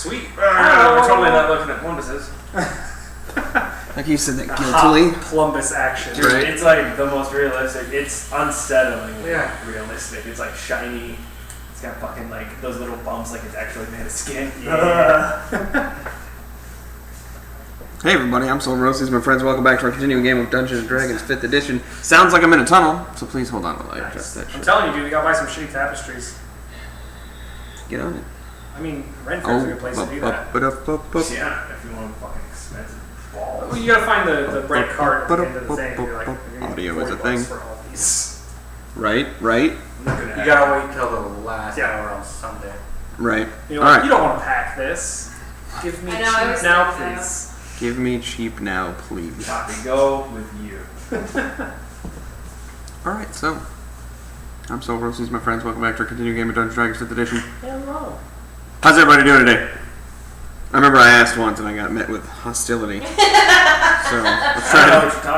Sweet. We're totally not looking at Plumbuses. Like you said that guiltily. Plumbus action. Dude, Right. it's like the most realistic. It's unsettlingly Yeah. realistic. It's like shiny. It's got fucking like those little bumps like it's actually made of skin. Yeah. Hey everybody, I'm Soul Roses, my friends. Welcome back to our continuing game of Dungeons & Dragons 5th edition. Sounds like I'm in a tunnel, so please hold on while I adjust that I'm shit. telling you, dude, we gotta buy some shitty tapestries. Get on it. I mean, Renfair's a good place to do that. Yeah, if you want a fucking expensive ball. Well, you gotta find the bread cart at the end of the thing. You're like, Audio is a $40 thing. for all these. Right. You gotta wait till the last hour on Sunday. Right. You're All like, right. you don't want to pack this. Give me I know, I cheap was now, thinking please. Give me cheap now, please. Copy, go with you. Alright, so. I'm Soul Roses, my friends. Welcome back to our continuing game of Dungeons & Dragons 5th edition. Hello. How's everybody doing today? I remember I asked once and I got met with hostility. So,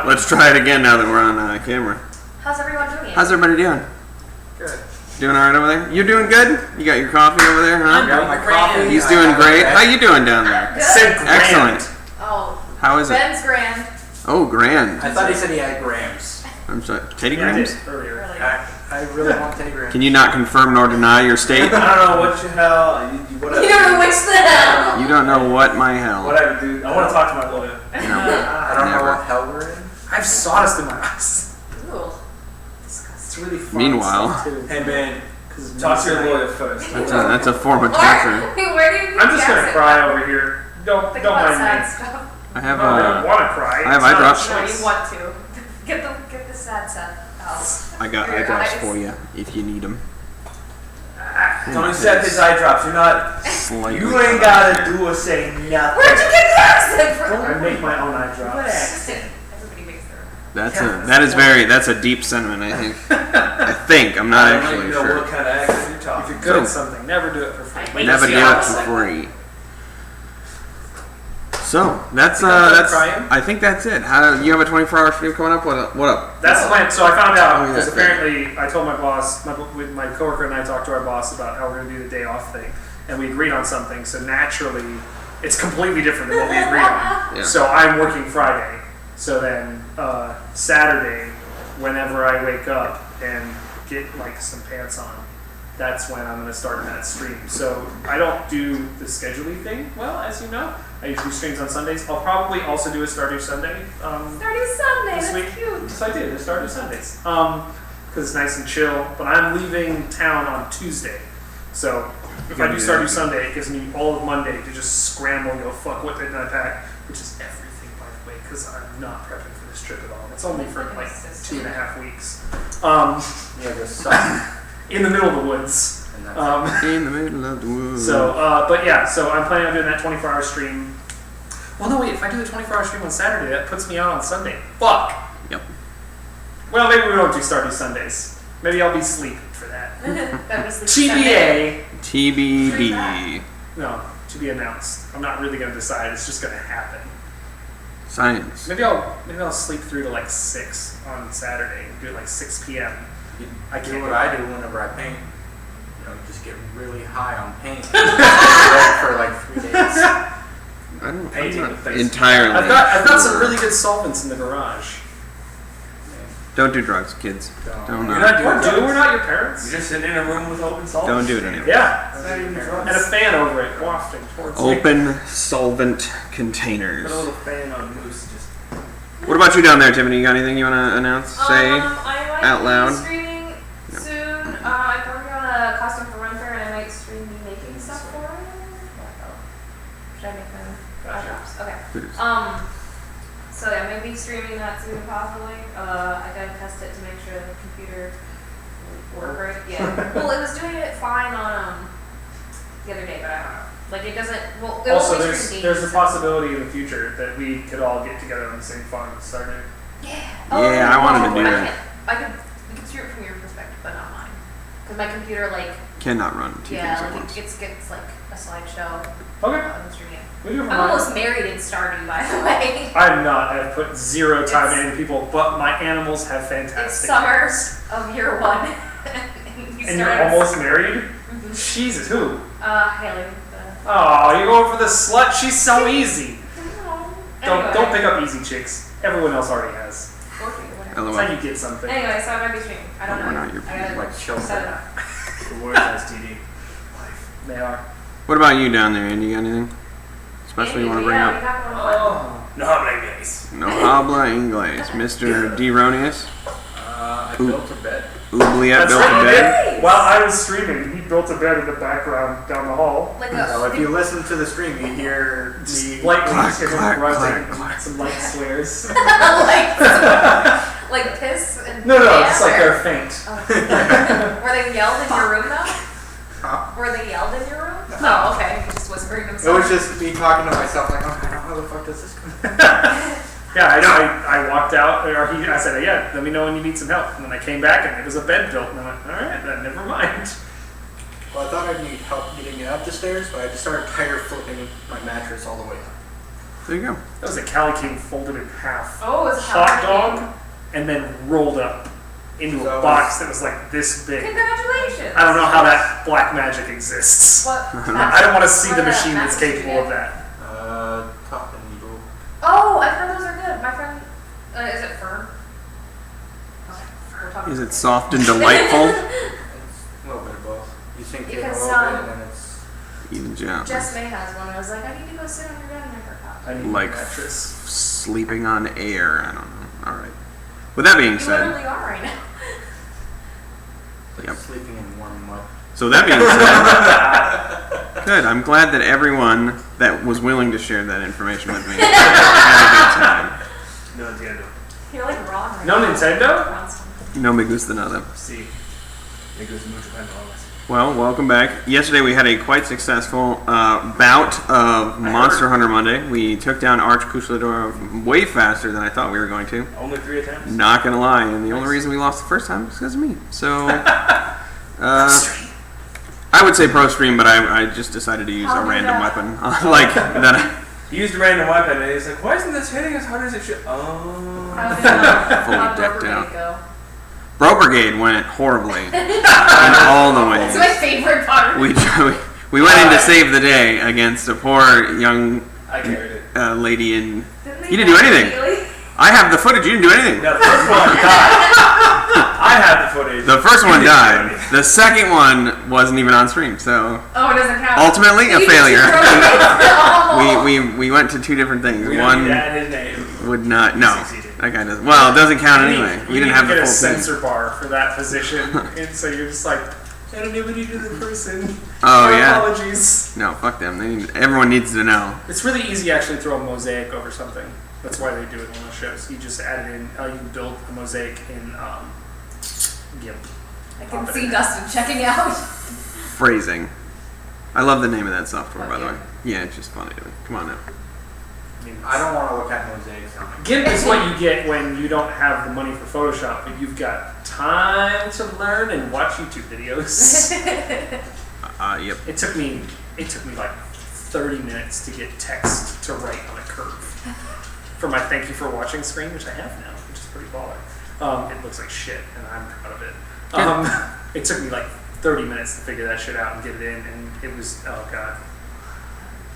let's try it again now that we're on camera. How's everyone doing? How's everybody doing? Good. Doing alright over there? You doing good? You got your coffee over there, huh? I got my coffee. He's doing great. How you doing down there? Good. Excellent. Oh, How is it? Ben's grand. Oh, grand. I thought he said he had grams. I'm sorry. Teddy Yeah, I grams? did earlier. Really? I really want Teddy grams. Can you not confirm nor deny your state? I don't know what the hell. Whatever. You don't know which the hell. You don't know what my hell. Whatever, dude. I want to talk to my lawyer. No, I don't know never. what hell we're in. I have sawdust in my eyes. Ooh. It's really fun. Meanwhile. stuff, too. Hey, man. 'Cause Talk to your tonight- lawyer first. That's a form of torture. Where do you I'm just gonna guess it? cry over here. Don't Think don't about mind sad me. stuff. I have No, I don't want to cry. I have It's eye not a drops. No, choice. you want to. Get the sad stuff out. I got Your eye drops eyes. for you if you need them. Don't accept his eye drops. You're not. Slightly You ain't gotta do or say nothing. Where'd you get the accent from? I make my own eye drops. Everybody makes their own. That's a deep sentiment, I think. I'm not I don't actually even know sure. what kind of accent you're If talking. you're good at something, never do it for free. Wait, Never see do how it it's for like- free. So that's crying? I think that's it. How you have a 24-hour stream coming up? What up? That's the plan. So I found Tell out me because that apparently I told my boss, my coworker and I talked to our boss about how we're going to do the day off thing, and we agreed on something. So naturally, it's completely different than what we agreed on. Yeah. So I'm working Friday. So then Saturday, whenever I wake up and get like some pants on, that's when I'm going to start that stream. So I don't do the scheduling thing well, as you know. I usually do streams on Sundays. I'll probably also do a Stardew Sunday. Stardew Sunday, This that's week? cute. Yes, I do. They start on Sundays. Because it's nice and chill. But I'm leaving town on Tuesday. So if I do Stardew Sunday, it gives me all of Monday to just scramble and go, fuck, what didn't I pack? Which is everything, by the way, because I'm not prepping for this trip at all. It's only for like 2.5 weeks. Yeah, just suck. In the middle of the woods. And that's In the middle of the woods. So, but yeah, so I'm planning on doing that 24-hour stream. Well, no, wait, if I do the 24-hour stream on Saturday, that puts me out on Sunday. Fuck! Yep. Well, maybe we don't do Stardew Sundays. Maybe I'll be sleeping for that. That was the Sunday. TBA. TBD. No, to be announced. I'm not really going to decide. It's just going to happen. Science. Maybe I'll sleep through to like 6 on Saturday and do it like 6 p.m. I do can't what do I do whenever I paint. You know, just get really high on paint. For like 3 days. I'm Painting not the face. entirely. I've got some sure. really good solvents in the garage. Don't do drugs, kids. Don't. You're not doing drugs. We're not your parents. You're just sitting in a room with open salt. Don't do it anymore. Yeah. That's not even drugs. And a fan over it wafting towards me. Open solvent containers. Put a little fan on Moose. Just What about you down there, Tiffany? You got anything you want to announce? Say I might out loud? be streaming soon. I'm working on a costume for Renfair, and I might stream me making stuff for it. Should I make them? Gotcha. Okay. So yeah, maybe streaming that soon, possibly. I gotta test it to make sure the computer will work right. Yeah. Well, it was doing it fine on the other day, but I don't know. Like it doesn't. Well, it Also, only streams there's a games. possibility in the future that we could all get together on the same farm and start it. Yeah. Yeah, I wanted to do I that. can't- we can stream it from your perspective, but not mine. Because my computer, like, Cannot run two things yeah, at like once. it gets like a slideshow. Okay. I'm streaming it. We do it for I'm mine. almost married in Stardew, by the way. I'm not. I've put 0 time It's- into people, but my animals have fantastic. It's summers of year 1. And you're almost married? Mhm. Jesus, who? Haley, the Oh, you're going for the slut? She's so easy. Anyway. Don't pick up easy chicks. Everyone else already has. Okay, whatever. LOL. That's how you get something. Anyway, so I might be streaming. I don't Oh, know. we're not your I gotta like chill set it up. The words STD. They are. What about you down there, Andy? You got anything? Especially you want to bring yeah, up? we got one on. Oh, no habla inglés. No habla inglés. Mr. D-Ronius. I built a bed. Oubliette That's built a right, bed. he did. While I was streaming, he built a bed in the background down the hall. Like So if a. you listen to the stream, you hear me. Lightly Clack, him clack, grunting clack, and some light swears. like piss and. No, yeah, it's like or- they're faint. Oh. Were they yelled in your room though? Huh? Were they yelled in your room? No, okay. You're just whispering It was themselves. just me talking to myself, like, oh, I don't know how the fuck does this come. Yeah, I walked out, or I said, yeah, let me know when you need some help. And then I came back and it was a bed built, and I went, all right, then never mind. Well, I thought I'd need help getting it up the stairs, but I just started tire flipping my mattress all the way up. There you go. That was a Cali King folded in half. Oh, it was a Hot Cali dog, and then rolled up into So a box that was like this big. Congratulations. I don't know how that black magic exists. What? I don't want to see the What machine that's magic capable of you that. Top and needle. Oh, I've heard those are good. My friend, is it firm? Okay, we're talking Is it about soft and delightful? It's a little bit of both. You sink in a Because, little bit, and then it's. Even job. Jess May has one. I was like, I need to go sit on your bed, and I forgot. I need Like a mattress. sleeping on air. I don't know. All right. With that being You said, literally are right now. Like Yep. sleeping in warm mud. so that being said, good. I'm glad that everyone that was willing to share that information with me had a good time. No entiendo. You're like Ron right No now. Nintendo? Ron's- No me gusta nada. Sí. Me gusta mucho pantalones. Well, welcome back. Yesterday we had a quite successful bout of Monster Hunter Monday. We took down Arch Kuslador way faster than I thought we were going to. Only 3 attempts. Not gonna lie, and the only reason we lost the first time was because of me. So, I would say pro stream, but I just decided to use How a did random that- weapon like that. He used a random weapon and he's like, why isn't this hitting as hard as it should? Oh. How did Fully how'd decked Broker out. Brigade go? Bro Brigade went horribly in all the It's ways. my favorite part. We went in to save the day against a poor young I carried it. lady in. Didn't You didn't do anything. Really? I have the footage. You didn't do anything. No, the first one died. I had the footage. The first one You didn't do died. anything. The second one wasn't even on stream. So Oh, it doesn't count. ultimately, a You failure. just broke it. We went to two different things. We don't One need to add his name. would not. No, Succeeded. that guy doesn't. Well, it doesn't count anyway. We You didn't need have to the get full a thing. sensor bar for that position, and so you're just like anonymity to the person. Oh Our yeah. Apologies. No, fuck them. Everyone needs to know. It's really easy to actually throw a mosaic over something. That's why they do it on the shows. You just add it in. You can build a mosaic in GIMP. I can see Dustin checking out. Phrasing. I love the name of that software, by the Okay. way. Yeah, it's just funny to me. Come on now. I don't want to look at mosaics on my GIMP is what you get when you don't have the money for Photoshop, but you've got time to learn and watch YouTube videos. Yep. It took me like 30 minutes to get text to write on a curve for my thank you for watching screen, which I have now, which is pretty baller. It looks like shit, and I'm proud of it. It took me like 30 minutes to figure that shit out and get it in, and it was, oh god.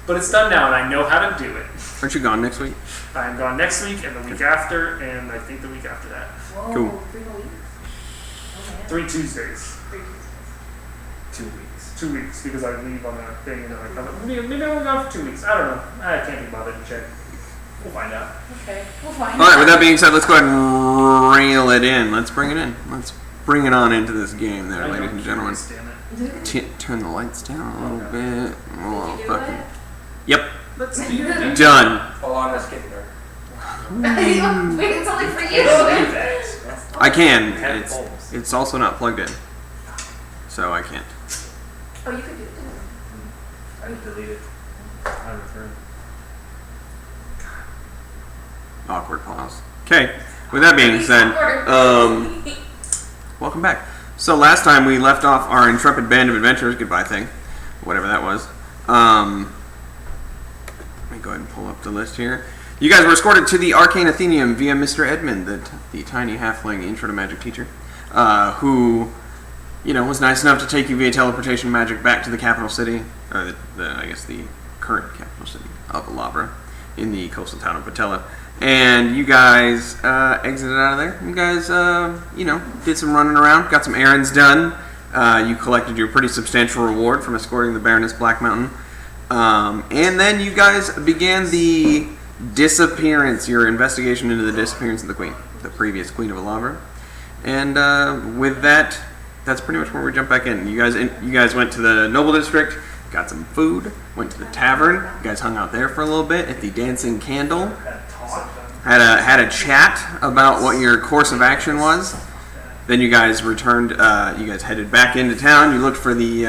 But it's done now, and I know how to do it. Aren't you gone next week? I'm gone next week, and the week after, and I think the week after that. Whoa, Cool. 3 whole weeks? Oh, man. 3 Tuesdays. 3 Tuesdays. 2 weeks. 2 weeks, because I leave on a thing, and then I come. Maybe I'll go for 2 weeks. I don't know. I can't be bothered to check. We'll find out. Okay, we'll find All right. With out. that being said, let's go ahead and reel it in. Let's bring it in. Let's bring it on into this game, there, I ladies know, and gentlemen. damn it. Turn the lights down a little bit. Oh, Did you do fucking. it? Yep. Let's do it. Done. Hold on, let's get there. Wait, it's only for you. Leave that. I can. Have bulbs. It's also not plugged in, so I can't. Oh, you could do it. I need to delete it. I return. Awkward pause. Okay. With that being said, welcome back. So last time we left off our intrepid band of adventurers goodbye thing, whatever that was. Let me go ahead and pull up the list here. You guys were escorted to the Arcane Athenium via Mr. Edmund, the tiny halfling intro to magic teacher, who was nice enough to take you via teleportation magic back to the capital city, or I guess the current capital city of Alabra, in the coastal town of Patella. And you guys exited out of there. You guys, did some running around, got some errands done. You collected your pretty substantial reward from escorting the Baroness Black Mountain. And then you guys began the disappearance, your investigation into the disappearance of the queen, the previous queen of Alabra. And with that, that's pretty much where we jump back in. You guys went to the Noble District, got some food, went to the tavern. You guys hung out there for a little bit at the Dancing Candle. Had a chat about what your course of action was. Then you guys returned. You guys headed back into town. You looked for the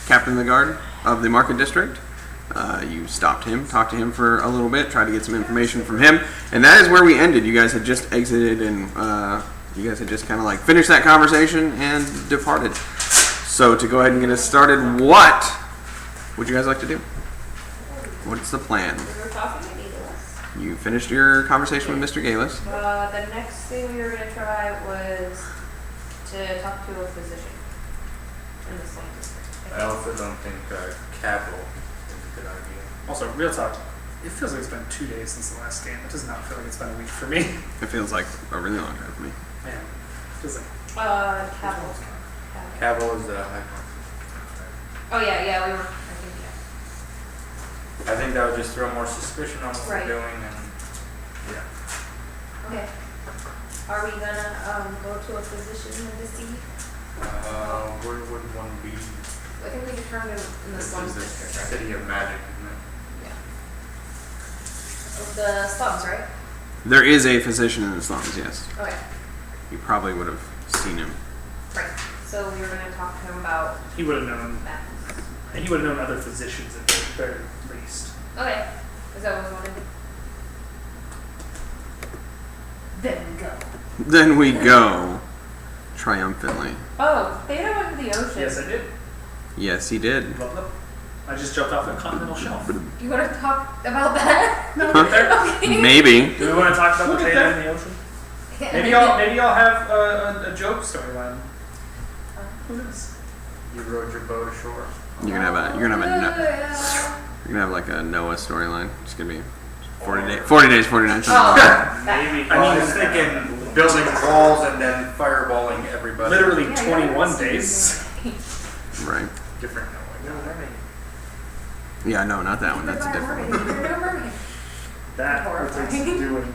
captain of the guard of the Market District. You stopped him, talked to him for a little bit, tried to get some information from him, and that is where we ended. You guys had just exited and you guys had just kind of like finished that conversation and departed. So to go ahead and get us started, what would you guys like to do? What's the plan? We were talking to Eagles. You finished your conversation with Mr. Galis. The next thing we were going to try was to talk to a physician in the Slum District. I also don't think capital is a good idea. Also, real talk. It feels like it's been 2 days since the last game. It does not feel like it's been a week for me. It feels like a really long time for me. Man, it feels like Capital. Capital is the high point. Oh yeah, we were. I think I think that would just throw more suspicion on what Right. we're doing, and yeah. Okay. Are we gonna go to a physician to see? Where would one be? I think we determined in the This slums is the district, right? city of magic, isn't it? Of the slums, right? There is a physician in the slums, yes. Okay. You probably would have seen him. Right. So we were gonna talk to him about he would have known. that. He would have known other physicians at the very least. Okay. Is that what we wanted? Then we go. Then we go triumphantly. Oh, Theta went to the ocean. Yes, I did. Yes, he did. Blah, blah. I just jumped off a continental shelf. You want to talk about that? No, get there. Okay. Maybe. Do we want to talk about the We'll get data there. in the ocean? Maybe I'll have a joke storyline. Who knows? You rode your boat ashore. You're gonna have like a Noah storyline. It's gonna be 40 days, 49 Oh, nights. that. Maybe. I was thinking building walls and then fireballing everybody. Literally Yeah, 21 you're days. Right. Different Noah. Yeah, no, not that one. That's a different one. That what it's doing.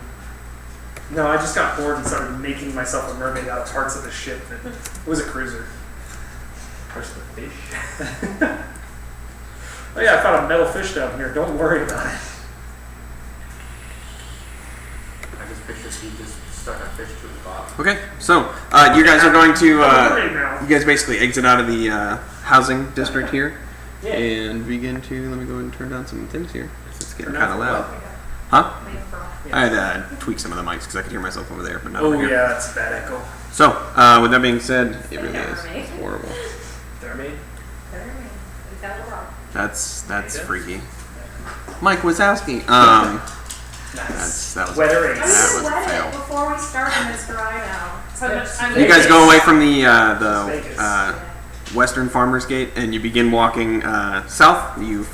No, I just got bored and started making myself a mermaid out of parts of the ship. It was a cruiser. Push the fish. Oh yeah, I found a metal fish down here. Don't worry about it. I just pictured he just stuck a fish to the bottom. Okay, so you guys are going to. I'm a mermaid now. You guys basically exit out of the housing district here Yeah. and begin to. Let me go ahead and turn down some things here. It's getting Turn kind of down loud. for Huh? Yeah. I had to tweak some of the mics because I could hear myself over there, but not Oh over here. yeah, it's a bad echo. So, with that being said, it really is Mermaid. horrible. Mermaid. That's freaky. Mike Wazowski. That was Weather I ace. That just was a sweat fail. it before we start and it's dry now. So much time. You guys go away from the Vegas. Western Farmers Gate and you begin walking south. You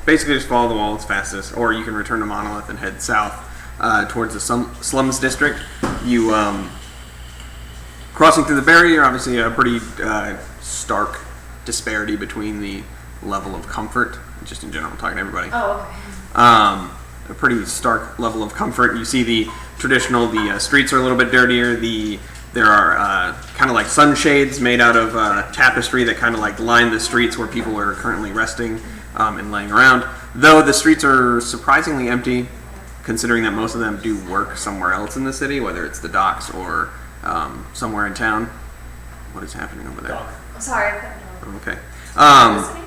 basically just follow the wall as fastest, or you can return to Monolith and head south towards the slums district. You crossing through the barrier, obviously a pretty stark disparity between the level of comfort, just in general, I'm talking to everybody. Oh, okay. A pretty stark level of comfort. You see the streets are a little bit dirtier. There are kind of like sunshades made out of tapestry that kind of like line the streets where people are currently resting and laying around. Though the streets are surprisingly empty, considering that most of them do work somewhere else in the city, whether it's the docks or somewhere in town. What is happening over there? Dog. I'm sorry. Okay. Listening?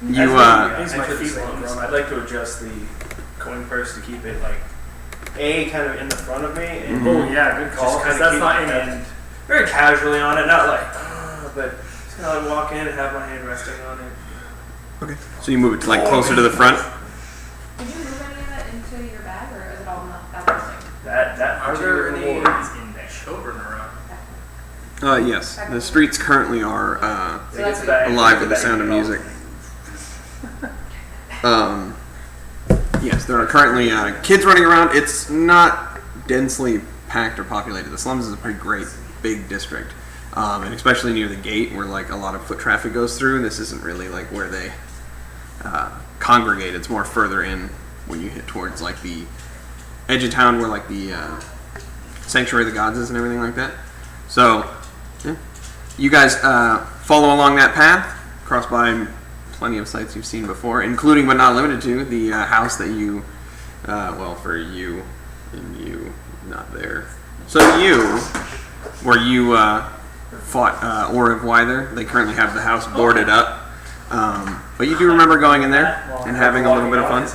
You These might Enter the feel like slums. grown. I'd like to adjust the coin purse to keep it like kind of in the front of me, and Oh yeah, good call. just kind Because of that's not keep in my it. hand very casually on it, not like, but just kind of like walk in and have my hand resting on it. okay? So you move it to like closer to the front. Did you move any of that into your bag, or is it all in that thing? That Are there particular any reward is in there. children around? Yes, the streets currently are So that's what- alive with the sound of music. Yes, there are currently kids running around. It's not densely packed or populated. The slums is a pretty great big district, and especially near the gate where like a lot of foot traffic goes through. This isn't really like where they congregate. It's more further in when you hit towards like the edge of town where like the Sanctuary of the Gods is and everything like that. So, yeah. You guys follow along that path, cross by plenty of sites you've seen before, including but not limited to the house that you, well, for you and you, not there. So where you fought Or of Wyther, they currently have the house boarded up. But you do remember going in there and having a little bit of fun.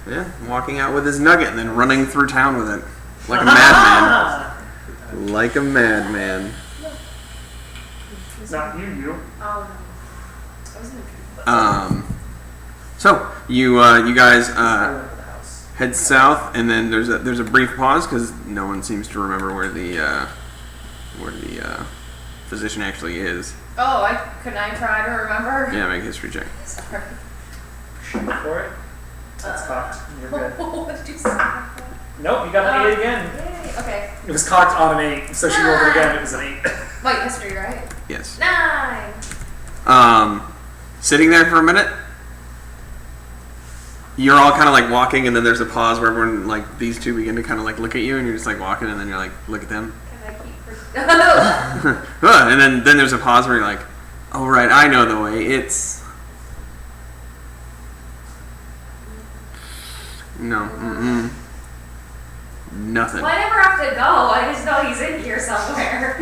Yeah, walking out with his nugget and then running through town with it like a madman. Like a madman. Not you. Oh, no. I was in the So you guys I went to the house. head south, and then there's a brief pause because no one seems to remember where the physician actually is. Oh, couldn't I try to remember? Yeah, make a history check. Sorry. Shoot for it. That's cocked. You're good. What did you say? Nope, you got an 8 again. Yay. Okay. It was cocked on an 8, so she rolled it again. It was an 8. Wait, history, right? Yes. 9. Sitting there for a minute. You're all kind of like walking, and then there's a pause where everyone, like, these two begin to kind of like look at you, and you're just like walking, and then you're like, look at them. Can I keep And then there's a pause where you're like, oh right, I know the way. It's no, nothing. Well, I never have to go. I just know he's in here somewhere.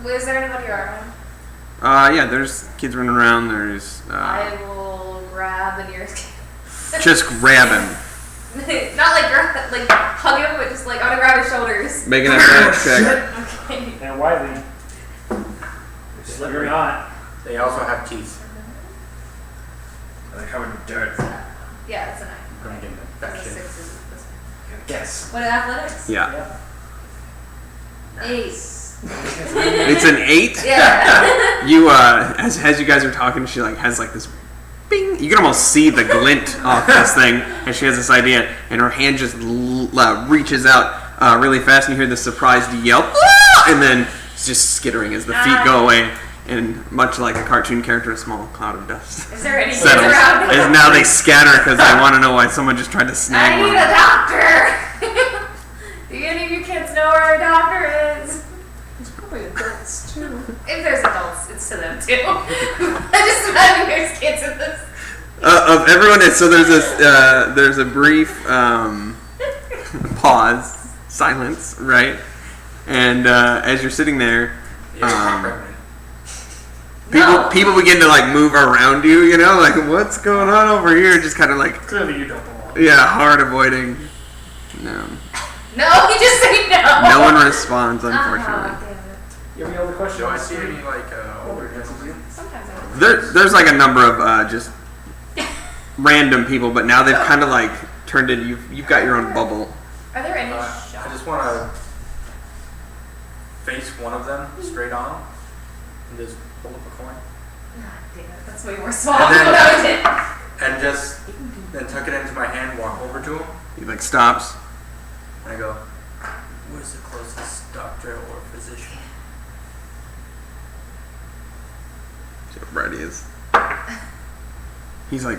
Is there anybody around? Yeah, there's kids running around. There's I will grab the nearest kid. just grab him. Not like hug him, but just like I'm gonna grab his shoulders. Make an athletics check. Okay. And Wiley, you're not. They also have teeth. They're covered in dirt. Yeah, that's a 9. I'm gonna get an That's a infection. 6 is this Guess. one. What athletics? Yeah, 8. it's an 8. Yeah. You as you guys are talking, she like has like this bing. You can almost see the glint off this thing, and she has this idea, and her hand just reaches out really fast, and you hear this surprised yelp, and then it's just skittering as the feet go away, and much like a cartoon character, a small cloud of dust Is there any kids settles. around? As now they scatter because they want to know why someone just tried to snag I need one. a doctor. Do any of you kids know where a doctor is? There's probably adults too. If there's adults, it's to them too. I just imagine there's kids in this. Of everyone, so there's a brief pause, silence, right? And as you're sitting there, people begin to like move around you, you know, like what's going on over here? Just kind of like, Clearly you don't belong. yeah, hard avoiding. No, No, you just say no. no one responds, unfortunately. Oh, damn it. You have any other questions? Do I see any like older gentlemen? Sometimes I don't. There's like a number of just random people, but now they've kind of like turned in. You've got your own bubble. Are there any I shops? just want to face one of them straight on and just pull up a coin. God damn it, that's way more small than what I did. And just then tuck it into my hand, walk over to him, He like stops. and I go, "Where's the closest doctor or physician?" See how bright he is. He's like,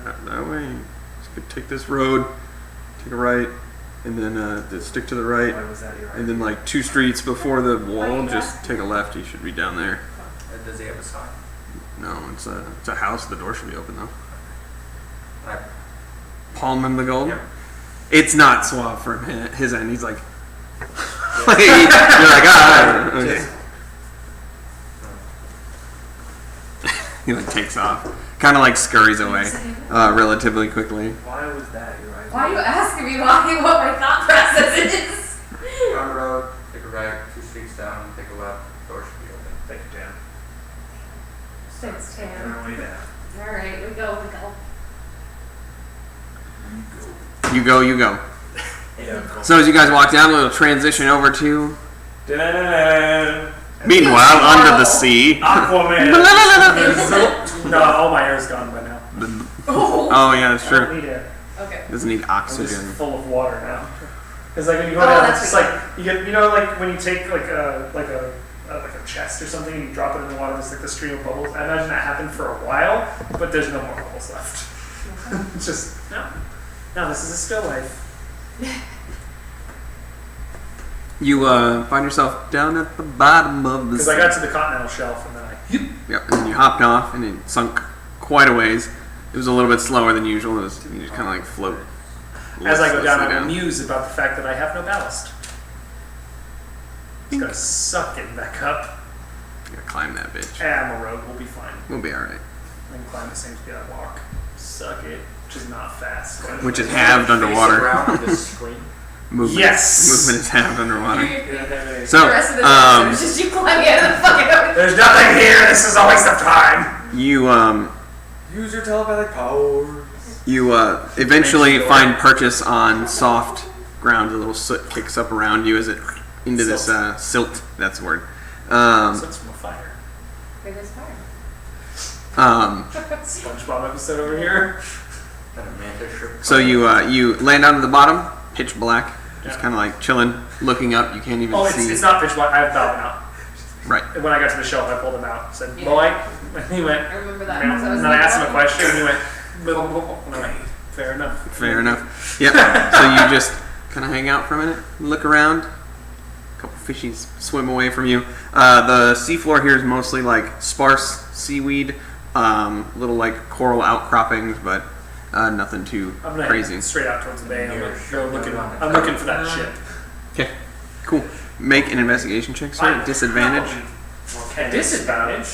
that way. Just could take this road, take a right, and then just stick to the right, Why was that your and then like 2 streets before the wall, just take a left. You should be down there. Does he have a sign? No, it's a house. The door should be open though. And I, Palm him the gold. Yep. It's not suave from his end. He's like, you're like, ah, okay. Just- He like takes off, kind of like scurries away, relatively quickly. Why was that your idea? Why are you asking me what my thought process is? Down the road, take a right, 2 streets down, take a left, door should be open. Thank you, Dan. Thanks, Tam. Way down. Alright, we go. You go. Yeah. Yeah. Cool. So as you guys walk down, we'll transition over to. Da-da-da-da. Meanwhile, under the sea. Aquaman. No, all my air's gone by now. Oh yeah, that's I don't true. need air. Okay. Doesn't need I'm just oxygen. full of water now. It's like when you go Oh, down, that's it's what just like you get, like when you take like a chest or something and you drop it in the water, there's like the stream of bubbles. I imagine that happened for a while, but there's no more bubbles left. It's just no, this is a still life. You find yourself down at the bottom of the Because sea. I got to the continental shelf and then Yep, and then you hopped off and it sunk quite a ways. It was a little bit slower than usual. You just kind of like float. as I go down, listlessly I muse about the fact that I have no ballast. It's gonna suck getting back up. You gotta climb that bitch. I'm a rogue, we'll be fine. We'll be alright. I can climb the same speed I walk. Suck it. Which is not fast. Which is halved Face underwater. around with this screen. Movement, Yes! movement is halved underwater. The So, rest of the time, it's just you climbing out of the fucking ocean. There's nothing here, this is a waste of time! you Use your telepathic powers. you eventually find purchase on soft ground. A little soot kicks up around you as it into this silt. That's the word. So it's from a fire. Maybe it's fire. SpongeBob episode over here. And a mantis shrimp. So you land onto the bottom, pitch black, just Yeah. kind of like chilling, looking up. You can't even Oh, see. it's not pitch black. I have Balvin out. Right. And when I got to the shelf, I pulled him out. Said, Yeah. boy. And he went, I remember that. and because I was then I like, asked him a what? question, and he went, blah, blah, blah. And I went, fair enough. Fair enough. Yep. So you just kind of hang out for a minute, look around. A couple fishies swim away from you. The seafloor here is mostly like sparse seaweed, little like coral outcroppings, but nothing too I'm gonna crazy. head straight out towards the bay. You're I'm looking for that ship. Okay. Cool. Make an investigation check, sir. Fine. Disadvantage. At disadvantage.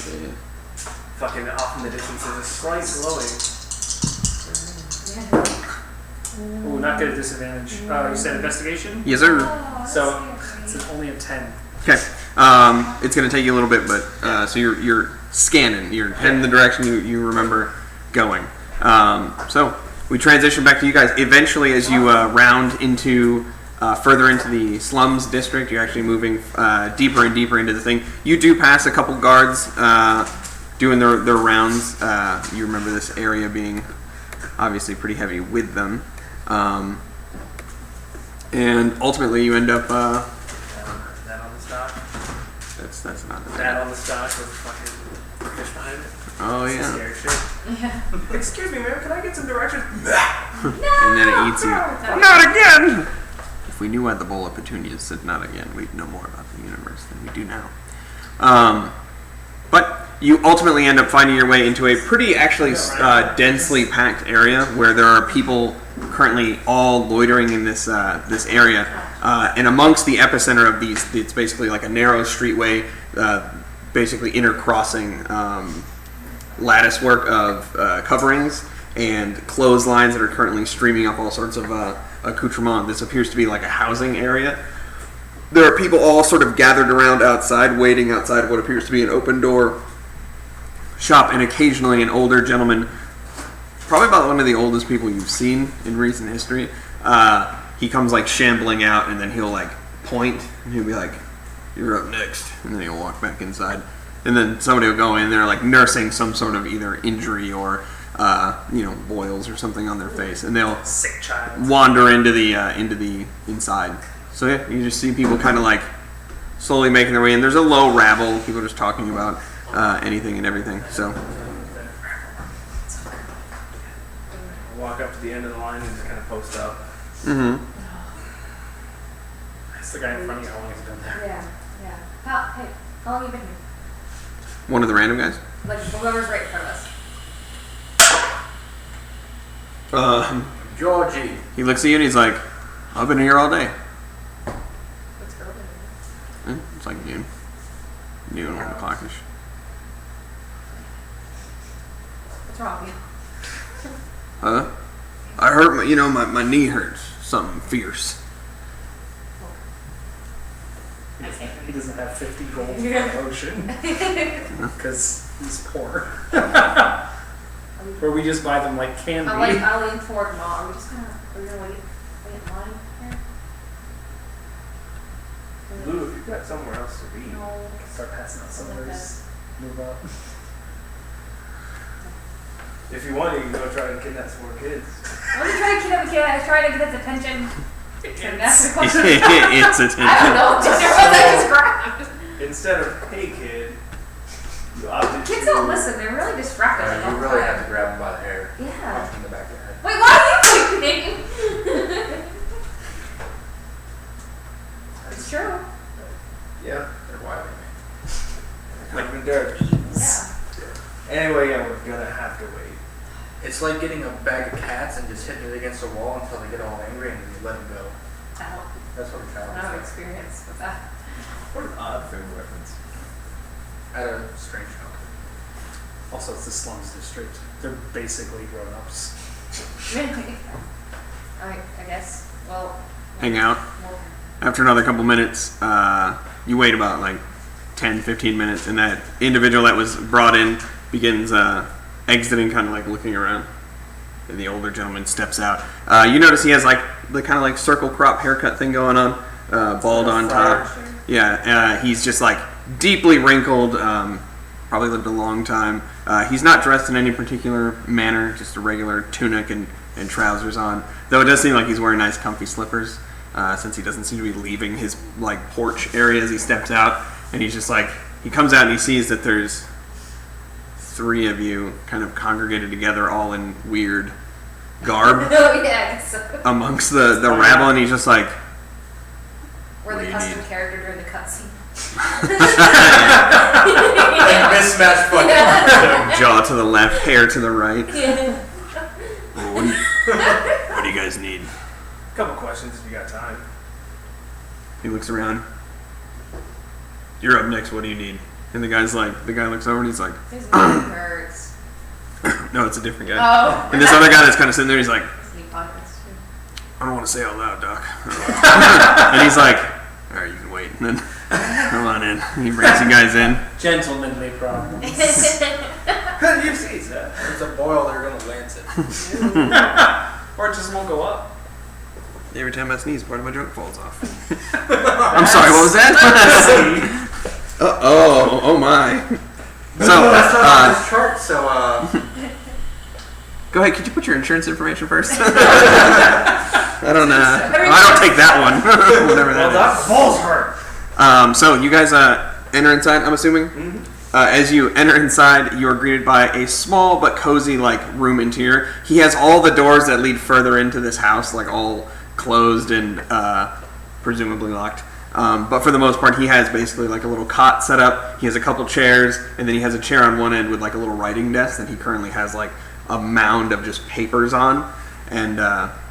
Fucking off in the distance, there's a slight glowing. Ooh, not good at disadvantage. You said investigation? Yes, sir. So it's only a 10. Okay. It's gonna take you a little bit, but so you're scanning. You're heading the direction you remember going. So we transition back to you guys. Eventually, as you round into further into the slums district, you're actually moving deeper and deeper into the thing. You do pass a couple guards doing their rounds. You remember this area being obviously pretty heavy with them. And ultimately you end up That on the stock. that's not That on the stock with fucking fish behind it. oh It's yeah, scary shit. Yeah. Excuse me, ma'am, can I get some directions? and then it eats you. No. Not again. If we knew why the bowl of petunias said not again, we'd know more about the universe than we do now. But you ultimately end up finding your way into a pretty actually densely packed area where there are people currently all loitering in this this area. And amongst the epicenter of these, it's basically like a narrow streetway, basically intercrossing lattice work of coverings and clotheslines that are currently streaming up all sorts of accoutrement. This appears to be like a housing area. There are people all sort of gathered around outside, waiting outside what appears to be an open door shop, and occasionally an older gentleman, probably about one of the oldest people you've seen in recent history. He comes like shambling out, and then he'll like point, and he'll be like, "You're up next," and then he'll walk back inside. And then somebody will go in there like nursing some sort of either injury or boils or something on their face, and they'll Sick child. wander into the inside. So yeah, you just see people kind of like slowly making their way in. There's a low rabble, people just talking about anything and everything. So Walk up to the end of the line and just kind of post up. That's the guy in front of you. How long has he been there? Yeah. Hey, how long have you been here? one of the random guys. Like, whoever's right in front of us. Georgie. He looks at you and he's like, "I've been here all day." What's early? It's like noon, 1 o'clockish. What's wrong with you? I hurt my knee hurts. Something fierce. He doesn't have 50 gold for Yeah. promotion because he's poor. Or we just buy them like candy. I'll lean forward, Mom. Are we just gonna wait in line here? Lou, if you've got somewhere else to be. No. Start passing out Something like cylinders. Move up. If you want, you can go try and kidnap some more kids. I wasn't trying to kidnap a kid. I was trying to get its attention. And that's the question. It's attention. I don't know. Just what I described. Instead of, hey kid, you opted Kids to... don't listen. They're really distracted. You really have to grab him by the hair. Yeah. Punch him in the back of the head. Wait, why are you pointing? It's true. Yeah, They're wily, man. like when they're... Yeah. Anyway, yeah, we're gonna have to wait. It's like getting a bag of cats and just hitting it against the wall until they get all angry and you let them go. I That's what don't have Charles experience with that. What an odd film reference. at a strange house. Also, it's the slums district. They're basically grown-ups. I guess. Well. Hang out. Well, After another couple minutes, you wait about like 10, 15 minutes, and that individual that was brought in begins exiting, kind of like looking around. And the older gentleman steps out. You notice he has like the kind of like circle crop haircut thing going on, bald on top. Yeah, he's just like deeply wrinkled, probably lived a long time. He's not dressed in any particular manner, just a regular tunic and trousers on. Though it does seem like he's wearing nice comfy slippers, since he doesn't seem to be leaving his like porch area as he steps out. And he's just like, he comes out and he sees that there's 3 of you kind of congregated together all in weird garb Oh, yeah, I guess so. amongst the rabble, and he's just like, We're What do the you custom need? character during the cutscene. Mismatched fucking jaw to the left, hair to the right. Yeah. What do you guys need? Couple questions if you got time. He looks around. You're up next. What do you need? And the guy looks over and he's like, His nose hurts. no, it's a different guy. Oh. And this other guy that's kind of sitting there, he's like, Sneak podcast too. I don't want to say out loud, Doc. And he's like, all right, you can wait. And then come on in. He brings you guys in. Gentlemanly problems. You see that? It's a boil, they're gonna lance it. Or it just won't go up. Every time I sneeze, part of my junk falls off. I'm sorry, what was that? Oh my. So, That's not on this chart, so go ahead. Could you put your insurance information first? I don't know. I don't take that one. Whatever that Well, is. that balls hurt. So you guys enter inside, I'm assuming? As you enter inside, you are greeted by a small but cozy like room interior. He has all the doors that lead further into this house, like all closed and presumably locked. But for the most part, he has basically like a little cot set up. He has a couple chairs, and then he has a chair on one end with like a little writing desk that he currently has like a mound of just papers on. And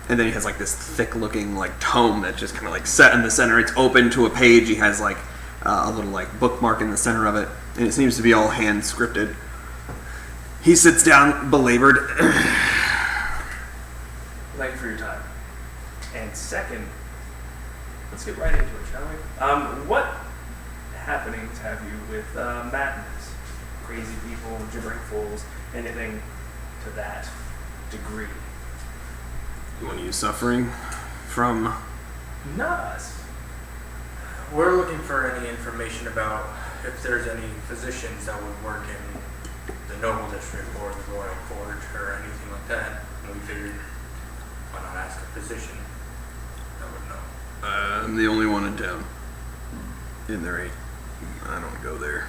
then he has like this thick-looking like tome that's just kind of like set in the center. It's open to a page. He has like a little like bookmark in the center of it, and it seems to be all hand scripted. He sits down, belabored. Thank you for your time. And second, let's get right into it, shall we? What happenings have you with madness? Crazy people, gibbering fools, anything to that degree? When you suffering from? Not us. we're looking for any information about if there's any physicians that would work in the Noble District or the Royal Forge or anything like that. And we figured, why not ask a physician that would know? I'm the only one in town. And there ain't. I don't go there.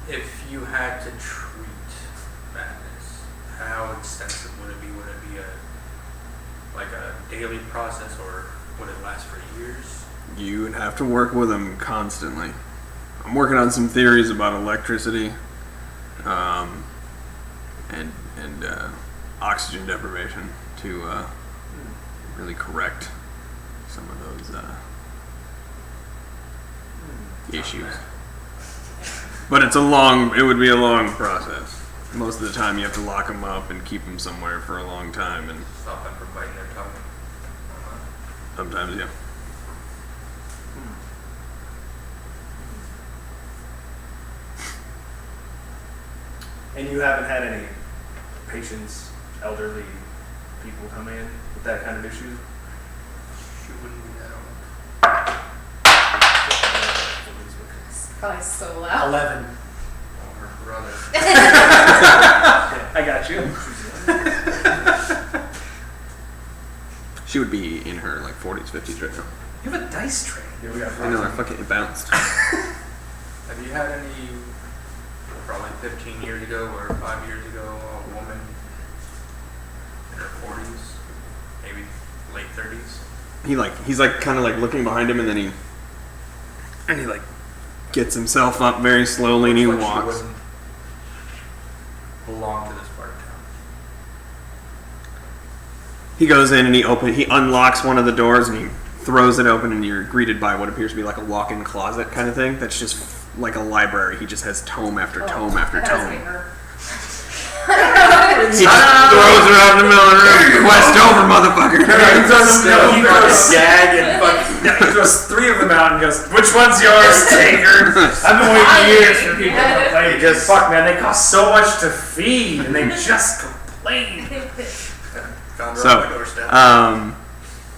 If you had to treat madness, how extensive would it be? Would it be a daily process, or would it last for years? You would have to work with them constantly. I'm working on some theories about electricity, and oxygen deprivation to really correct some of those issues. But it would be a long process. Most of the time you have to lock them up and keep them somewhere for a long time, and Stop them from biting their tongue. sometimes, yeah. And you haven't had any patients, elderly people come in with that kind of issue? She wouldn't be that old. It's probably so loud. 11. Oh, her brother. I got you. She would be in her like 40s, 50s right now. You have a dice tray. Yeah, we got I know, I fucking bounced. Have you had any, probably 15 years ago or 5 years ago, a woman in her 40s, maybe late 30s? He's like kind of like looking behind him, and then he like gets himself up very slowly, and he Looks like she walks. wouldn't belong to this part of town. He goes in and he unlocks one of the doors and he throws it open, and you're greeted by what appears to be like a walk-in closet kind of thing. That's just like a library. He just has tome after tome after That has tome. me hurt. He just throws her out in the middle of the room. Quest over, motherfucker. He throws Gag and fucking. Yeah, he throws 3 of them out and goes, "Which one's yours, Taker?" I've been waiting years for people to complain. Just- Fuck, man, they cost so much to feed, and they just complain. Found her So, on my doorstep.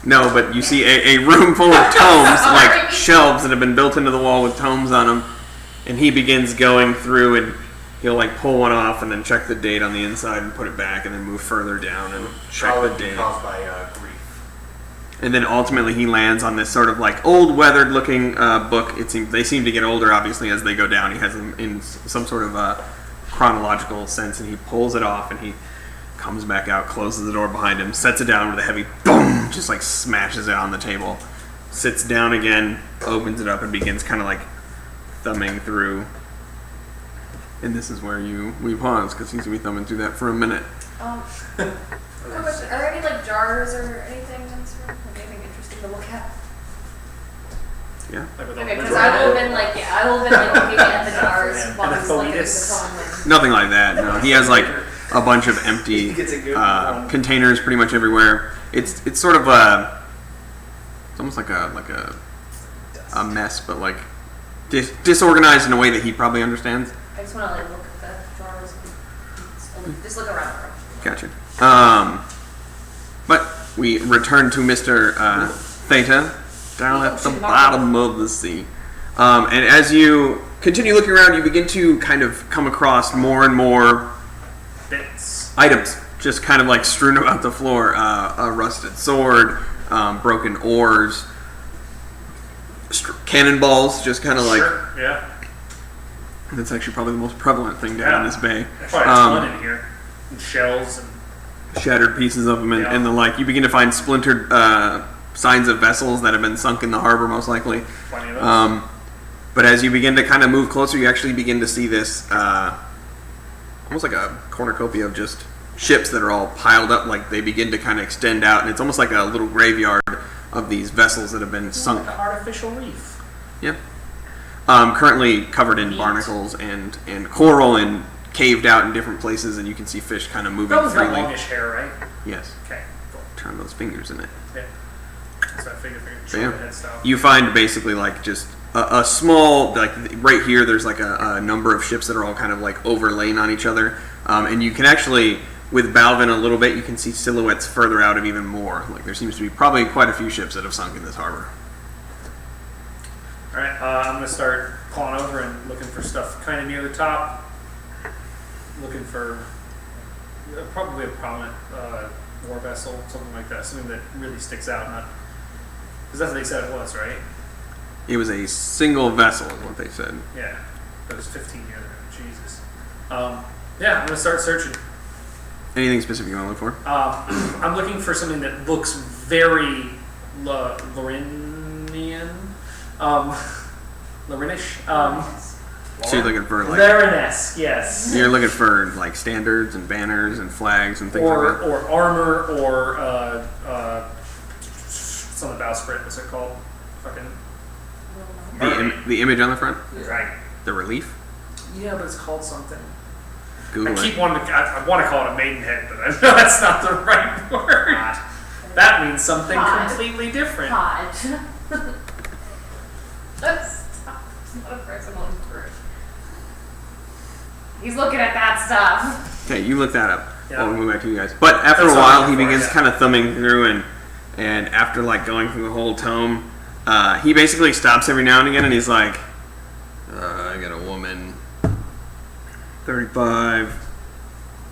no, but you see a room full of tomes, like shelves that have been built into the wall with tomes on them, and he begins going through, and he'll like pull one off and then check the date on the inside and put it back, and then move further down and check the Probably date. caused by grief. And then ultimately he lands on this sort of like old weathered looking book. They seem to get older obviously as they go down. He has them in some sort of chronological sense, and he pulls it off and he comes back out, closes the door behind him, sets it down with a heavy boom, just like smashes it on the table, sits down again, opens it up, and begins kind of like thumbing through. And this is where we pause, because he's gonna be thumbing through that for a minute. Are there any like jars or anything in this room? Like anything interesting to look at? Yeah. Like with Okay, all because the I would have been like, looking at the jars And while the I was looking at the Thalitis. phone. Nothing like that. No, he has like a bunch of empty Gets a good one. containers pretty much everywhere. It's sort of it's almost like a mess, but like disorganized in a way that he probably understands. I just want to like look at the drawers and just look around the room. Gotcha. But we return to Mr. Theta down at the bottom of the sea. And as you continue looking around, you begin to kind of come across more and more bits. items, just kind of like strewn about the floor. A rusted sword, broken oars, cannonballs, just kind of like... Sure, yeah. That's actually probably the most prevalent thing down in this bay. There's probably a ton in here. And shells and Shattered pieces of them and the like. You begin to find splintered signs of vessels that have been sunk in the harbor, most likely. plenty of those. But as you begin to kind of move closer, you actually begin to see this almost like a cornucopia of just ships that are all piled up. Like they begin to kind of extend out, and it's almost like a little graveyard of these vessels that have been sunk. Like an artificial reef. Yep. Currently covered in barnacles and coral and caved out in different places, and you can see fish kind of moving That was got freely. longish hair, right? Yes. Okay, cool. Turn those fingers in it. Yeah. That's what I figured. Yeah. Shoulder head style. You find basically like just a small, like right here, there's like a number of ships that are all kind of like overlaying on each other. And you can actually, with Balvin a little bit, you can see silhouettes further out of even more. Like there seems to be probably quite a few ships that have sunk in this harbor. Alright, I'm going to start clawing over and looking for stuff kind of near the top. Looking for probably a prominent war vessel, something like that. Something that really sticks out. Because that's what they said it was, right? It was a single vessel, is what they said. Yeah. There was 15 here. Jesus. Yeah, I'm going to start searching. Anything specific you want to look for? I'm looking for something that looks very Lorinian. Lorinish. So you're looking for like Larinesque, yes. you're looking for like standards and banners and flags and things like that. Or armor, or what's on the bowsprit? What's it called? Fucking The image on the front, right. the relief. Yeah, but it's called something. Google I it. keep wanting to. I want to call it a maidenhead, but I know that's not the right word. That means something Pod. completely different. Pod. That's not a personal word. He's looking at that stuff. Okay, you look that up. Yeah. While we move back to you guys. But after That's a all while, I'm he looking begins for, yeah. kind of thumbing through, And after like going through the whole tome, he basically stops every now and again, and he's like, "I got a woman, 35,"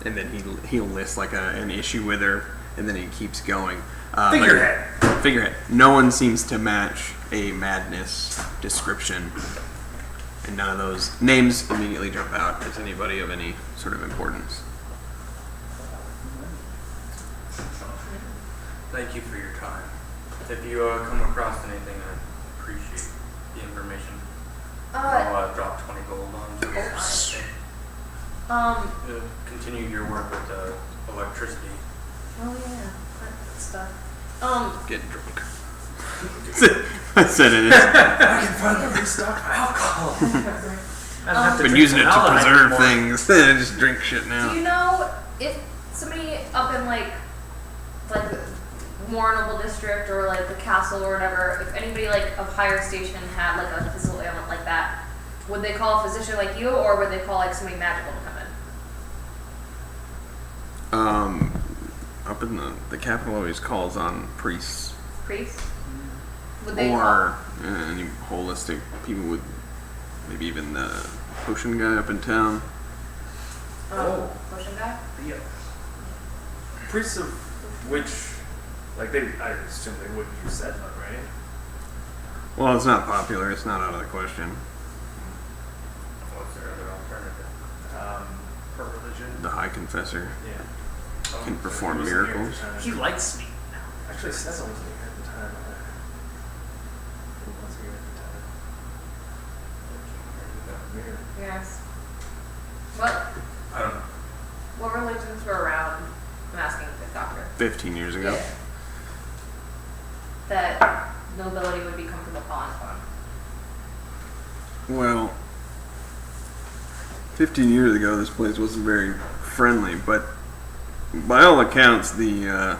and then he'll list like an issue with her, and then he keeps going. Figurehead. No one seems to match a madness description, and none of those names immediately jump out as anybody of any sort of importance. Thank you for your time. If you come across anything, I appreciate the information. I'll drop 20 gold on to continue your work with electricity. Oh yeah, that stuff. Get drunk. I said it is. I can finally restock my alcohol. I've been using it to preserve things. I just drink shit now. Do you know if somebody up in like Warrenable district or like the castle or whatever, if anybody like of higher station had like a physical ailment like that, would they call a physician like you, or would they call like somebody magical to come in? Up in the capital always calls on priests. Priests? Would they Or any holistic people with maybe even the potion guy up in town. Potion guy? The priests of which, like I assume they wouldn't use that one, right? Well, it's not popular. It's not out of the question. What's their other alternative? Her religion. The High Confessor Yeah. can perform He wasn't here miracles. at the time. He likes me. Actually, Seth wasn't here at the time. Who was here at the time? Yes. What I don't know. what religions were around? I'm asking the doctor. 15 years ago. Yeah. That nobility would be comfortable calling upon. Well, 15 years ago, this place wasn't very friendly, but by all accounts, the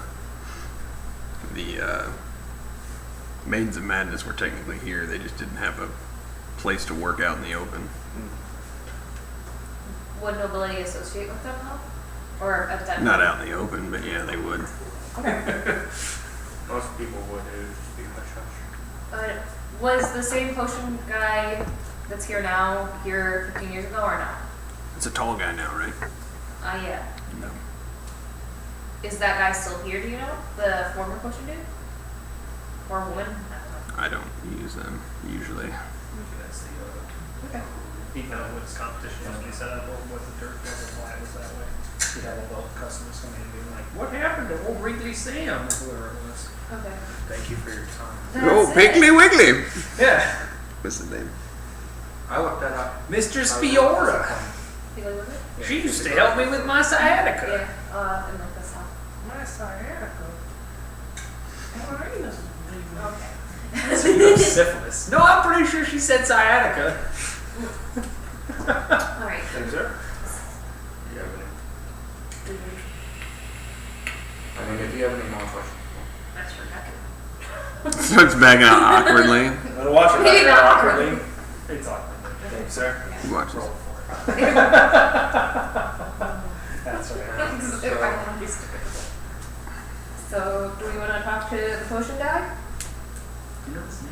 Maidens of Madness were technically here. They just didn't have a place to work out in the open. Would nobility associate with them though? Or at that Not out in the open, but yeah, they would. Most people would. It would just be hush hush. Was the same potion guy that's here now here 15 years ago or no? It's a tall guy now, right? Yeah. No. Is that guy still here, do you know? The former potion dude? Or woman? I don't use them usually. That's the Okay. he kind of what his competition was when he set up with the dirt field and why it was that way. He had all the customers coming in and being like, "What happened to old Wrigley Sam?" or whoever it was. Okay. Thank you for your time. Oh, Piggly Wiggly! Yeah, What's his name? I looked that up. Mr. Spiora. You go with it? She used to help me with my sciatica. Yeah. And like this how. My sciatica. Okay. So you have syphilis? No, I'm pretty sure she said sciatica. Alright. Thank you, sir. You have any? I mean, if you have any more questions. That's for nothing. Starts backing out awkwardly. I'm gonna watch it Maybe back not awkwardly. It's awkward. Thank you, sir. He watches. Roll for it. That's right. So, do we want to talk to the potion guy? Do you know his name?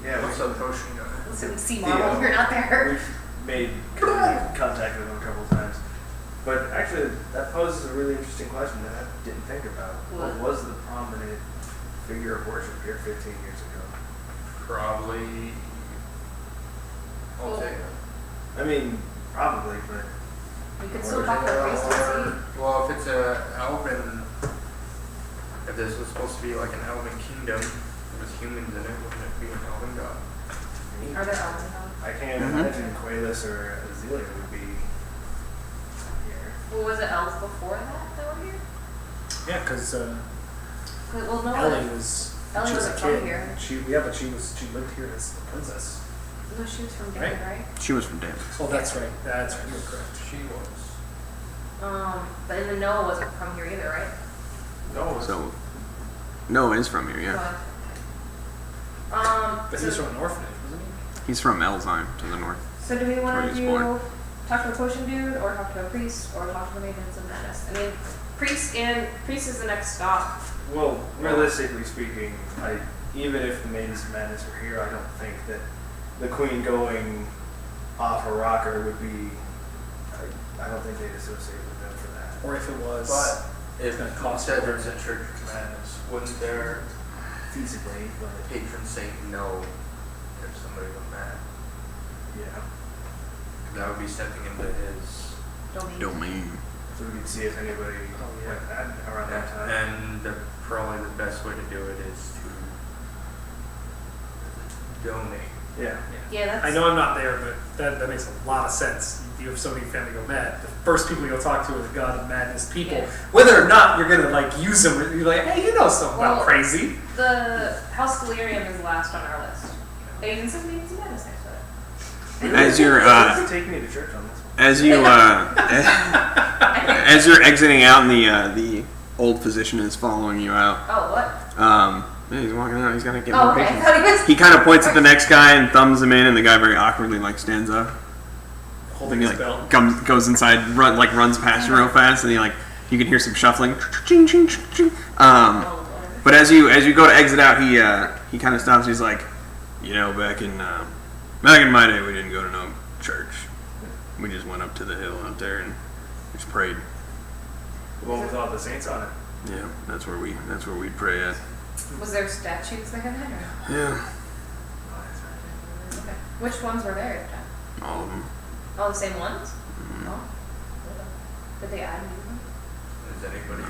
Yeah, What's the potion guy? Listen, see Marvel, you're not there. we've made contact with him a couple of times. But actually, that poses a really interesting question that I didn't think about. What was the prominent figure of worship here 15 years ago? Probably. I'll Well, take it. I mean, probably, but We could still talk to the priest and Well, if it's a elven, if this was supposed to be like an elven kingdom with humans in it, wouldn't it be an elven god? see. Are there elves around? I can't imagine Qualis or Azealia would be here. Well, was it elves before that were here? Yeah, because Well, no. Ellie was. Ellie she was wasn't a from kid. here. She lived here as a princess. No, she was from David, right? She was from David. Oh, that's right. That's right. You're correct. She was. But then Noah wasn't from here either, right? No, So, Noah is from here, yeah. But he was from an orphanage, wasn't he? He's from Elzheim to the north. So do we want Where to he was born. talk to a potion dude, or talk to a priest, or talk to the maidens of madness? I mean, Priest is the next stop. Well, realistically speaking, even if the Maidens of Madness were here, I don't think that the Queen going off a rocker would be. I don't think they'd associate with them for that. Or if it was, But if gonna you cost said more. there's a Church of Madness, wouldn't their Feasibly, but patron saint know if somebody went mad? yeah. That would be stepping into his. Domain. So we could see if anybody went mad around that time. And probably the best way to do it is to donate. Yeah. Yeah, that's. I know I'm not there, but that makes a lot of sense. You have somebody in your family go mad. The first people you'll talk to are the God of Madness people. Yeah. Whether or not you're gonna like use them, you're like, hey, you know something Well, about crazy. The House Delirium is last on our list. They even said Maidens of Madness next to it. As you're Take me to church on this one. as you're exiting out, and the old physician is following you out. Oh, what? Yeah, he's walking out. He's gonna get Oh, more okay. I patients. thought he was. He kind of points at the next guy and thumbs him in, and the guy very awkwardly stands up. Holding And he his belt. goes inside, runs past you real fast, and you can hear some shuffling. Ching, ching, ching, ching. But as you go to exit out, he kind of stops. He's like, back in my day, we didn't go to no church. We just went up to the hill out there and just prayed. The one with all the saints on it. Yeah, that's where we'd pray at. Was there statues there then? Or? Yeah, Okay. Which ones were there at the time? all of them. All the same ones? Oh. Did they add new ones? Is anybody?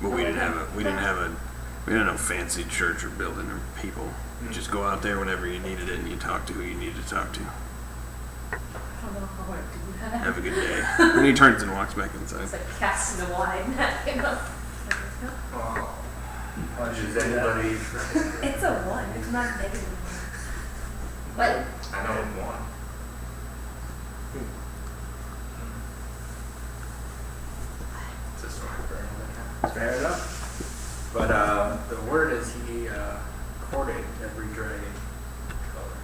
But we didn't have no fancy church or building or people. You just go out there whenever you needed it and you talk to who you needed to talk to. I don't know how I do that. Have a good day. And he turns and walks back inside. It's like casting a wide net. Oh, Why did you is do that? anybody? It's a one. It's not a negative. What? I know one. It's a story for another time. Fair enough. But the word is he courted every dragon color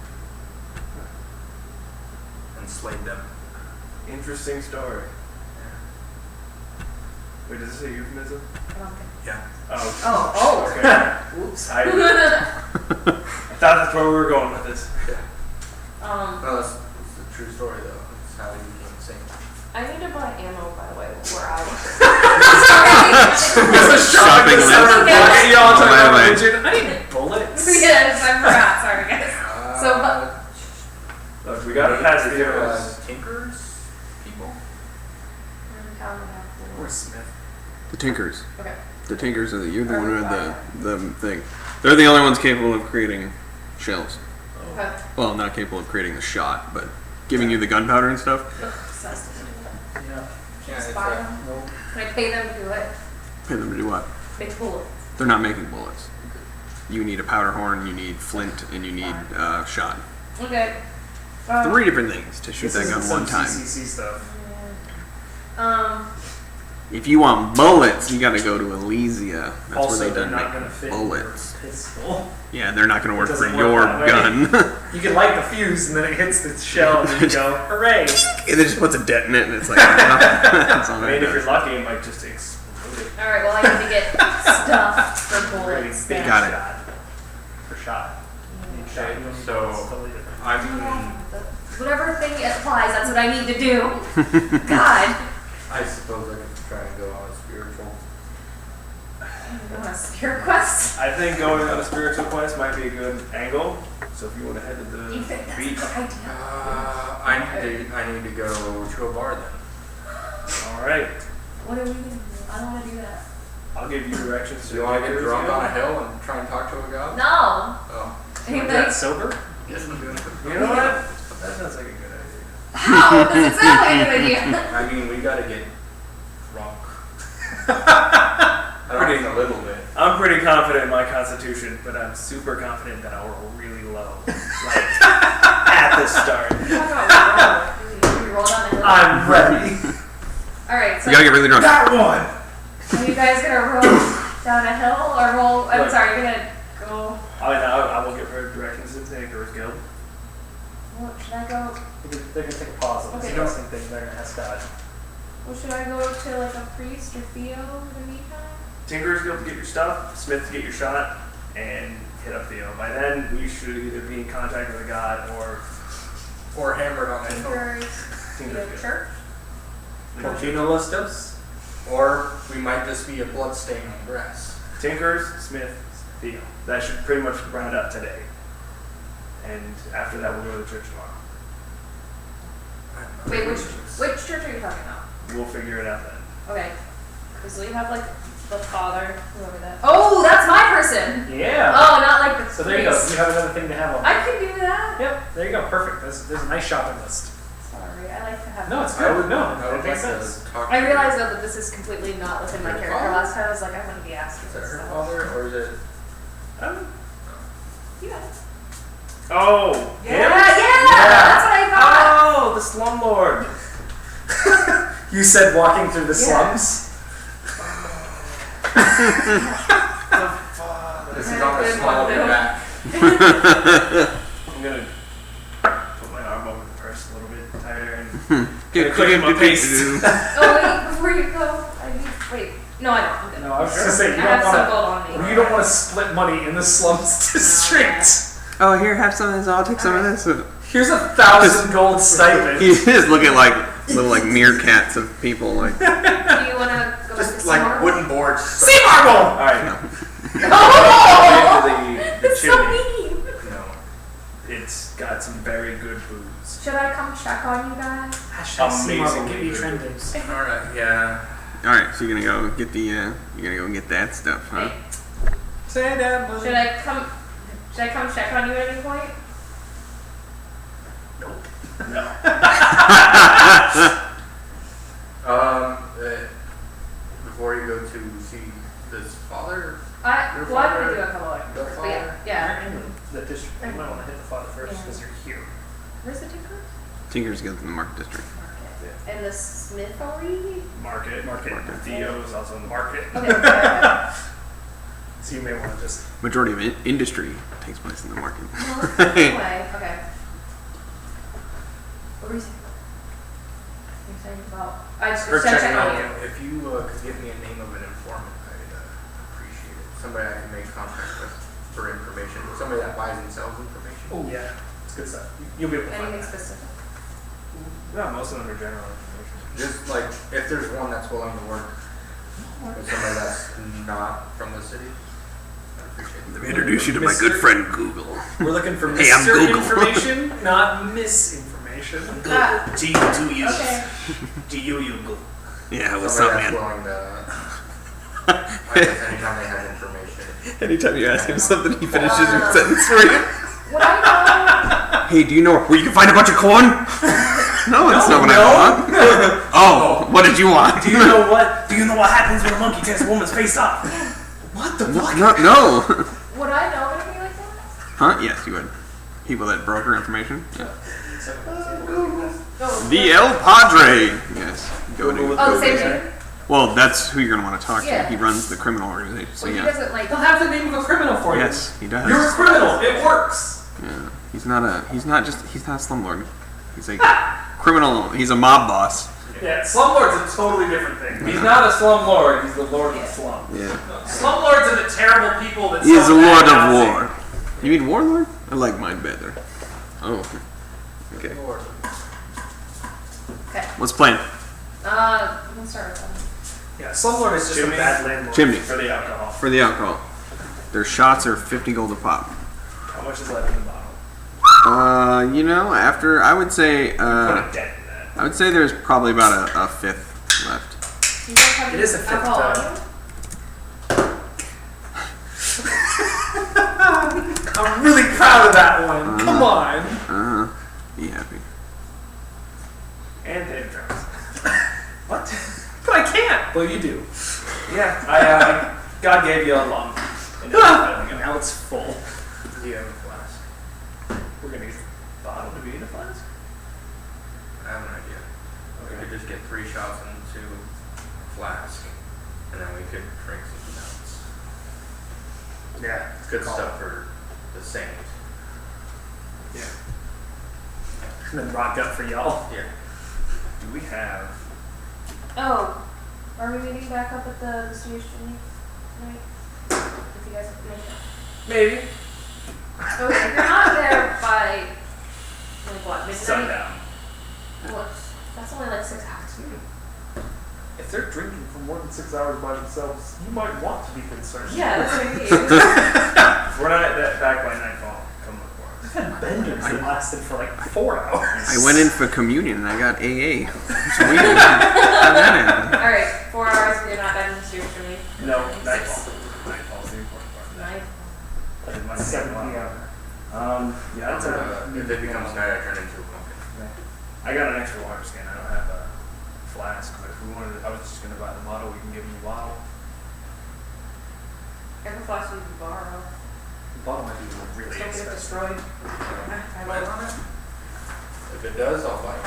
and slayed them. Interesting story. Wait, does this say euphemism? I don't think. Yeah. Oh. Okay. Oops. I thought that's where we were going with this. No, that's a true story though. That's how he became a saint. I need to buy ammo, by the way, where I was. It's a Shopping list. list. Hey, y'all talking By the about way. religion? I need bullets. Yes, I forgot. Sorry, guys. So, but Look, we gotta pass the There heroes. Tinkers people. Or Smith. The Tinkers. Okay. The Tinkers you're the one who had the thing. They're the only ones capable of creating shells. Okay. Well, not capable of creating the shot, but giving you the gunpowder and stuff. Yeah. Yeah, Just it's buy like, them. Can I pay them to do it? Pay them to do what? Make bullets. They're not making bullets. You need a powder horn, you need flint, and you need shot. Okay. 3 different things to shoot This that gun isn't one some time. CCC stuff. If you want bullets, you gotta go to Elysia. That's Also, where they they're done not make going to fit bullets. your pistol. Yeah, they're not gonna It work for doesn't your work that way. gun. You can light the fuse and then it hits the shell and then you go, hooray! It just puts a dent in it, and it's like, that's all I that mean, if does. you're lucky, it might just explode. Alright, well, I need to get stuff for Really bullets. big then. Got it. shot. For shot. okay, so I'm. Whatever thing it applies, that's what I need to do. God. I suppose I could try and go on a spiritual. You want a spirit quest? I think going on a spiritual quest might be a good angle. So if you want to head to You the think that's a beach, good idea? I need to go to a bar then. all right. What are we gonna do? I don't wanna do that. I'll give you directions. Do you want to get drunk on a hill and try and talk to a god? No. Oh. Anybody? That sober? Guess I'm doing it. You know what? That sounds like a good idea. How? Does it sound like a good idea? I mean, we gotta get drunk. I mean, a little bit. I'm pretty confident in my constitution, but I'm super confident that I'll roll really low. Like, at the start. We rolled on the hill. I'm ready. Alright, so You gotta get really drunk. That one! are you guys gonna roll down a hill or roll? I'm Look. sorry, you're gonna go. I will give her directions to the Tinker's Guild. What should I go? They're going to take a pause on this Okay. investing thing. They're going to ask God. Well, should I go to like a priest or Theo in the meantime? Tinker's go to get your stuff, Smith to get your shot, and hit up Theo. By then, we should either be in contact with a god Or hammered on it. Tinker's Tinker's the good. church? Cortino Listos. Or we might just be a blood stain on grass. Tinkers, Smith, Theo. That should pretty much round up today. And after that, we'll go to the church tomorrow. Wait, which church are you talking about? We'll figure it out then. Okay. So you have like the father, whoever that. Oh, that's my person. Yeah. Oh, not like the So there you go. priest. You have another thing to have on. I could do that. Yep. There you go. Perfect. There's a nice shopping list. Sorry, I like to have. No, it's I good. would No, I it would makes like sense. to talk I to realize though that this is completely not within my Your character. father? Last time I was like, I'm gonna be asking Is that this her stuff. father or is it? Yeah. Oh! Yeah, that's what I thought. Oh, the slumlord. You said walking through the Yeah. slums. This is Yeah, on the good small one, way Bill. back. I'm gonna put my arm over the purse a little bit tighter and Get quick in my pace. Oh wait, before you go, I need. Wait, no, I don't. I'm good. No, I was just gonna say you I have some don't gold want on me. to. You don't want to split money in the slums district. Oh, here, have some of this. I'll take some of this. Here's 1,000 gold stipend. He is looking like little like meerkats of people. Like, Do you wanna go back to Just like Seymour? wooden boards. Sea marble. Alright. Oh! The It's so chimney. mean. No. It's got some very good booze. Should I come check on you guys? Hashtag sea marble. Amazing. Get me trending. Alright, yeah. all right, so you're gonna go get the you're gonna go get that stuff, huh? Hey, Say that. buddy. should I come check on you at any point? No. Before you go to see this father, Your Well, I'm gonna father- do a couple of your but yeah, father? yeah. You're in the district. You might want to hit the father first Yeah. because you're here. Where's the tinker? Tinker's goes in the Market District. Market. And the smithery? Market. Market. Theo is also in the market. Okay, okay. So you may want to just. Majority of industry takes place in the market. Anyway, okay. What were you saying? You're saying about. I just Or check checking on on you. if you could give me a name of an informant, I'd appreciate it. Somebody I can make contact with for information. Somebody that buys and sells information. Oh yeah, it's good stuff. You'll be able to find Anything that. specific? No, most of them are general information. Just like if there's one that's willing to work with somebody that's not from the city, I'd appreciate Let it. me introduce you to my good friend Google. We're looking for Hey, I'm Mr. Google. Information, not misinformation. Ah, Do you okay. do you go? Yeah, what's up, Somebody that's man? willing to, I guess anytime they have information. Anytime you ask him something, he finishes your sentence for you. What I Hey, do you know where you can find a bunch of corn? No, that's not what I want. Oh, what did you want? Do you know what? Do you know what happens when a monkey takes a woman's face off? What the No, fuck? no. know, would I know anything like that? Huh? Yes, you would. People that broker information. Yeah. No. The El Padre. Yes. Go to. Oh, the same thing? Well, that's who you're gonna want to talk Yeah. to. He runs the criminal organization. So Well, he yeah. doesn't like. They'll have the name of a criminal for you. Yes, he does. You're a criminal. It works. Yeah. He's not a slumlord. He's a criminal. He's a mob boss. Yeah, slumlord's a totally different thing. He's not a slumlord. He's the lord of the slum. Yeah. Slumlords are the terrible people that. He is sell a lord bad of housing. war. You mean warlord? I like mine better. Oh. Okay. Lord. Okay. What's the plan? We'll start with that. Yeah, slumlord is just Chimney. a bad landlord. Chimney. For the alcohol. For the alcohol. Their shots are 50 gold a pop. How much is left in the bottle? You know, after I would say, Put a dent in that. I would say there's probably about a fifth left. You guys have It is a fifth, alcohol on you? I'm really proud of that one. Come on. Uh huh. Be happy. And Dave Jones. What? But I can't. Well, you do. Yeah, God gave you a lung. And Now it's full. Do you have a flask? We're gonna use the bottle to be in a flask? I have an idea. We could just get 3 shots into a flask, and then we could drink something else. Yeah, It's good stuff for the saint. Yeah. And then rock up for y'all. Yeah. Do we have Oh, are we meeting back up at the studio tonight? If you guys have to make it. Maybe. Okay, if you're not there by, like what, midnight? Sundown. What? That's only like 6 hours. If they're drinking for more than 6 hours by themselves, you might want to be concerned. Yeah, that's what I mean. If we're not back by nightfall, come look for us. I've had benders that lasted for like 4 hours. I went in for communion and I got AA. It's weird. How'd that happen? Alright, 4 hours if you're not back in the studio for me. No, nightfall. Nightfall's the important part. Night. Like Monday 7 night. p.m. Yeah, that's If it becomes night, I turn into a pumpkin. I got an extra water skin. I don't have a flask, but if we wanted, I was just gonna buy the bottle. We can give you a bottle. Every flash you can borrow. The bottom might be really Don't get it expensive. destroyed. I vote on it. If it does, I'll buy it.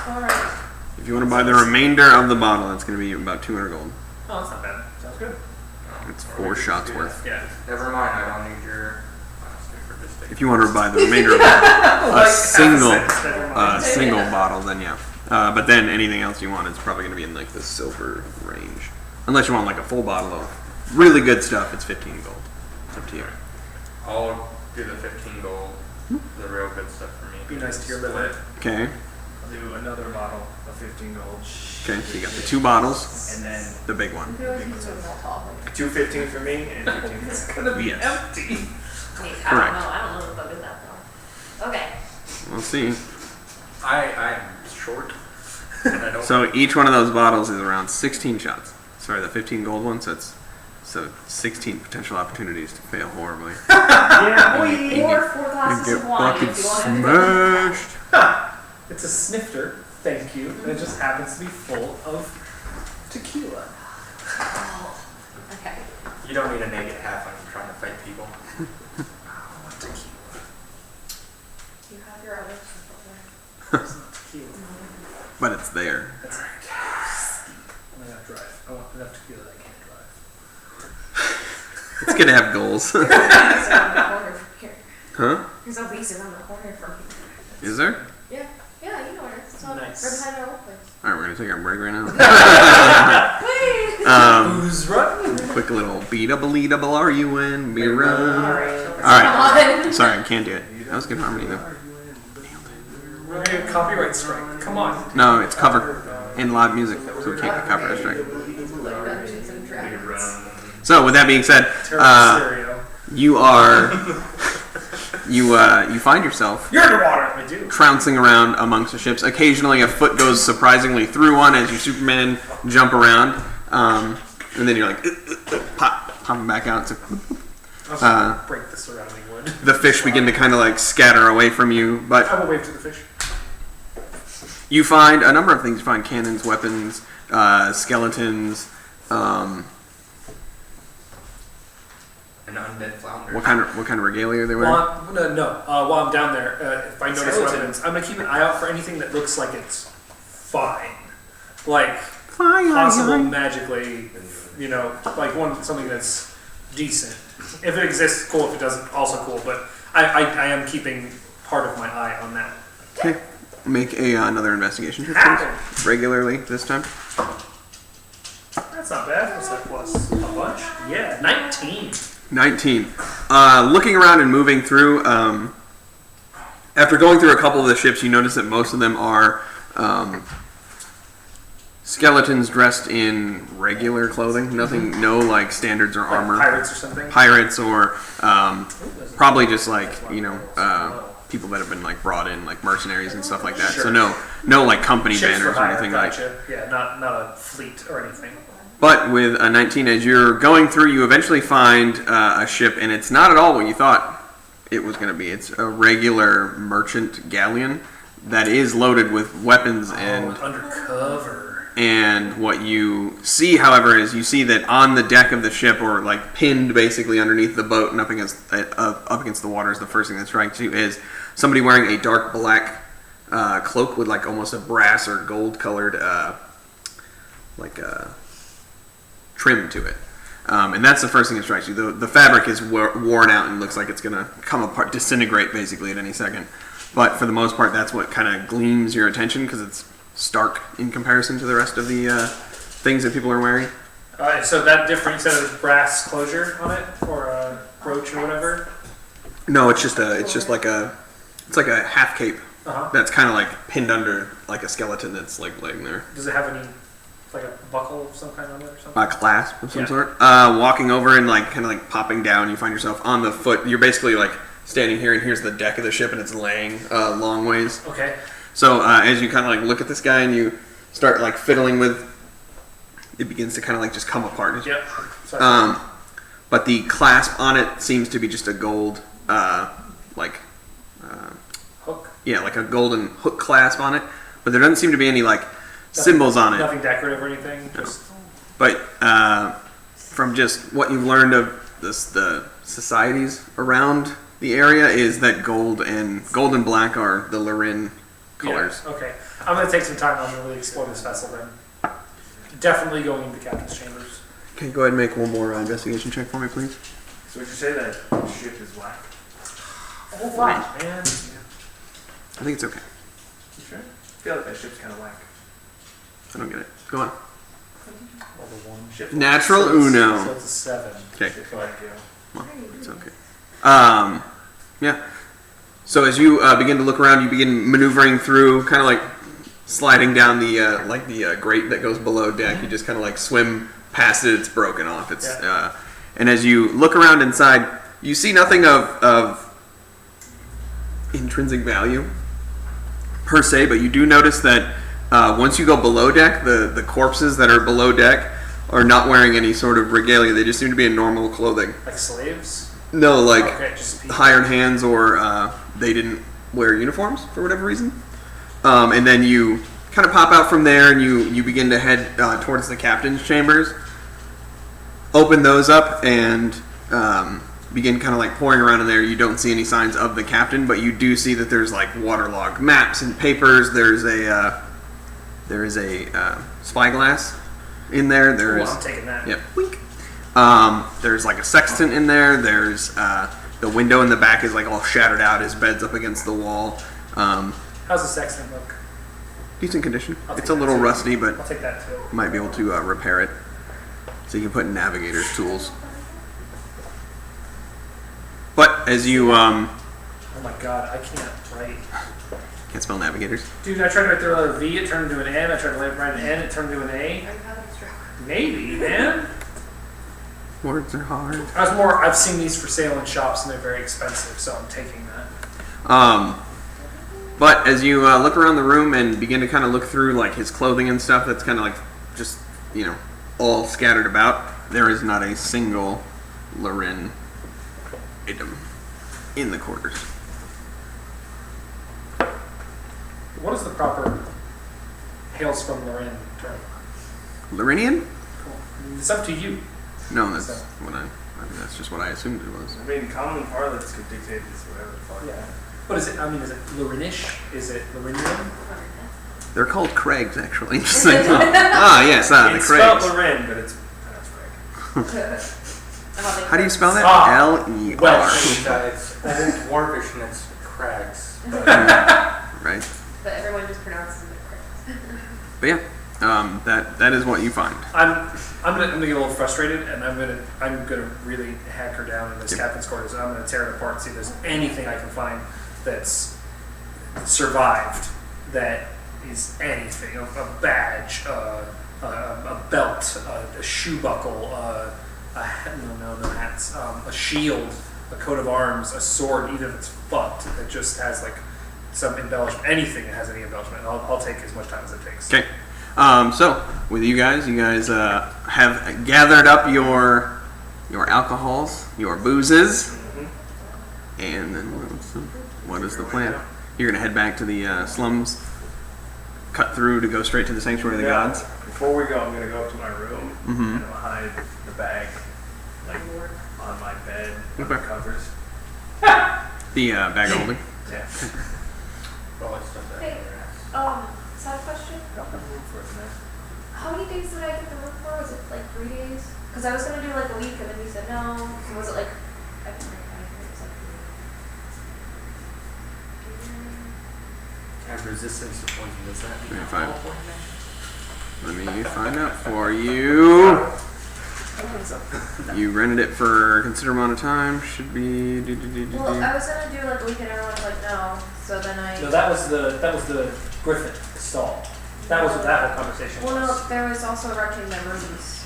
Alright. If you want to buy the remainder of the bottle, it's going to be about 200 gold. Oh, that's not bad. Sounds good. It's 4 shots worth. Yeah. Never mind, I don't need your plastic for this thing. If you want to buy the remainder of a single bottle, then yeah. But then anything else you want, it's probably going to be in like the silver range. Unless you want like a full bottle of really good stuff, it's 15 gold. It's up to you. I'll do the 15 gold, the real good stuff for me. Be nice to your limit. Okay. I'll do another bottle of 15 gold, Okay. So you got the 2 bottles, and then the big one. I feel like he's doing all talking. 2 15 for me and 15 for It's you. gonna be Yes. empty. I mean, I don't Correct. know. I don't know if I'll do that though. Okay. We'll see. I am short, and I don't. So each one of those bottles is around 16 shots. Sorry, the 15 gold ones. So 16 potential opportunities to fail horribly. Yeah, Or 4 You glasses get of wine fucking if you want to. smashed. It's a snifter, thank you. And it just happens to be full of tequila. Oh, okay. You don't need a naked half when you're trying to fight people. Oh, tequila. You have your other stuff over It's not tequila. But it's there. That's right. I'm gonna drive. I want enough tequila that I can't drive. It's gonna have goals. there. There's around the corner from here. Huh? There's a lease around the corner from here. Is there? Yeah. Yeah, you know where it is. It's on Nice. right behind our old place. Alright, we're gonna take our break right now. Please! Who's running? Quick little B-double-E-double R-U-N, be run. Alright. Alright. Come Sorry, I can't do it. That was good harmony though. We're gonna get a copyright strike. Come on. No, it's cover in live music, so we can't get copyright strike. on. Like Dungeons and Dragons. So with that being said, Terrible stereo. you are you find yourself You're underwater. I do. trouncing around amongst the ships. Occasionally, a foot goes surprisingly through one as you Superman jump around, and then you're like popping back out. So, I'll break the surrounding wood. the fish begin to kind of like scatter away from you, but I will wave to the fish. you find a number of things. You find cannons, weapons, skeletons. An undead flounder. What kind of regalia are they wearing? While I'm down there, if I notice Skeleton. weapons, I'm gonna keep an eye out for anything that looks like it's fine, like Fine, possible fine. magically, like something that's decent. If it exists, cool. If it doesn't, also cool. But I am keeping part of my eye on that. Okay, make another investigation check, Happen. please. Regularly this time. That's not bad. What's that plus? A bunch? Yeah, 19. 19. Looking around and moving through, after going through a couple of the ships, you notice that most of them are skeletons dressed in regular clothing. Nothing, no like standards or Like armor. pirates or something. Pirates or probably just like people that have been like brought in, like mercenaries and stuff like that. So Sure. no like company Ships banners for or hire, anything gotcha. Yeah, not a fleet or anything. But with a 19, as you're going through, you eventually find a ship, and it's not at all what you thought it was going to be. It's a regular merchant galleon that is loaded with weapons Undercover. and what you see, however, is you see that on the deck of the ship, or like pinned basically underneath the boat and up against the water, is the first thing that strikes you is somebody wearing a dark black cloak with like almost a brass or gold colored trim to it. And that's the first thing that strikes you. The fabric is worn out and looks like it's going to come apart, disintegrate basically at any second. But for the most part, that's what kind of gleams your attention because it's stark in comparison to the rest of the things that people are wearing. So that different set of brass closure on it, or a brooch or whatever. No, it's like a half cape Uh-huh. that's kind of like pinned under like a skeleton that's like laying there. Does it have any, like a buckle of some kind on it or something? A clasp of some Yeah. sort. Walking over and like kind of like popping down, you find yourself on the foot. You're basically like standing here, and here's the deck of the ship, and it's laying long ways. Okay. So as you kind of like look at this guy and you start like fiddling with, it begins to kind of like just come apart. Yep. Sorry. But the clasp on it seems to be just a gold, Hook. yeah, like a golden hook clasp on it. But there doesn't seem to be any like symbols on it. Nothing decorative or anything. No. Just But from just what you've learned of the societies around the area is that gold and black are the Lorin colors. Yeah, okay. I'm gonna take some time on to really explore this vessel then. Definitely going into captain's chambers. Okay, go ahead and make one more investigation check for me, please. So would you say that the ship is black? Oh, fine, man. I think it's okay. You sure? I feel like that ship's kind of whack. I don't get it. Go on. Level 1. Ship Natural So it's Uno. a 7. Okay. Ship's whack, yeah. Well, it's okay. Yeah. So as you begin to look around, you begin maneuvering through, kind of like sliding down the grate that goes below deck. You just kind of like swim past it. It's broken off. It's and as you look around inside, you see nothing of intrinsic value per se, but you do notice that once you go below deck, the corpses that are below deck are not wearing any sort of regalia. They just seem to be in normal clothing. Like slaves? No, like Okay, just people. hired hands, or they didn't wear uniforms for whatever reason. And then you kind of pop out from there, and you begin to head towards the captain's chambers. Open those up and begin kind of like pouring around in there. You don't see any signs of the captain, but you do see that there's like waterlogged maps and papers. There is a spyglass in there. There Cool, is. I'm taking that. Yep. Wink. There's like a sextant in there. There's the window in the back is like all shattered out. His bed's up against the wall. How's the sextant look? Decent condition. I'll It's take a little that too. rusty, but I'll take that too. you might be able to repair it. So you can put navigator's tools. But as you Oh my god, I can't write. can't spell navigators. Dude, I tried to write the letter V, it turned into an N. I tried to write an N, it turned into an A. Are you having a stroke? Maybe, man. Words are hard. I've seen these for sale in shops and they're very expensive, so I'm taking that. But as you look around the room and begin to kind of look through like his clothing and stuff, that's kind of like just all scattered about. There is not a single Lorin item in the quarters. What is the proper hails from Lorin term? Lorinian? Cool. It's up to you. No, that's So- what I mean, that's just what I assumed it was. I mean, common parlance could dictate this, whatever the fuck. Yeah. What is it? I mean, is it Lorinish? Is it Lorinian? They're called Craigs, actually. Just like, yes, the It's spelled Craigs. Lorin, but it's pronounced Craig. How do you spell that? Ah, L-E-R. Welsh. It's Old Dwarvish and it's crags. Right. But everyone just pronounces it correct. But yeah, that is what you find. I'm gonna get a little frustrated, and I'm gonna really hack her down in this captain's quarters, and I'm gonna tear it apart and see if there's anything I can find that's survived that is anything, a badge, a belt, a shoe buckle, no hats, a shield, a coat of arms, a sword, even if it's fucked, that just has like some embellishment, anything that has any embellishment. I'll take as much time as it takes. Okay. So with you guys have gathered up your alcohols, your boozes, and then what is the plan? You're gonna head back to the slums, cut through to go straight to the sanctuary of the gods. Before we go, I'm gonna go up to my room Mhm. and I'm gonna hide the bag, like on my bed, under Okay. covers. The bag of holding. Yeah. Well, it's stuff that Hey, side question. Got my room for it, man. How many days did I get the room for? Was it like 3 days? Because I was gonna do like a week, and then you said no. So was it like? I can't remember. It was like 3 days. And resistance to poison, does that mean 5. alcohol poisoning? Let me find out for you. You rented it for a considerable amount of time. Should be. Well, I was gonna do like a weekend, and I was like, no. So then I. No, that was the Griffin stall. That was what that whole conversation Well, was. no, there was also renting the rooms.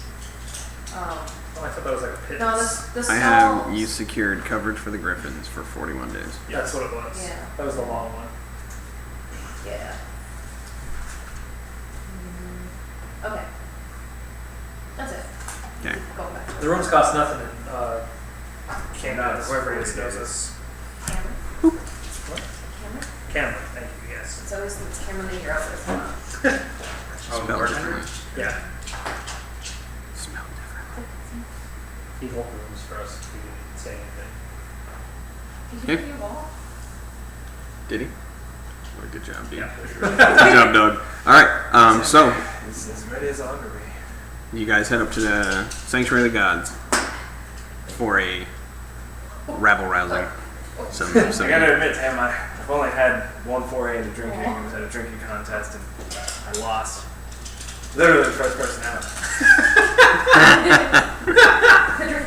Oh, I thought that was like a pit. No, the I have stalls. you secured coverage for the Griffins for 41 days. That's what it was. Yeah. That was the long one. Yeah. Okay. That's it. Okay. Going back. The rooms cost nothing in Canada, whoever it is knows us. Cameron. What? Cameron. Cameron, thank you, yes. It's always the Cameron that you're up with. Spelled differently. Yeah. Spelled differently. He hold the rooms for us if we didn't say anything. Did you Okay. do your ball? Did he? Well, good job, dude. Yeah, for sure. Good job, Doug. All right. So It's as ready as I'll ever be. you guys head up to the Sanctuary of the Gods for a rabble rousing. I gotta admit, Tam, I've only had one foray into drinking. It was at a drinking contest, and I lost. Literally the first person out.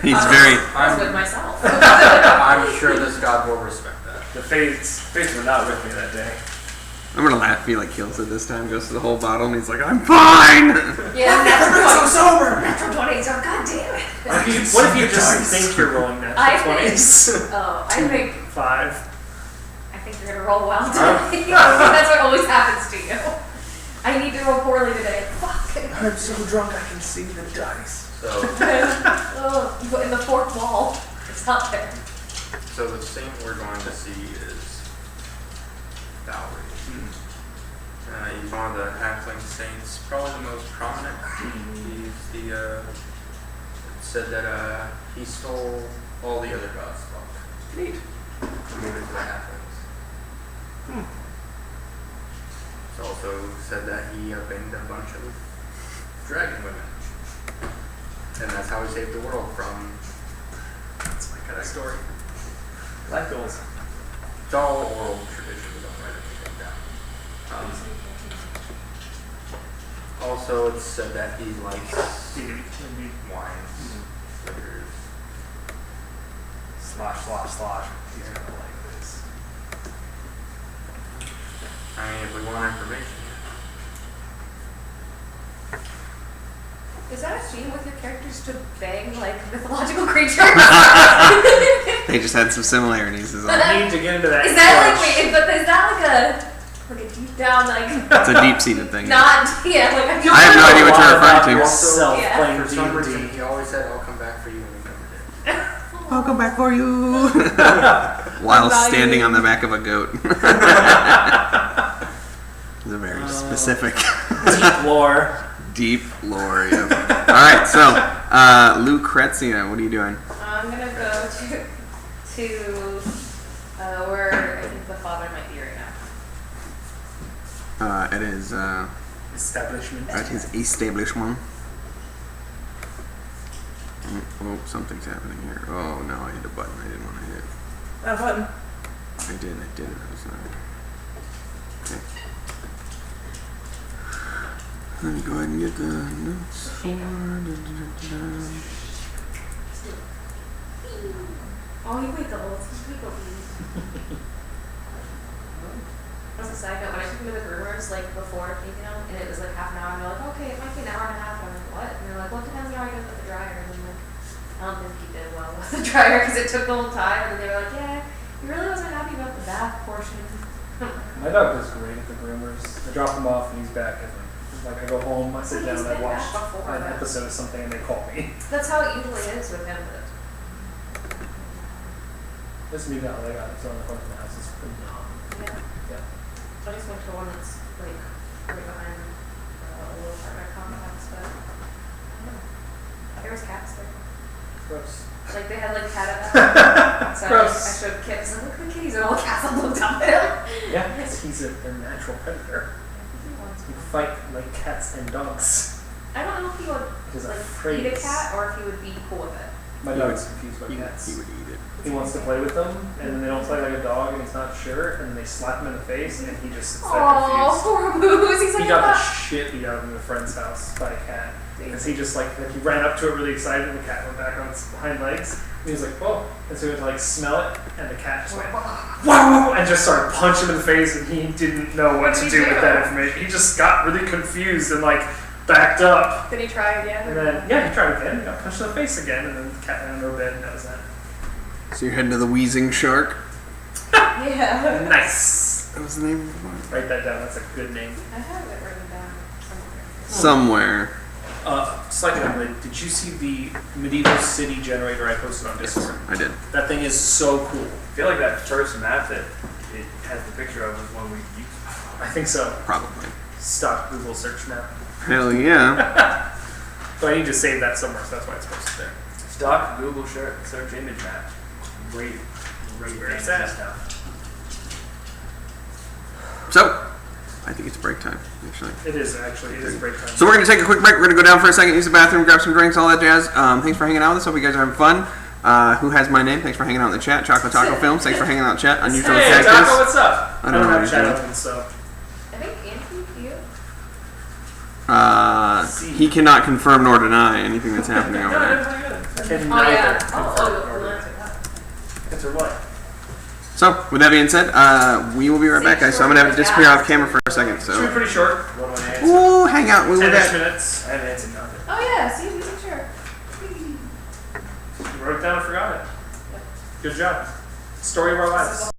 He's very. I was with myself. I'm sure this god will respect that. The fates were not with me that day. I'm gonna laugh if he like kills it this time, goes to the whole bottle, and he's like, "I'm fine." Yeah, natural 20s. sober. Natural 20s. Oh, god damn it. What if you just think you're rolling I natural think. 20s? Oh, I think. 5. I think you're gonna roll well today. That's what always happens to you. I need to roll poorly today. Fuck. I'm so drunk I can see the dice. So, Oh, but in the fourth wall, it's not there. so the saint we're going to see is Valerie. He's one of the halfling saints, probably the most prominent. He's the, it said that, he stole all the other gods' luck. Neat. And gave it to the halflings. It's also said that he banged a bunch of dragon women. And that's how he saved the world from. That's my kind of story. Life goals. It's all oral tradition, we don't write anything down. Also, it's said that he likes wines, liquors. Slosh. He's gonna like this. I mean, if we want information. Is that a theme with your characters to bang like mythological creatures? They just had some similarities. Is all. I need to get into that. Is that like crush. wait? But is that like a deep down like? It's a deep-seated thing. Not yeah like. I have no idea what you're referring to. Yourself Yeah. playing For some reason, D&D. he always said, "I'll come back for you when we come to dinner." I'll come back for you. While standing on the back of a goat. It's a very specific, Deep lore. deep lore. Yep. All right, so Lucrezia, what are you doing? I'm gonna go to where I think the father might be right now. At his Establishment. establishment. Oh, something's happening here. Oh no, I hit a button I didn't want to hit. Not a button. I did. I was not. Okay. Let me go ahead and get the notes for. Oh, he wiggles. He wiggles. As a side note, when I took him to the groomers, like before taking him, and it was like half an hour, and they're like, okay, it might be an hour and a half. And I'm like, what? And they're like, well, it depends on how he does with the dryer. And I'm like, I don't think he did well with the dryer because it took the whole time. And then they were like, yeah, he really wasn't happy about the bath portion. My dog does great at the groomers. I drop him off and he's back. And like I go home, I sit down, and I watch an episode of something, and they call me. That's how it usually is with him. But This new dog I got that's on the front of the house is phenomenal. yeah. Yeah. I just went to one that's like right behind a little apartment complex, but I don't know. There was cats there. Gross. Like they had like cat at that. So I Gross. showed kids and look at the kitties and all the cats all looked up at him. Yeah, he's a natural predator. You fight like cats and dogs. I don't know if he would He's like afraid. eat a cat or if he would be cool with it. My dog's confused by He cats. would eat it. He wants to play with them, and then they don't play like a dog, and he's not sure, and they slap him in the face, and he just sits there Oh, confused. poor Moose. He's like, He got the "Ah." shit beat out of him in a friend's house by a cat. Because he just like he ran up to it really excited, and the cat went back on its hind legs. And he was like, "Whoa!" And so he went to like smell it, and the cat just went, "Wow!" and just started punching him in the face, and he didn't know what What to did do he with do? that information. He just got really confused and like backed up. Did he try again? And then yeah, he tried again. He got punched in the face again, and then the cat went under a bed, and that was that. So you're heading to the Wheezing Shark. Yeah. Nice. That was the name of the bar. Write that down. That's a good name. I have it written down somewhere. Somewhere. Slightly unrelated. Did you see the medieval city generator I posted on Discord? I did. That thing is so cool. I feel like that first map that it has the picture of was one we used. I think so. Probably. Stock Google search map. Hell yeah. But I need to save that somewhere, so that's why it's posted there. Stock Google search image map. Great Where thing it's at. now. So, I think it's break time, actually. It is actually. It is break time. So we're going to take a quick break. We're going to go down for a second, use the bathroom, grab some drinks, all that jazz. Thanks for hanging out with us. Hope you guys are having fun. Who has my name? Thanks for hanging out in the chat. Chocolate Taco Films. Thanks for hanging out in the chat. Unusual Hey, Cactus. Taco, what's up? I don't know have what chat you're open, so. I think Anthony, you? He cannot confirm nor deny anything that's happening over No, there. that's not good. Can Oh, neither yeah. confirm Oh, nor we'll deny. answer that. Answer what? So, with that being said, we will be right back, guys. So I'm going to have to disappear off camera for a second. Should be So, pretty short. What do I answer? ooh, hang out. We'll be 10-ish back. minutes. I haven't answered nothing. Oh, yeah. See, we can sure. You wrote it down and forgot it. Good job. Story of our lives.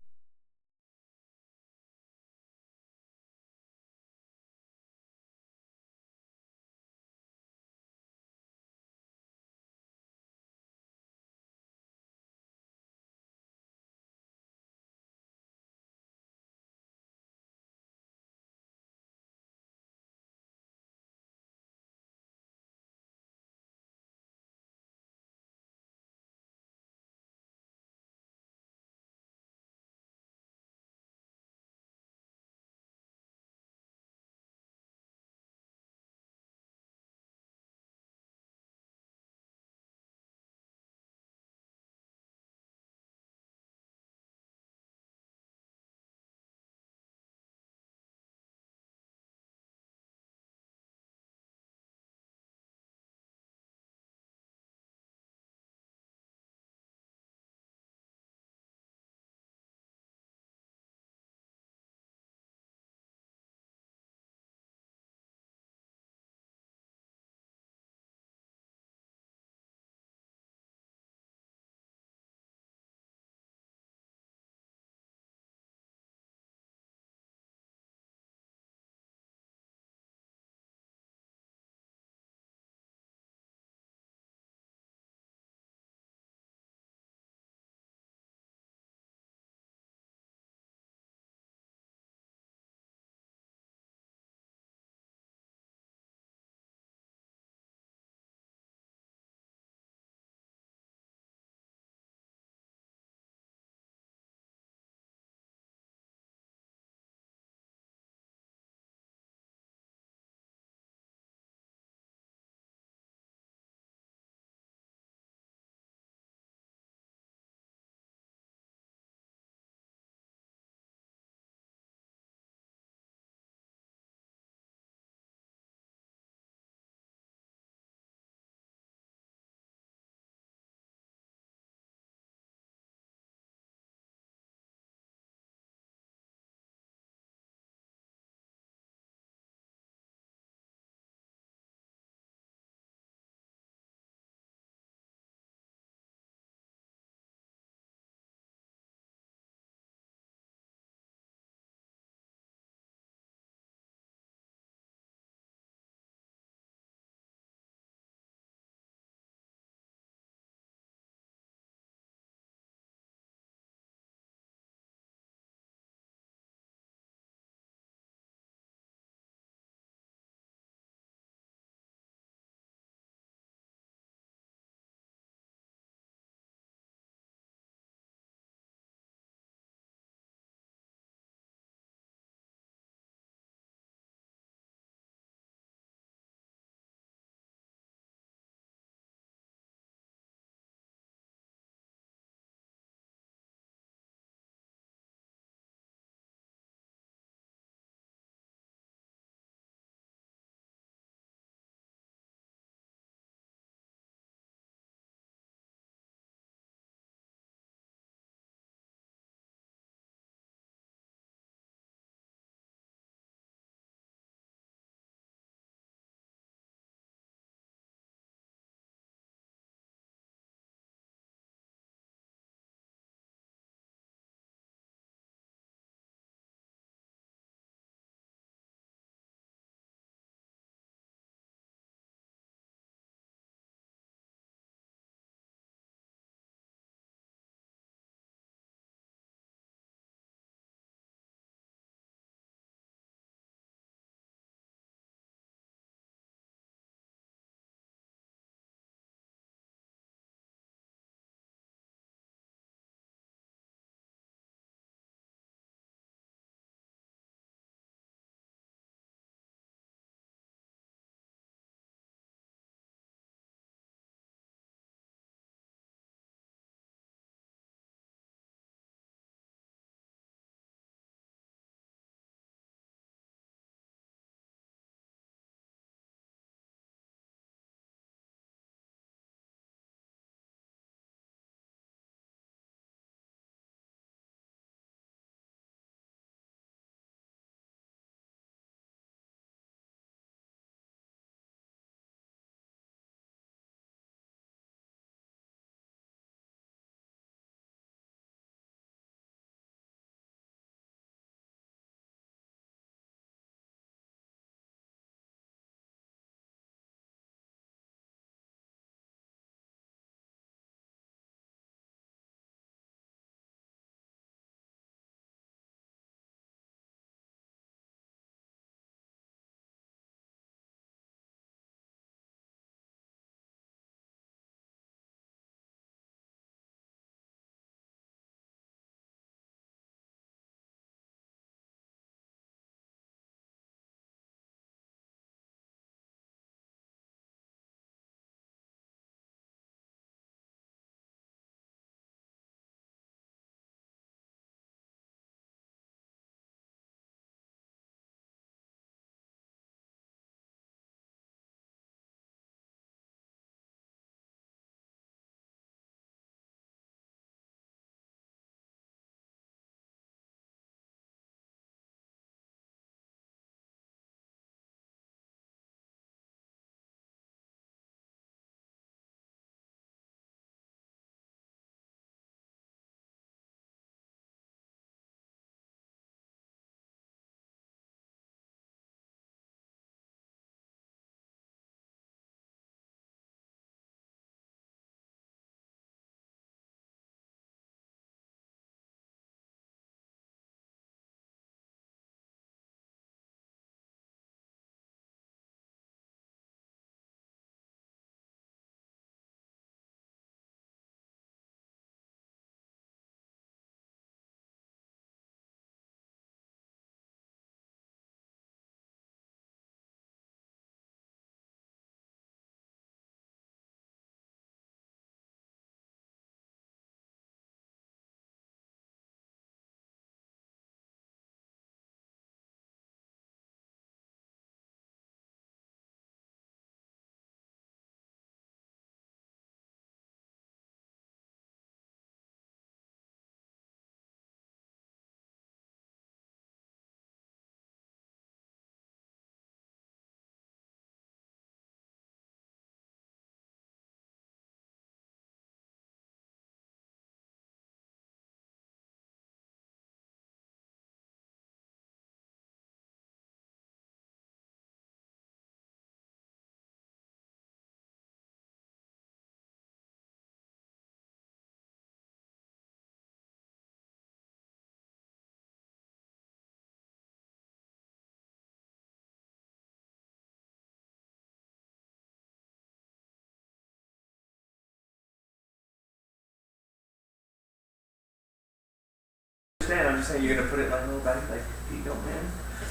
I'm just saying you're gonna put it like a little bag, like you don't, man.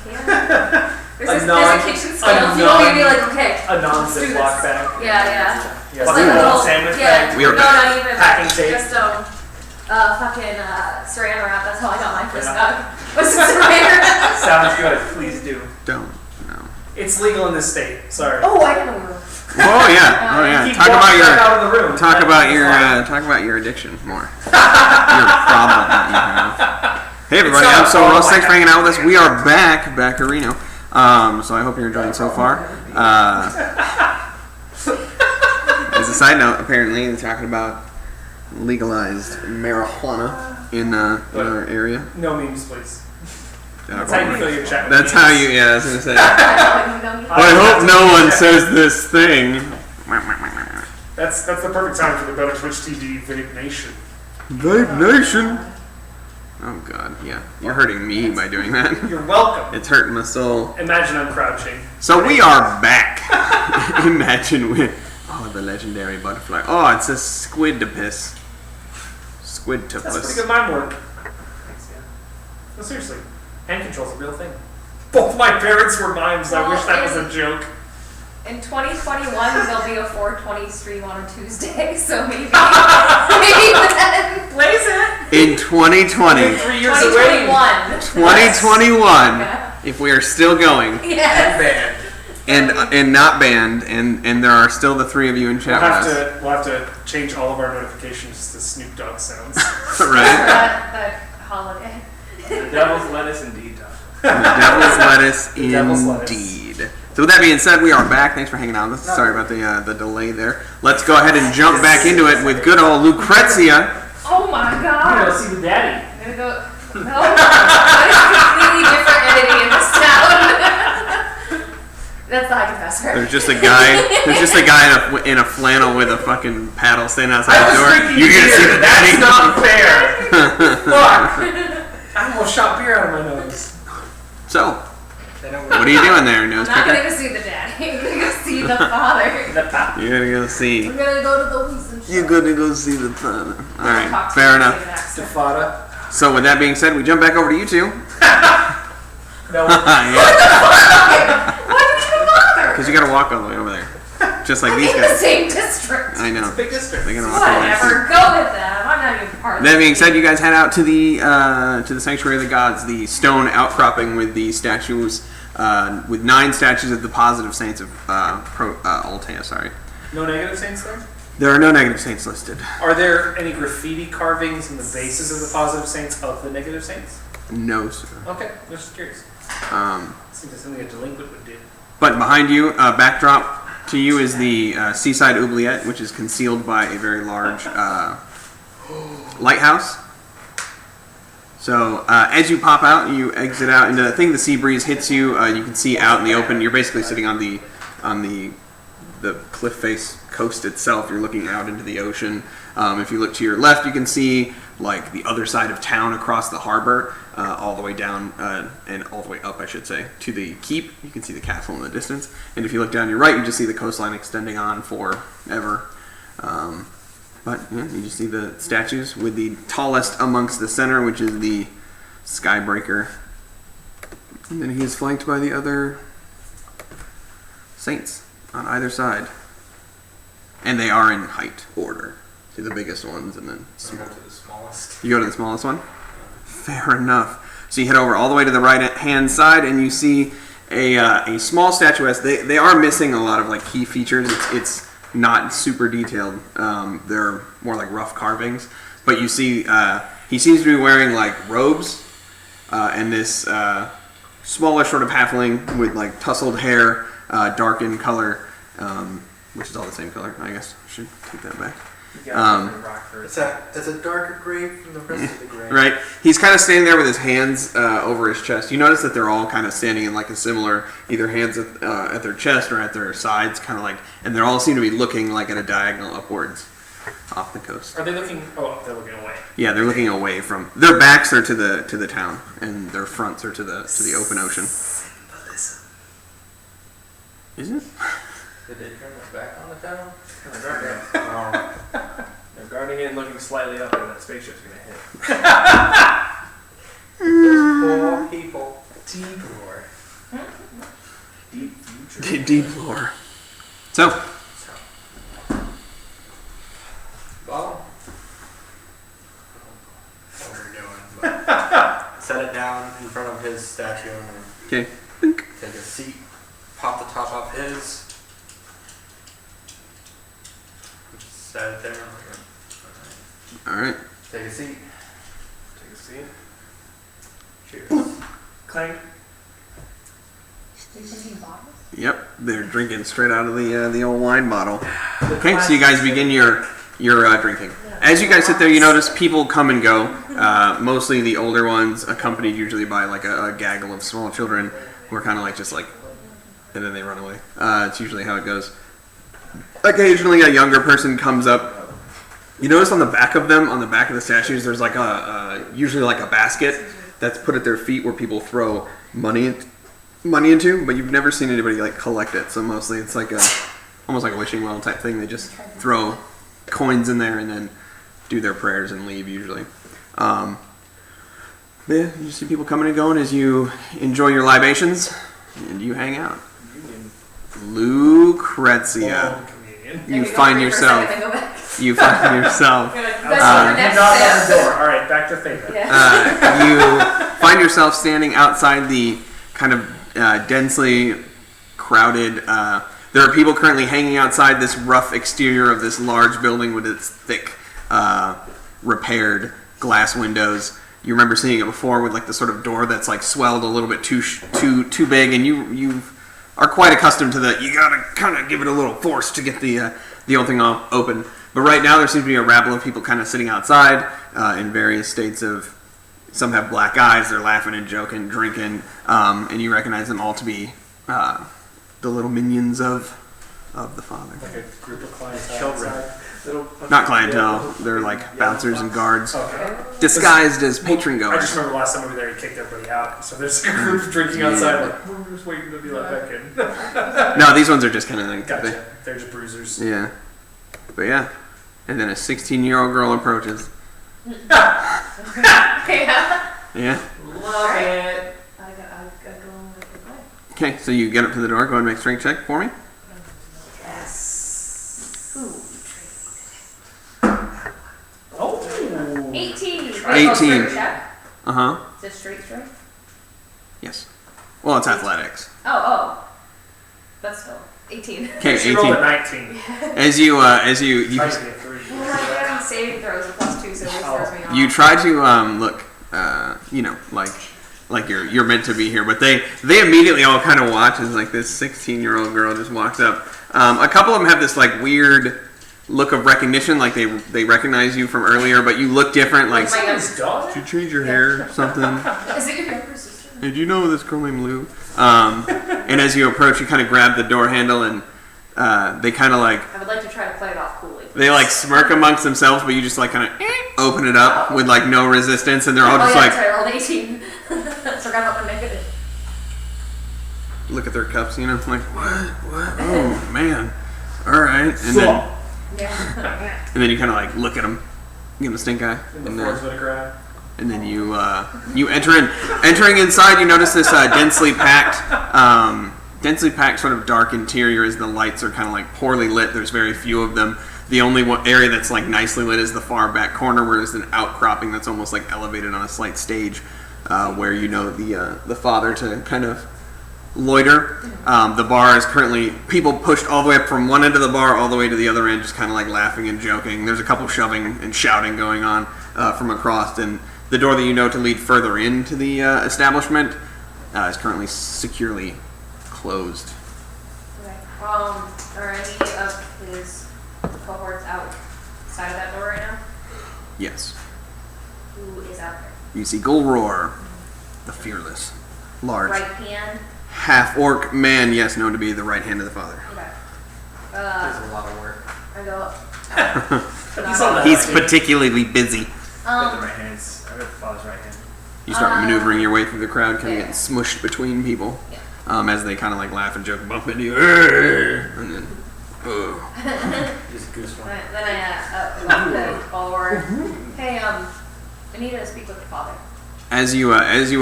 Yeah. There's A a kitchen scale. You want me to be like, okay. A let's do non-ziploc this. bag. Yeah. Yes. It's like a little sandwich yeah. bag. We are no, back. not even Packing like, tape. just fucking saran wrap. That's how I got my first dog. Was saran wrap. Sounds good. Please do. Don't. No. It's legal in this state. Sorry. Oh, I didn't know we were. Oh yeah. Oh yeah. Keep Talk walking back about out of the room. talk That- about that's your fine. talk about your addiction more. Your problem that you have. Hey everybody, It's not I'm a So problem Ross. I Thanks for have. hanging out with us. We are back at Reno. So I hope you're enjoying so far. As a side note, apparently they're talking about legalized marijuana in our area. No memes, please. That's That's how you fill your chat. That's how you. Yeah, I was gonna say. I I hope no one says this thing. That's the perfect time for the Better Twitch TV Vape Nation. Vape Nation. Oh God, yeah. You're hurting me by doing that. You're welcome. It's hurting my soul. Imagine I'm crouching. So we are back. Imagine the legendary butterfly. Oh, it's a squidopus. That's pretty Squidopus. good mime work. Thanks, yeah. No, seriously. Hand control's a real thing. Both my parents were mimes. I wish that was a joke. In 2021, there'll be a 420 stream on a Tuesday, so maybe then. Blaze it. In 2020, 3 years away. 2021. 2021, Yeah. if we are still going Yes. and not banned, and there are still the three of you in We'll chat have with us, to change all of our notifications to Snoop Dogg sounds. right? That holiday. The devil's lettuce indeed, Josh. The devil's lettuce, The devil's lettuce. indeed. So with that being said, we are back. Thanks for hanging out with us. Sorry about the delay there. Let's go ahead and jump back into it with good old Lucrezia. Oh my I'm god. gonna see the daddy. I'm gonna go. No. That is a completely different entity in this town. That's the high confessor. There's just a guy. There's just a guy in a flannel with a fucking paddle standing outside the door. You're gonna see the daddy. That's not fair. Fuck. I almost shot beer out of my nose. So, what are you doing there, nose I'm not gonna picker? go see the daddy. I'm gonna go see the father. The pop. You're gonna go see. I'm gonna go to the Wilson show. You're gonna go see the father. All Talk right, to fair him, enough. see an accent. Defada. So with that being said, we jump back over to you two. No. Yeah, Why did you bother? because you gotta walk all the way over there, just like I'm these in the guys. same district. I know. Big district. They're gonna walk all the way. Whatever. Go with them. I'm not even part of That being this. said, you guys head out to the sanctuary of the gods, the stone outcropping with the statues, with 9 statues of the positive saints of Altea. Sorry, No negative saints there? there are no negative saints listed. Are there any graffiti carvings in the bases of the positive saints of the negative saints? No, sir. Okay, just curious. Seems like something a delinquent would do. But behind you, backdrop to you is the seaside oubliette, which is concealed by a very large lighthouse. So as you pop out, you exit out into. I think the sea breeze hits you. You can see out in the open. You're basically sitting on the cliff face coast itself. You're looking out into the ocean. If you look to your left, you can see like the other side of town across the harbor, all the way down and all the way up, I should say, to the keep. You can see the castle in the distance. And if you look down your right, you just see the coastline extending on forever. But yeah, you just see the statues with the tallest amongst the center, which is the Skybreaker. And then he is flanked by the other saints on either side. And they are in height order. See the biggest ones and then So go to the smallest. you go to the smallest one? Fair enough. So you head over all the way to the right hand side and you see a small statuette. They are missing a lot of like key features. It's not super detailed. They're more like rough carvings. But you see he seems to be wearing like robes and this smaller sort of halfling with like tousled hair, dark in color, which is all the same color. I guess I should take that back. You got a rock for It's a darker gray from the rest of the gray. Right. He's kind of standing there with his hands over his chest. You notice that they're all kind of standing in like a similar, either hands at their chest or at their sides, kind of like, and they all seem to be looking like at a diagonal upwards off the coast. Are they looking? Oh, they're looking away. Yeah, they're looking away from. Their backs are to the town, and their fronts are to the open ocean. Symbolism. Is it? Did they turn their back on the town? They're guarding it. Oh. They're guarding it and looking slightly up, and that spaceship's gonna hit. Poor people. Deep lore. Deep future. Deep lore. So, Well, what we're doing, but set it down in front of his statue and okay. take a seat, pop the top off his. Just set it there. All right. Take a seat. Take a seat. Cheers. Clank. Are you thinking bottles? Yep, they're drinking straight out of the old wine bottle. Okay, so you guys begin your drinking. As you guys sit there, you notice people come and go. Mostly the older ones, accompanied usually by like a gaggle of small children who are kind of like just like, and then they run away. It's usually how it goes. Occasionally, a younger person comes up. You notice on the back of them, on the back of the statues, there's like usually like a basket that's put at their feet where people throw money into, but you've never seen anybody like collect it. So mostly it's like almost like a wishing well type thing. They just throw coins in there and then do their prayers and leave usually. Yeah, you see people coming and going as you enjoy your libations and you hang out. Lucrezia, you find yourself. You find yourself. Knock on the door. All right, back to Theta. You find yourself standing outside the kind of densely crowded. There are people currently hanging outside this rough exterior of this large building with its thick, repaired glass windows. You remember seeing it before with like the sort of door that's like swelled a little bit too big, and you are quite accustomed to that. You gotta kind of give it a little force to get the old thing open. But right now there seems to be a rabble of people kind of sitting outside in various states of. Some have black eyes. They're laughing and joking, drinking, and you recognize them all to be the little minions of the father. Like a group of clientele. Children. outside. Not clientele. They're like bouncers and guards, Okay. disguised as patron I goers. just remember last time we were there, he kicked everybody out. So there's a group drinking outside, like, we're just waiting to be let back in. No, these ones are just kind of like, Gotcha. They're just bruisers. yeah. But yeah, and then a 16-year-old girl approaches. Yeah. Yeah. Love it. I gotta go on with the play. Okay, so you get up to the door. Go ahead and make a strength check for me. Yes. Ooh. Oh. 18. 18. Check. Uh huh. Is it straight? Yes. Well, it's athletics. Oh. That's still 18. Okay, She rolled 18. a 19. As you Trying to be a 3. Well, my damn saving throws are +2, so it throws me off. you try to look, like you're meant to be here, but they immediately all kind of watch as like this 16-year-old girl just walks up. A couple of them have this like weird look of recognition, like they recognize you from earlier, but you look different. Like, My His dog? did you change your hair or something? Is it your younger sister? Did you know this girl named Lou? And as you approach, you kind of grab the door handle, and they kind of like I would like to try to play it off coolly. they like smirk amongst themselves, but you just like kind of open it up with like no resistance, and they're all Oh, just yeah, like sorry, I rolled 18. Forgot about the negative. look at their cups, you know, like what? Oh man, all right, and then Yeah. and then you kind of like look at them, give them a stink eye, And the and, floor's gonna cry. and then you enter in. Entering inside, you notice this densely packed sort of dark interior as the lights are kind of like poorly lit. There's very few of them. The only area that's like nicely lit is the far back corner, where there's an outcropping that's almost like elevated on a slight stage, where you know the father to kind of loiter. The bar is currently people pushed all the way up from one end of the bar all the way to the other end, just kind of like laughing and joking. There's a couple shoving and shouting going on from across, and the door that you know to lead further into the establishment is currently securely closed. Okay. Are any of his cohorts outside of that door right now? Yes. Who is out there? You see Gulroar, the fearless, large, Right hand. half-orc man, yes, known to be the right hand of the father. Okay. There's a lot of work. I go. He's on that. He's particularly busy. Got the right hands. I got the father's right hand. You start maneuvering your way through the crowd, kind of yeah. getting smushed between people, Yeah. as they kind of like laugh and joke and bump into you, and then, Just goose one. Then I walk to the follower. Hey, I need to speak with the father. as you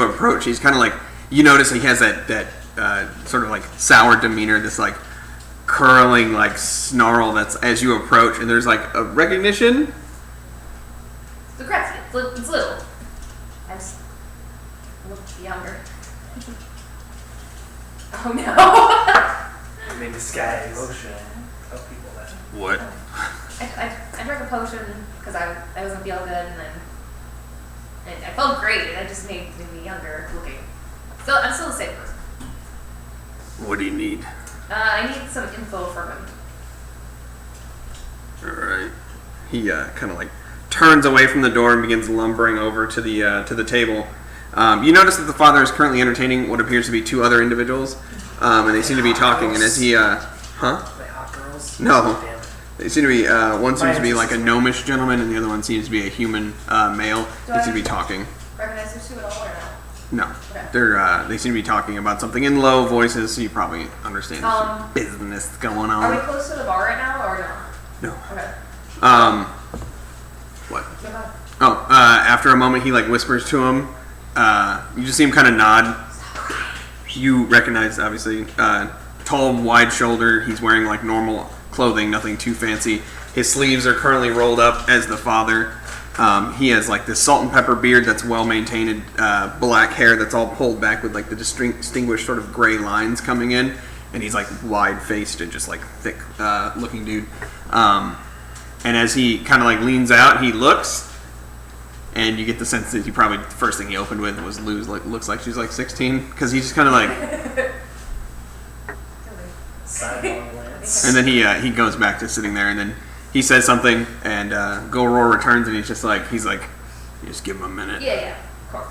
approach, he's kind of like, you notice he has that sort of like sour demeanor, this like curling like snarl that's as you approach, and there's like a recognition. It's the Kretzy. It's little. I just look younger. Oh no. I'm in disguise. Potion. Tell people that. What? I drank a potion because I wasn't feeling good, and then I felt great, and it just made me younger looking. So I'm still the same person. What do you need? I need some info from him. All right. He kind of like turns away from the door and begins lumbering over to the table. You notice that the father is currently entertaining what appears to be two other individuals, and they seem to be talking. And as he, Like hot girls? No. Damn it. They seem to be. One seems to be like a gnomish gentleman, and the other one seems to be a human male. They seem to be talking. Recognize those two at all or no? No, Okay. they seem to be talking about something in low voices, so you probably understand there's some Um, business going Are we on. close to the bar right now or no? No. Okay. What? Go ahead. Oh, after a moment, he like whispers to him. You just see him kind of nod. You recognize, obviously, tall, wide shoulder. He's wearing like normal clothing, nothing too fancy. His sleeves are currently rolled up as the father. He has like this salt and pepper beard that's well maintained, black hair that's all pulled back with like the distinguished sort of gray lines coming in, and he's like wide faced and just like thick looking dude. And as he kind of like leans out, he looks, and you get the sense that he probably the first thing he opened with was Lou's like looks like she's like 16, because he's just kind of like, Sidelong glance. and then he goes back to sitting there, and then he says something, and Goror returns, and he's like, you just give him a minute, Yeah, of course.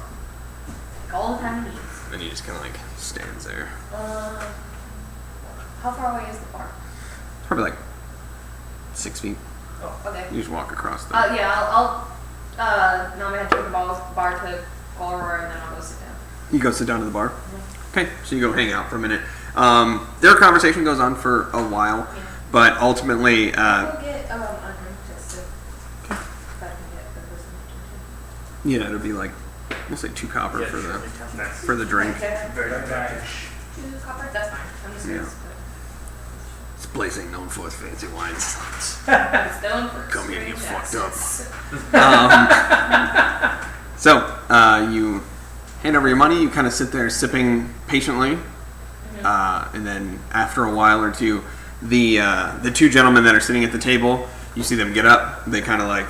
Like all the time he needs. and he just kind of like stands there. How far away is the bar? Probably like 6 feet. Oh, okay. You just walk across the. Yeah, I'll no, I'm gonna take the bar to Galroar and then I'll go sit down. You go sit down to the bar. Okay, so you go hang out for a minute. Their conversation goes on for a while, Yeah. but ultimately, I'll get a drink just to, if I can get the person to yeah, it'll be like we'll say 2 copper Yeah, for sure. the Nice. for the drink. Okay. Very nice. 2 copper? That's fine. I'm just Yeah. gonna This place ain't known for its fancy wines. It's known for Come here, you strange fucked up. accents. So you hand over your money. You kind of sit there sipping patiently, and then after a while or two, the 2 gentlemen that are sitting at the table, you see them get up. They kind of like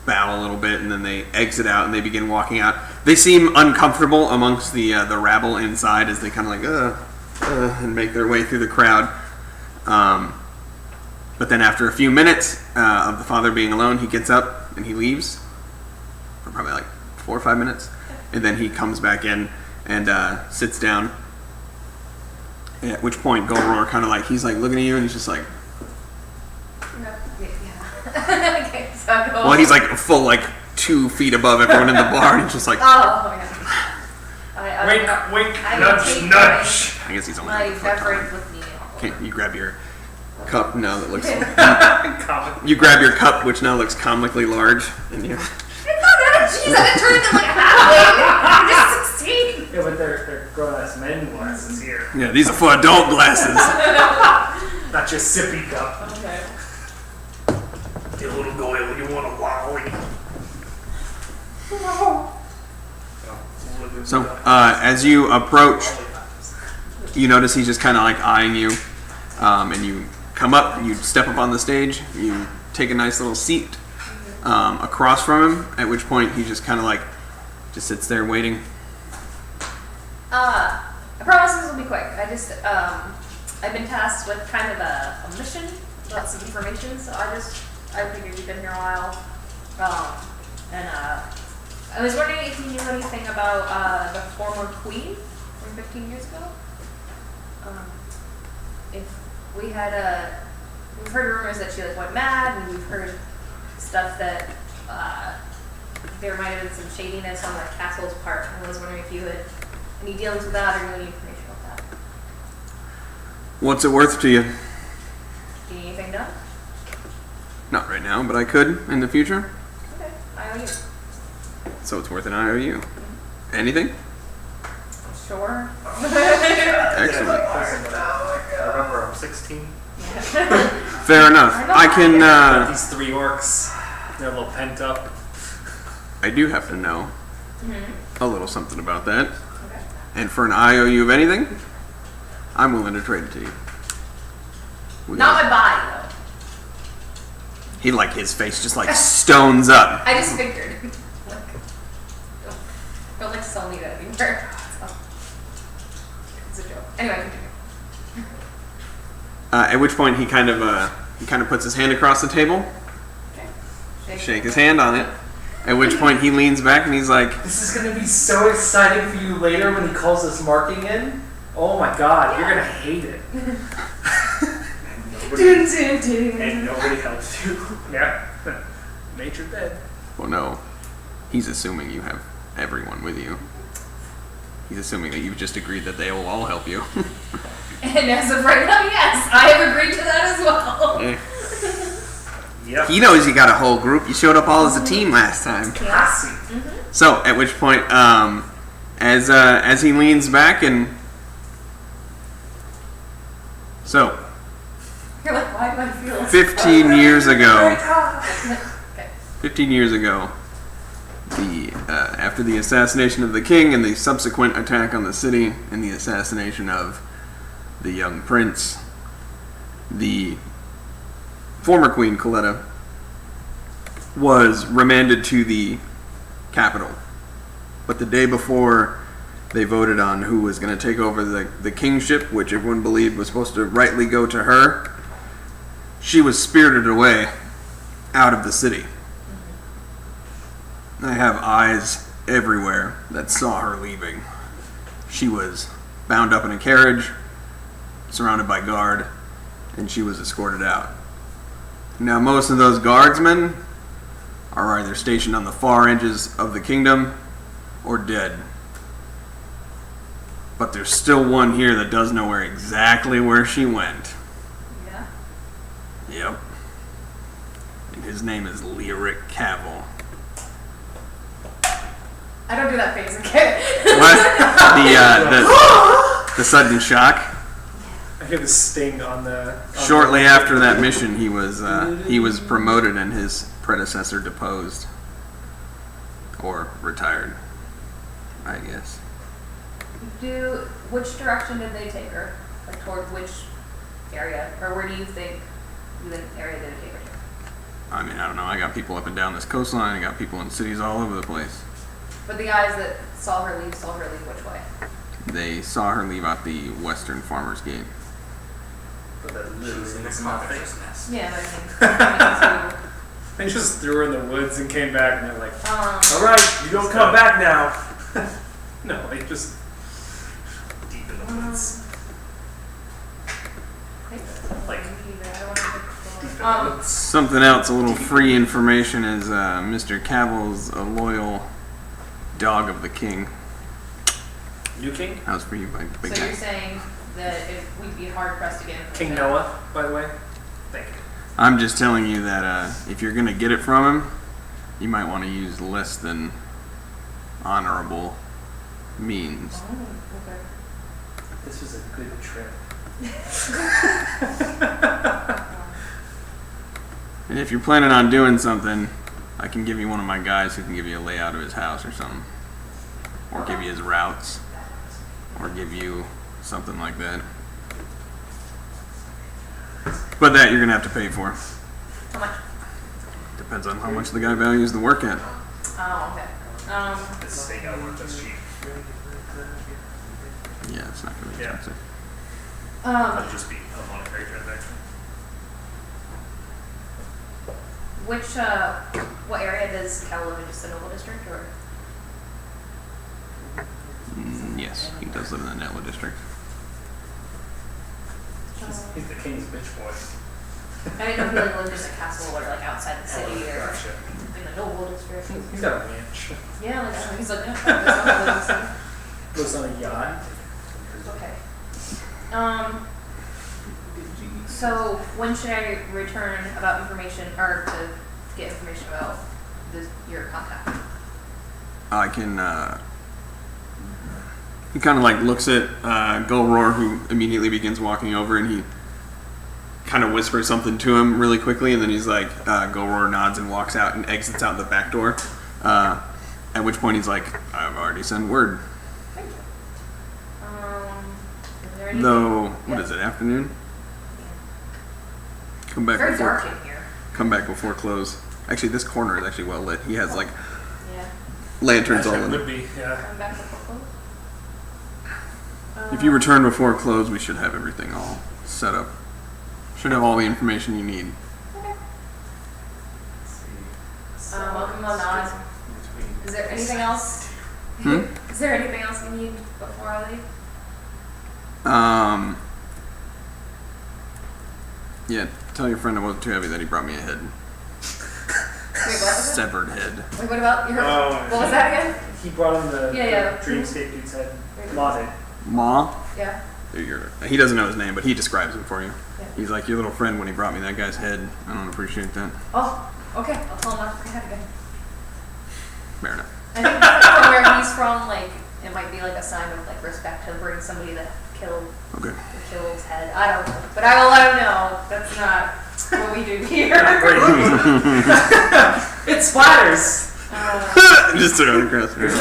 bow a little bit, and then they exit out and they begin walking out. They seem uncomfortable amongst the rabble inside as they kind of like and make their way through the crowd. But then after a few minutes of the father being alone, he gets up and he leaves for probably like 4 or 5 minutes, and then he comes back in and sits down. At which point, Golroar kind of like he's like looking at you, and he's just like, No, yeah. Okay, so I go. well, he's like a full like 2 feet above everyone in the bar, and he's just like, Oh, yeah. Wink, wink, I nudge, take nudge. I guess he's only My like a foot tall. beverage with me. Okay, you grab your cup now that looks. Comic. You grab your cup, which now looks comically large, and you. Jeez, I didn't turn into like halfway. I'm just 16. Yeah, but they're grown-ass men glasses here. Yeah, these are for adult glasses. Not just sippy cup. Okay. You little Goyle, you want a lolly? So, as you approach, you notice he's just kind of like eyeing you, and you come up, you step up on the stage, you take a nice little seat across from him, at which point he just kind of like just sits there waiting. I promise this will be quick. I've been tasked with kind of a mission, lots of information, so I figured you've been here a while. I was wondering if you knew anything about the former queen from 15 years ago. If we had we've heard rumors that she like went mad, and we've heard stuff that there might have been some shadiness on the castle's part. I was wondering if you had any dealings with that or knew any information about that. What's it worth to you? Do you need anything done? Not right now, but I could in the future. Okay, I owe you. So it's worth an IOU. Anything? Sure. Excellent. Remember, I'm 16. Fair enough. I can. These 3 orcs, they're a little pent up. I do have to know Mm-hmm. a little something about that. Okay. And for an IOU of anything, I'm willing to trade it to you. Not my body though. He like his face just like stones up. I just figured. Like, don't like sell me that anymore. So. It's a joke. Anyway, continue. At which point he kind of puts his hand across the table, Okay. shake his hand on it. At which point he leans back and he's like, This is going to be so exciting for you later when he calls us marking in. Oh my god, you're going to hate it. And nobody helps you. Yeah. Made your bed. well, no, he's assuming you have everyone with you. He's assuming that you've just agreed that they will all help you. And as of right now, yes, I have agreed to that as well. Eh. Yep. He knows you got a whole group. You showed up all as a team last time. Classy. So, at which point, as he leans back and so You're like, why do I feel 15 years ago, Okay. 15 years ago, after the assassination of the king and the subsequent attack on the city and the assassination of the young prince, the former Queen Coletta was remanded to the capital. But the day before they voted on who was going to take over the kingship, which everyone believed was supposed to rightly go to her, she was spirited away out of the city. I have eyes everywhere that saw her leaving. She was bound up in a carriage, surrounded by guard, and she was escorted out. Now, most of those guardsmen are either stationed on the far edges of the kingdom or dead. But there's still one here that does know exactly where she went. Yeah. Yep. And his name is Lyric Cavill. I don't do that face, okay? What? The sudden shock. I hear the sting on the... Shortly after that mission, he was promoted and his predecessor deposed. Or retired, I guess. Which direction did they take her? Like toward which area? Or where do you think the area they would take her to? I mean, I don't know. I got people up and down this coastline. I got people in cities all over the place. But the guys that saw her leave which way? They saw her leave out the western farmer's gate. But that literally She's in a is nothing. cockatrice nest. Yeah, but I mean, They just threw her in the woods and came back and they're like, so, alright, you don't come back now. No, they just deep in the woods. Like, deep in the woods. Something else, a little free information is Mr. Cavill's a loyal dog of the king. New king? How's for you, big so guy? you're saying that if we'd be hard pressed again. King Noah, by the way. Thank you. I'm just telling you that if you're gonna get it from him, you might want to use less than honorable means. Oh, okay. This was a good trip. And if you're planning on doing something, I can give you one of my guys who can give you a layout of his house or something. Or give you his routes. Or give you something like that. But that you're going to have to pay for. How much? Depends on how much the guy values the work at. Oh, okay. This steak out work that's cheap. Yeah, it's not going to be Yeah. expensive. That'd just be a monetary transaction. What area does Cal live in? Just the Noble District, or? Yes, he does live in the Netwood district. He's the king's bitch boy. I didn't know if he like lived in a castle or like outside the city or Gotcha. in the Noble District. He's got a ranch. Yeah, like he's like, yeah, Lives on a yacht. okay. So when should I return about information or to get information about your contact? I can He kind of like looks at Golroar, who immediately begins walking over, and he kind of whispers something to him really quickly, and then he's like, Golroar nods and walks out and exits out the back door. At which point he's like, I've already sent word. Thank you. Is there anything? Though, what is it, afternoon? Come back Very before. dark in here. Come back before close. Actually, this corner is actually well lit. He has like Yeah. lanterns all It in would it. be, yeah. Come back before close. If you return before close, we should have everything all set up. Should have all the information you need. Okay. Let's see. I'll come on nod. Between- Is there anything else? Hmm? Is there anything else you need before I leave? Yeah, tell your friend I wasn't too heavy that he brought me a head. Wait, what was it? Severed head. Wait, what about your? Oh, what was that again? He brought him the, Yeah. the Dreamscape dude's head. Latte. Ma? Yeah. He doesn't know his name, but he describes him for you. Yeah. He's like your little friend when he brought me that guy's head. I don't appreciate that. Oh, okay. I'll tell him not to bring that again. Fair enough. I think from where he's from, like, it might be like a sign of like respect to bring somebody that killed Okay. the killed's head. I don't know, but I will let him know that's not what we do here. It splatters! Just throw it across the room.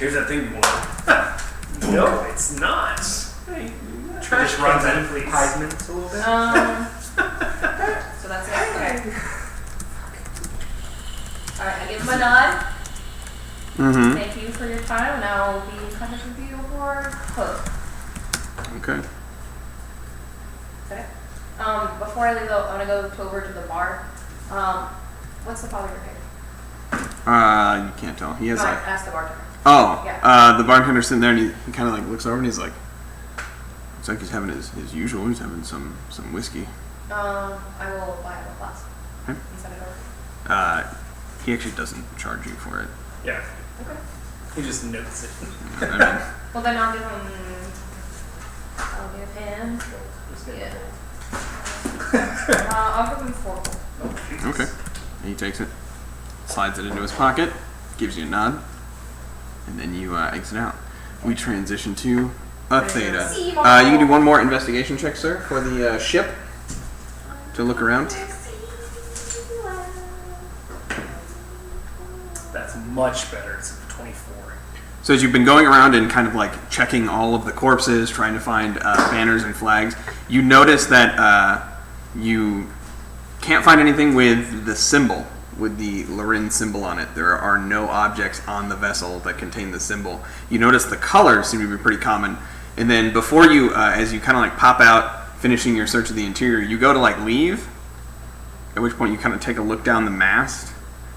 Here's that thing you want. No, it's not. Hey, Trash just runs can in, please. Heisman a little bit. So that's it. Okay. All right, I give him a nod. Mm-hmm. Thank you for your time, and I'll be in contact with you before close. Okay. Is that it? Before I leave, though, I'm gonna go over to the bar. What's the father here? You can't tell. He has No, like. ask the bartender. Oh. Yeah. The bartender's sitting there and he kind of like looks over and he's like, it's like he's having his usual. He's having some whiskey. I will buy him a glass. Okay. You send it over. He actually doesn't charge you for it. Yeah, Okay. he just notes it. I mean, Well, then I'll give him. I'll give him. Yeah. I'll give him 4 gold. okay. He takes it, slides it into his pocket, gives you a nod, and then you exit out. We transition to a theta. You can do one more investigation check, sir, for the ship to look around. That's much better. It's 24. So as you've been going around and kind of like checking all of the corpses, trying to find banners and flags, you notice that you can't find anything with the symbol, with the Lorin symbol on it. There are no objects on the vessel that contain the symbol. You notice the colors seem to be pretty common. And then before you, as you kind of like pop out, finishing your search of the interior, you go to like leave, at which point you kind of take a look down the mast,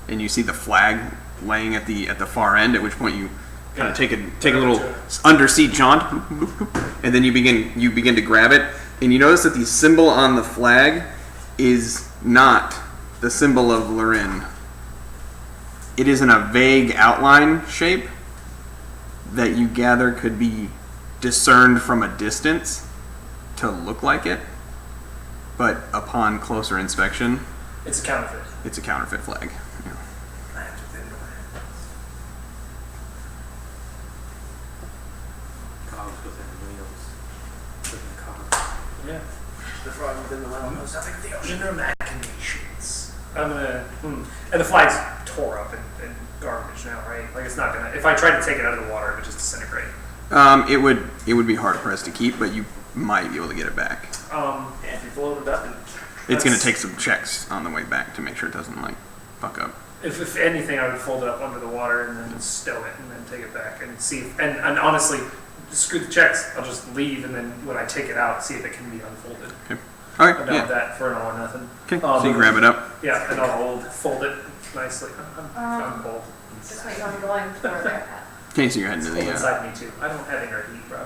and you see the flag laying at the far end, at which point you kind of take a little undersea jaunt, and then you begin to grab it, and you notice that the symbol on the flag is not the symbol of Lorin. It is in a vague outline shape that you gather could be discerned from a distance to look like it, but upon closer inspection, It's a counterfeit. it's a counterfeit flag. Yeah. Lands within the lands. Cogs within wheels. Within cogs. Yeah. The frog within the land knows nothing of the ocean. Inner machinations. I'm gonna. And the flag's tore up and garbage now, right? Like it's not gonna. If I tried to take it out of the water, it would just disintegrate. It would be hard pressed to keep, but you might be able to get it back. Yeah, if you float it up and It's going to take some checks on the way back to make sure it doesn't like fuck up. If anything, I would fold it up under the water and then stow it and then take it back and see. And honestly, screw the checks. I'll just leave and then when I take it out, see if it can be unfolded. Okay. All I'm right. down Yeah. with that for an all or nothing. Okay. So you grab it up. Yeah, and I'll fold it nicely. I'm cold. Just wait, I'm going for there. Okay. So you're heading to It's cold the. inside me too. I don't have inner heat, bro.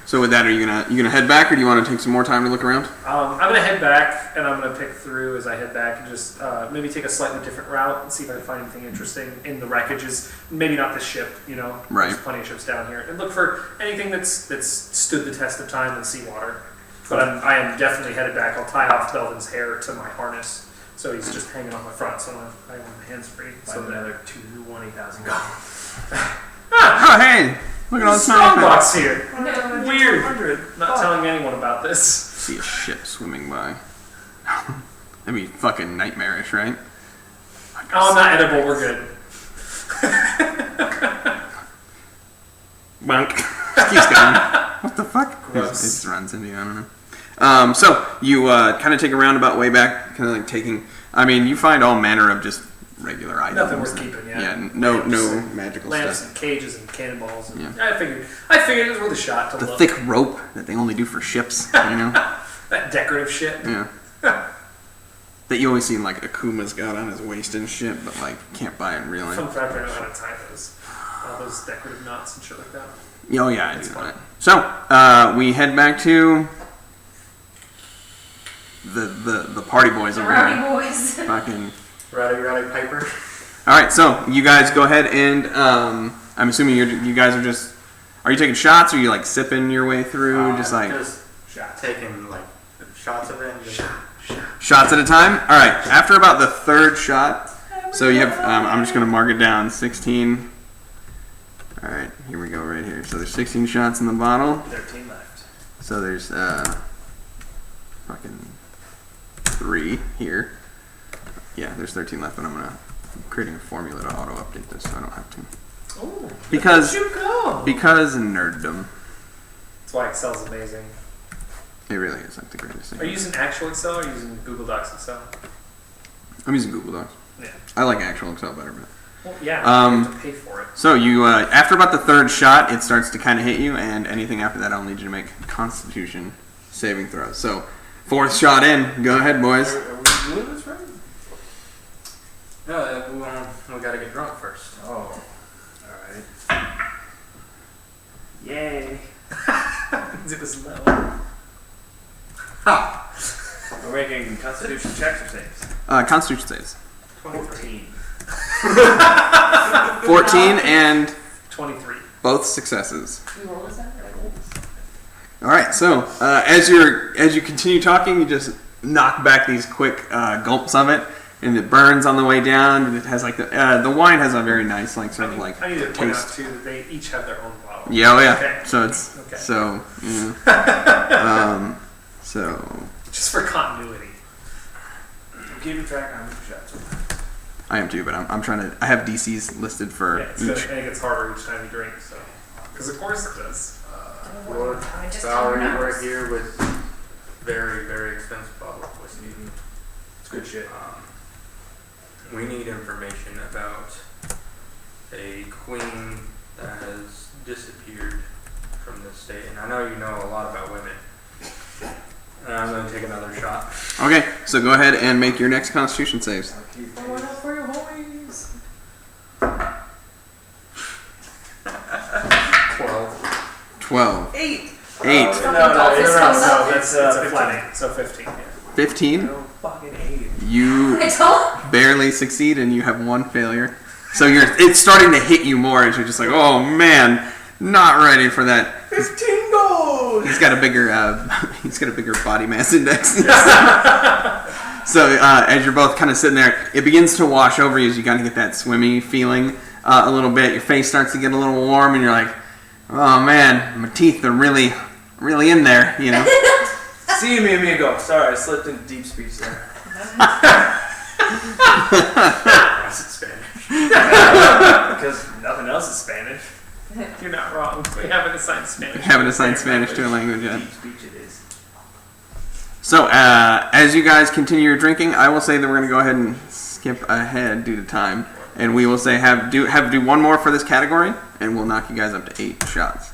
So with that, are you gonna head back, or do you want to take some more time to look around? I'm gonna head back, and I'm gonna pick through as I head back, and just maybe take a slightly different route and see if I can find anything interesting in the wreckages. Maybe not the ship, you know. Right. There's plenty of ships down here, and look for anything that's stood the test of time in seawater. But I am definitely headed back. I'll tie off Belvin's hair to my harness, so he's just hanging on my front, so I want my hands free. find So that another 220,000 gold. Oh hey, Look at all the strong smiling box here. Weird. Not telling anyone about this. See a ship swimming by. That'd be fucking nightmarish, right? Oh, not edible. We're good. Bonk. Keeps going. What the fuck? Gross. It just runs into you. I don't know. So you kind of take a roundabout way back, kind of like taking. I mean, you find all manner of just regular items. Nothing worth keeping. Yeah. Yeah. No magical Lamps stuff. and cages and cannonballs. And Yeah. I figured it was worth a shot to The look. thick rope that they only do for ships. You know. That decorative shit. Yeah. That you always see like Akuma's got on his waist and shit, but like can't buy it in real life. Fun fact: I know how to tie those. All those decorative knots and shit like that. Oh yeah, I do It's know fun. that. So we head back to the party boys over Rowdy here. boys. Fucking. Rowdy Piper. All right, so you guys go ahead and I'm assuming you guys are just. Are you taking shots? Or are you like sipping your way through? Just Just taking like shots of it. And just, shots at a time. All right. After about the third shot, so you have. I'm just gonna mark it down. 16. All right, here we go. Right here. So there's 16 shots in the bottle. 13 left. So there's fucking 3 here. Yeah, there's 13 left, but I'm creating a formula to auto update this, so I don't have to. Oh, Because look at you go. because nerddom. That's why Excel's amazing. It really is like the greatest thing. Are you using actual Excel or are you using Google Docs Excel? I'm using Google Docs. Yeah. I like actual Excel better, but. Well, yeah. Um, you have to pay for it. So you, after about the third shot, it starts to kind of hit you, and anything after that, I'll need you to make Constitution saving throws. So, 4th shot in. Go ahead, boys. Are we doing this right? no, we gotta get drunk first. Oh. Alright. Yay. It was low. We're making constitution checks or saves? Constitution saves. 14. 14 and 23. both successes. You roll this out? All right. So as you continue talking, you just knock back these quick gulps of it, and it burns on the way down. And it has like the wine has a very nice like sort of like I need to point out taste. too that they each have their own bottle. Yeah, oh yeah. Okay. So it's Okay. so yeah. So Just for continuity. I'm keeping track on the shots. I am too, but I'm trying to. I have DCs listed for Yeah, it's each. good, and it gets harder each time you drink. So, because of course it does. Lord, I just Valerie, don't know. we're here with very, very expensive bottle of whiskey. It's good shit. We need information about a queen that has disappeared from this state, and I know you know a lot about women. And I'm gonna take another shot. Okay, so go ahead and make your next Constitution saves. I'll keep Pour one out for your homies. 12. 8. 8. No, Fucking dolphins No, comes up. it's a flat 8, so 15. Yeah. 15. no fucking 8. You I don't. barely succeed, and you have 1 failure. So it's starting to hit you more as you're just like, oh man, not ready for that. 15 gold! He's got a bigger body mass index. So as you're both kind of sitting there, it begins to wash over you as you kind of get that swimmy feeling a little bit. Your face starts to get a little warm, and you're like, oh man, my teeth are really, really in there, you know. See me, amigo. Sorry, I slipped into deep speech there. That's in Spanish. Because nothing else is Spanish. You're not wrong. We haven't assigned Spanish. Haven't assigned Spanish to a language yet. Deep speech it is. So as you guys continue your drinking, I will say that we're going to go ahead and skip ahead due to time, and we will say have do one more for this category, and we'll knock you guys up to 8 shots.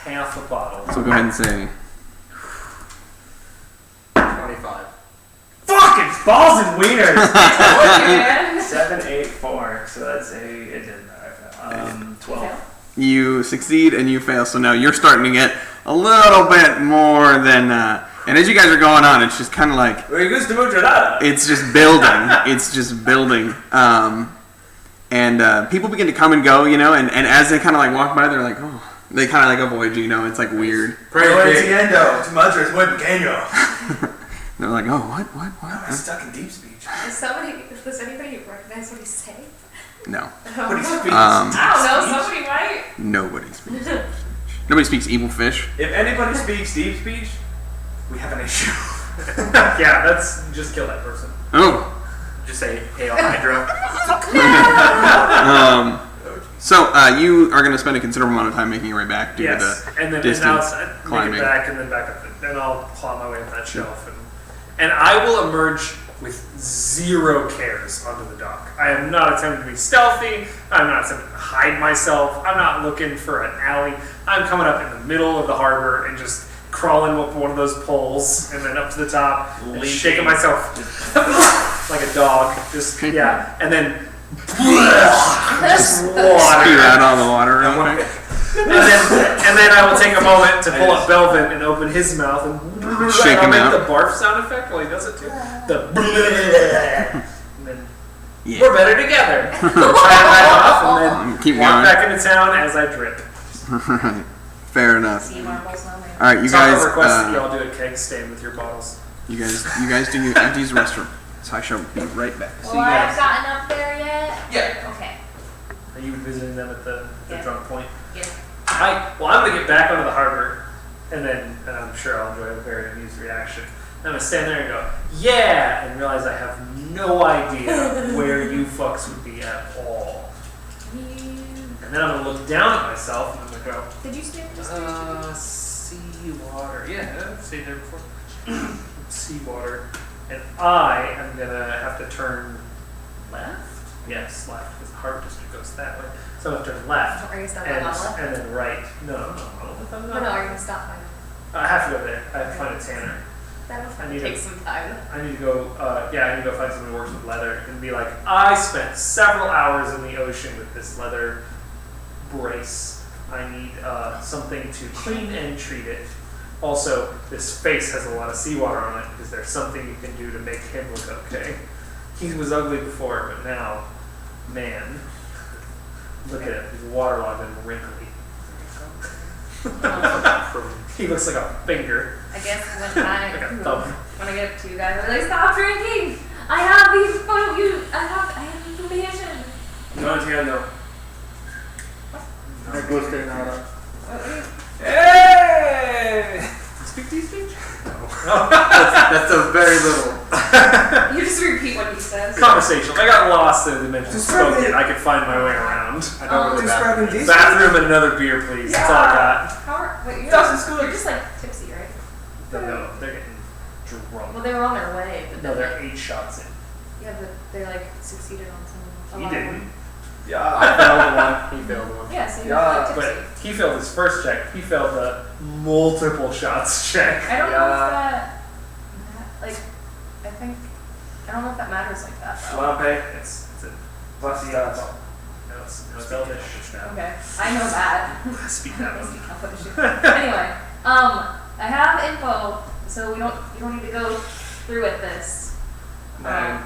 Half a bottle. So go ahead and say 25. Fucking balls and wieners! Man. 7, 8, 4. So that's it didn't matter. 12. you succeed and you fail. So now you're starting to get a little bit more than. And as you guys are going on, it's just kind of like Very good to mucho. it's just building. It's just building. And people begin to come and go, you know. And as they kind of like walk by, they're like, oh. They kind of like avoid you, you know. It's like weird. Tu madre es muy pequeño. They're like, oh, what? I'm stuck in deep speech. Does anybody recognize what he's saying? No. But he speaks. I don't know, somebody might. Nobody speaks. Nobody speaks evil fish. If anybody speaks deep speech, we have an issue. Yeah, that's just kill that person. Oh. Just say Hail Hydra. So you are going to spend a considerable amount of time making your way back due to Yes, and the then distance and I'll climbing. make it back, and then back up, and I'll claw my way up that shelf, and I will emerge with zero cares onto the dock. I am not attempting to be stealthy. I'm not attempting to hide myself. I'm not looking for an alley. I'm coming up in the middle of the harbor and just crawling up one of those poles, and then up to the top, and Leaping. shaking myself like a dog. Just yeah, and then. Just water. Spew out all the water real quick. And then I will take a moment to pull up Belvin and open his mouth and Shake I'll him make out. the barf sound effect while he does it too. The and then Yeah. we're better together. Try it right off and then Keep walk going. back into town as I drip. Right. Fair enough. Sea marbles on there. All right, you So I'll guys. request that y'all do a keg stand with your bottles. You guys do your empties restroom. So I shall be right back. Well, you I guys- have gotten up there yet? Yeah. Okay. Are you visiting them at the Yeah. drunk point? Yeah. I'm gonna get back onto the harbor, and I'm sure I'll enjoy a very amused reaction. I'm gonna stand there and go, yeah, and realize I have no idea where you fucks would be at all. And then I'm gonna look down at myself and I'm gonna go, Did you stay just seawater. Yeah, I've stayed there before. Seawater. And I am gonna have to turn left? Yes, left, because the harbor district goes that way. So I'm gonna turn left. Are you stopping on left? And then right. No. No, are you gonna stop by? I have to go there. I have to find a tanner. That'll I need take to- some time. I need to go. I need to go find someone who works with leather and be like, I spent several hours in the ocean with this leather brace. I need something to clean and treat it. Also, this face has a lot of seawater on it. Is there something you can do to make him look okay? He was ugly before, but now, man, look at him. He's waterlogged and wrinkly. He looks like a finger. I guess Like a thumb. when I get up to you guys, I'm like, stop drinking! I have these I have information. No, no. I go stay now. What are you? Hey! Speak to you, speech? That's a very little. You just repeat what he says. Conversational. I got lost in the dimension Describe spoken. it. I could find my way around. I don't really Describing bathroom. these. Bathroom and another beer, please. That's all I got. How are, wait, you're, Dawson's good. you're just like tipsy, right? No, they're getting drunk. Well, they were on their way, but No, then they're 8 shots in. yeah, but they like succeeded on some. He didn't. Yeah. I failed one. He failed one. Yeah, so you're Yeah, like tipsy. But he failed his first check. He failed the multiple shots check. I don't know Yeah. if that, like, I don't know if that matters like that though. Lampe. It's a Plus he does. no, it's Elvish now. Okay, I know that. Speak that I one. speak Elvish. Anyway, I have info, so you don't need to go through with this. Nine.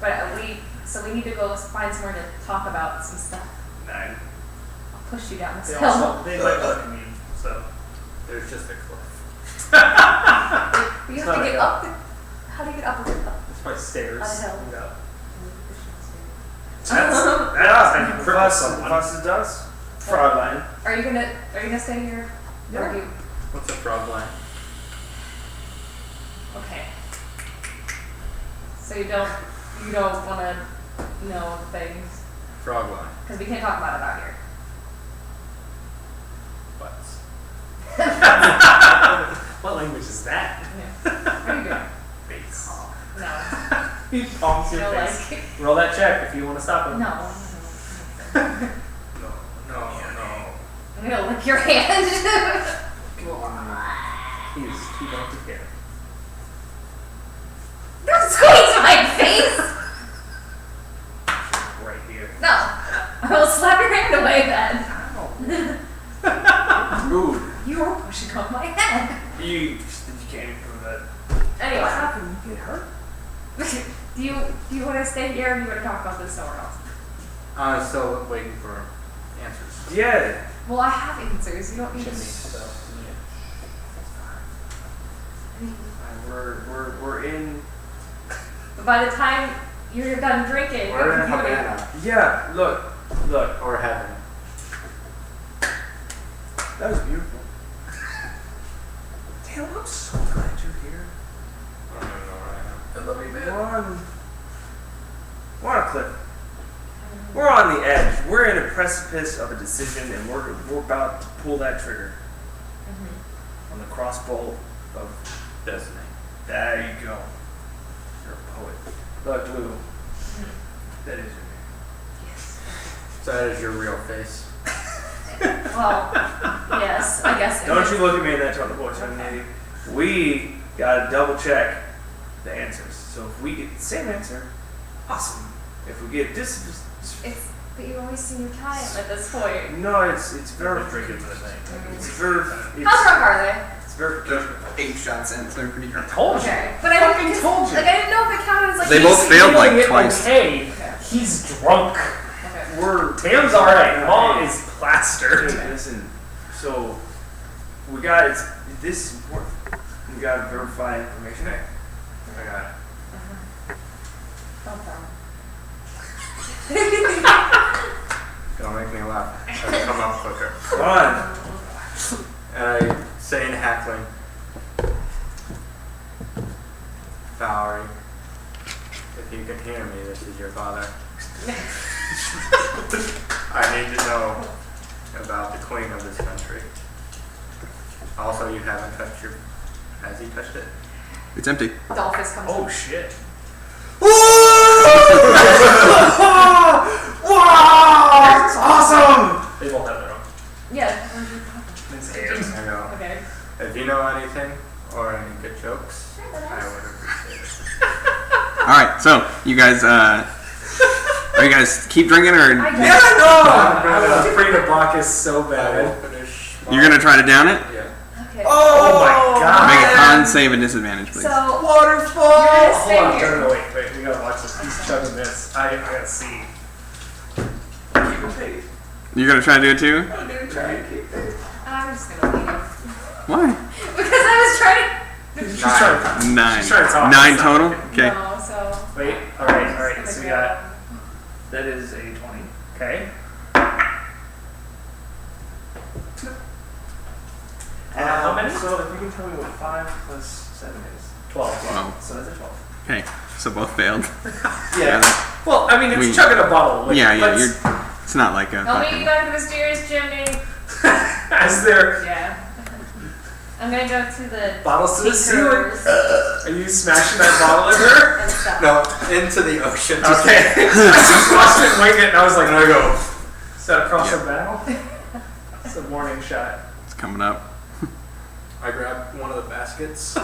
But we need to go find somewhere to talk about some stuff. 9. I'll push you down this They hill. also they might welcome you. So There's just a cliff. You It's have not to a get hill. up. How do you get up? it's probably stairs. On a hill. You know. That's how you cripple someone. Plus it does. Frogline. Are you gonna stay here? Yeah. Or do you, What's a frog line? okay. So you don't want to know things Frog line. because we can't talk about it out here. Butts. What language is that? Yeah. What are you doing? Face. No. He palms You your know, face. like Roll that check if you want to stop him. no. No. I'm gonna lick your hand. He don't care. Don't squeeze my face. Right here. No. I will slap your hand away then. Ooh. You were pushing on my head. You can't even prove that. Anyway. What happened? You get hurt? Do you want to stay here or do you want to talk about this somewhere else? I'm still waiting for answers. Yeah. Well, I have answers. You don't need to. So, We're in. But by the time You're done drinking. We're in You're computing. Havana. Yeah, look. Or heaven. That was beautiful. Damn, I'm so glad you're here. I don't know where I am. I love you, man. We're on a cliff. We're on the edge. We're in a precipice of a decision, and we're about to pull that trigger on the crossbow of Destiny. There you go. You're a poet. Look, Lou. That is your name. Yes. So that is your real face. Well, yes, I guess. it Don't is. you look at me in that tone of voice, young lady. We gotta double check the answers. So if we get the same answer, awesome. If we get this, It's, but you always seem tired at this point. no, it's very Drinking for the night. It's very. How drunk are they? It's verification. 8 shots in, so they're pretty drunk. Told you. Okay, but I Fucking didn't told you. Like I didn't know if it counted as like. They both He's failed like handling it twice. Okay. Okay. He's drunk. Okay. Tam's alright. Mom is plastered. Hey, listen. So we got this is important. We gotta verify information. Hey, I got it. No problem. Don't make me laugh. It'll come up quicker. Come on. And I say in hackling, Valerie, if you can hear me, this is your father. I need to know about the queen of this country. Also, you haven't touched your... Has he touched it? It's empty. Dolphus comes. Oh shit. Wow! It's awesome! They both have their own. Yeah. It's There hands. you go. Okay. If you know anything or any good jokes, I would appreciate it. Alright, so you guys, are you guys keep drinking or I Yeah, don't. no! I was afraid of Bacchus so I will bad. finish. you're gonna try to down it? Yeah. Okay. Oh my god. Make a con save at disadvantage, please. So Waterfall! you're gonna Hold stay on, here. no, wait, we gotta watch this. He's chugging this. I gotta see. Keep it pace. You're gonna try to do it too? I'm gonna try and keep pace. I'm just gonna leave. Why? Because I was trying She's trying. 9. She's trying to talk. 9 It's not total? working. Okay. No, so. Wait, alright, so we got. That is a 20. Okay. And how many? So if you can tell me what 5 plus 7 is. 12. Wow. So that's a 12. Okay, so both failed. Yeah. Well, I mean, it's We- chugging a bottle of liquor. Yeah, but it's not like a I'll meet you fucking... back at the mysterious chimney. as there Yeah. I'm gonna go to the bottles to the ceiling. tinkers Are you smashing that bottle at her? and stuff. No, into the ocean. Okay. I just watched it wing it and I was like, no, go. Is that across the bow? It's a warning shot. It's coming up. I grabbed one of the baskets. and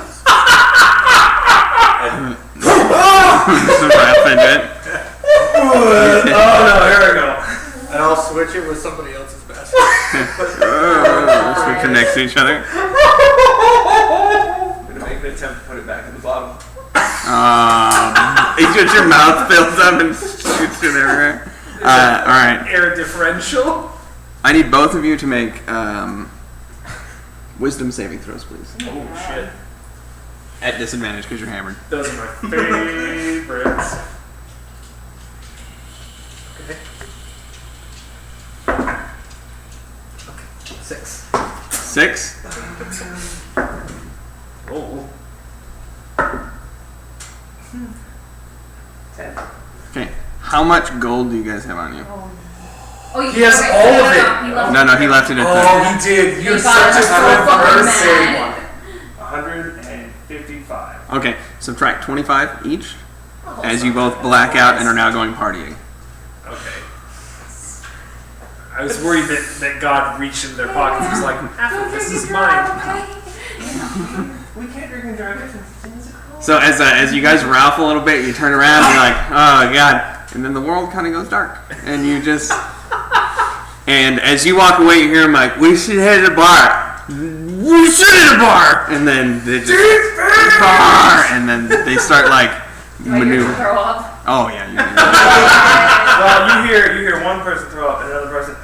Rapid it. Oh no, here we go. and I'll switch it with somebody else's basket. So we connect to each other. I'm gonna make an attempt to put it back in the bottle. It's just your mouth fills up and shoots it everywhere. Alright. Air differential. I need both of you to make wisdom saving throws, please. Oh shit. At disadvantage because you're hammered. Those are my favorites. Okay. 6. 6? Oh. 10. Okay. How much gold do you guys have on you? Oh, you He has okay, all no, of no, it. no, he left No, he left it at Oh, he did. You're You got such a so good fucking person. mad. 155. the... Okay, subtract 25 each Oh, as you both black out and are now going partying. Okay. I was worried that God reached into their pockets and was like, half of this is mine. We can't drink and drive. So as you guys ralph a little bit, you turn around and you're like, oh god, and then the world kind of goes dark, and you just, and as you walk away, you hear him like, we should head to the bar, we should hit a bar, and then they just bar, and then they start like Do I hear you maneuver. throw up? Oh yeah, you Well, you hear one person throw up and another person.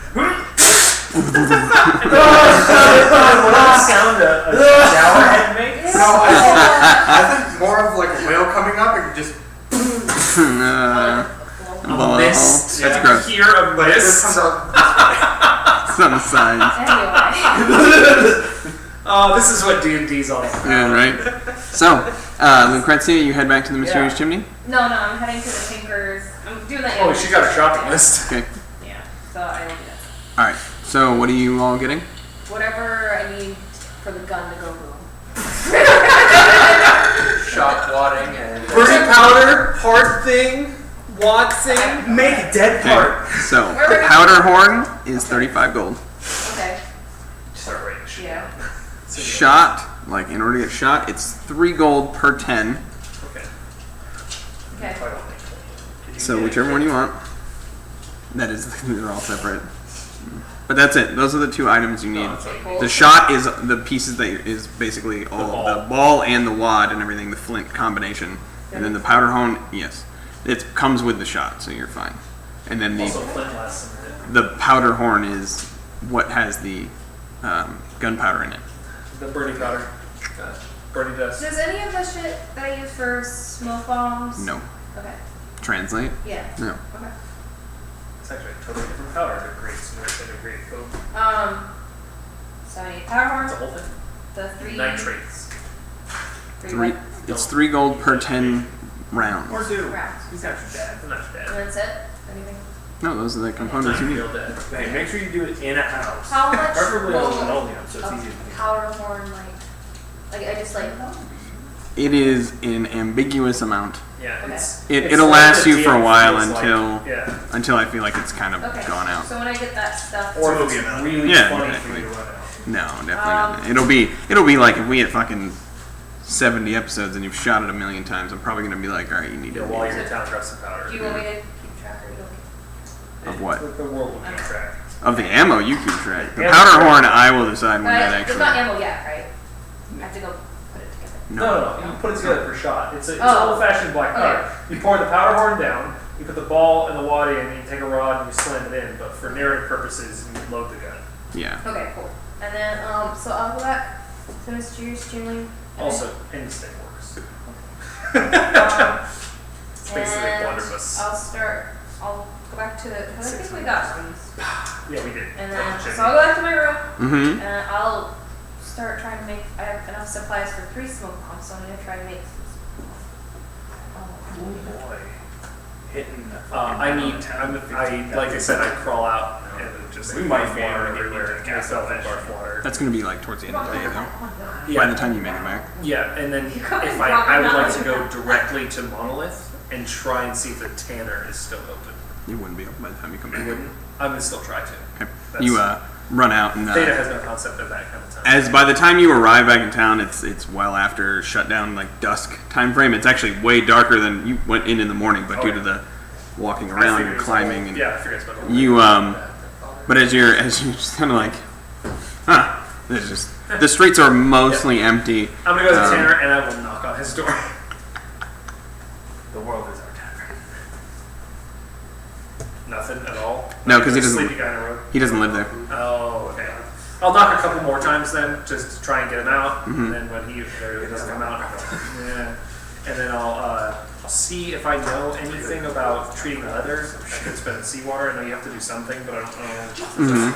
What sound a shower head makes? No, I think more of like a whale coming up and just. Uh, That's gross. Here of But this this. comes out. It's on the sides. Anyway. This is what D&D's all about. Yeah, right? So, Lucrezia, you head back to the mysterious Yeah. chimney? No, I'm heading to the Tinkers. I'm doing that. Oh, she got a shopping list. Okay. Yeah, so I will do that. Alright. So, what are you all getting? Whatever I need for the gun to go boom. Shot wadding and. Burning powder, hard thing, wad thing. Make a dead Okay. part. So, the powder horn is 35 gold. Okay. Start writing shit. Yeah. Shot, like in order to get shot, it's 3 gold per 10. Okay. Okay. So, whichever one you want. That is, they're all separate. But that's it. Those are the 2 items you need. Cool. The shot is the pieces that is basically all ball. the ball and the wad and everything, the flint combination. And then the powder horn, yes. It comes with the shot, so you're fine. And then Also, the flint lasts a minute. the powder horn is what has the gunpowder in it. The burning powder. Burning dust. Does any of the shit that I use for smoke bombs? No. Okay. Translate? Yeah. No. Okay. It's actually a totally different powder to create smoke and to create foam. So I need power It's a horn, whole thing. the 3 Nitrates. Three. what? It's 3 gold per 10 rounds. Or 2. Rounds. He's not your dad. They're not And bad. that's it? Anything? No, those are the components you need. Feel dead. Hey, make sure you do it in a house. How much Preferably on will linoleum, so it's a easy to clean. powder horn I just like It is an ambiguous amount. Yeah, Okay. it's. It'll like last the you for a DM while feels like- until yeah. until I feel like it's kind of okay. gone out. So when I get that stuff, Or if Movie it's amount. really Yeah, funny exactly. for you to run out. No, definitely not. It'll be like if we had fucking 70 episodes and you've shot it a million times, I'm probably gonna be like, all right, you need Yeah, to while you're in town, grab some powder. do you want me to keep track or you don't? of what? The world will keep track. Of the ammo you keep track. The Yeah. powder horn I will decide when But that there's not actually. ammo yet, right? I have to go put it together. No, you put it together per shot. It's Oh. old-fashioned black powder. You pour the powder horn down, you put the ball and the wad in, and you take a rod and you slam it in. But for narrative purposes, you load the gun. Yeah. Okay, cool. And then so I'll go back to Mysterious Chimney. Also, any stick works. Um, It's basically a and blunderbuss. I'll go back to I think we got these. Yeah, we did. And Double then check. so I'll go back to my room Mm-hmm. and I'll start trying to make I have enough supplies for 3 smoke bombs, so I'm gonna try to make some smoke bombs. Oh boy. Hitting the I need. Like I said, I crawl out and just We might be water able to get everywhere. you to Gas cast out that barf shit. water. That's gonna be like towards the end of the day though. Yeah. By the time you make it back. Yeah, and then You couldn't if drop I it would down. like to go directly to Monolith and try and see if the Tanner is still open. You wouldn't be able by the time you come I back. wouldn't. I'm gonna still try to. Okay. That's- You run out and Theta has no concept of that kind of time. as by the time you arrive back in town, it's well after shutdown, like dusk time frame. It's actually way darker than you went in the morning, but due to the walking I around figured and it's climbing all- and yeah, I figured it's about you but as you're just kind of like, huh? There's just the streets are mostly empty. I'm gonna go to the Tanner and I will knock on his door. The world is our tavern. Nothing at all. No, 'cause he There's a doesn't- Sleepy guy in the road. He doesn't live there. Oh, okay. I'll knock a couple more times then, just to try and get him out. Mhm. And then when he doesn't come out, yeah. And then I'll see if I know anything about treating leather. I could spend seawater. I know you have to do something, but I don't know Mhm.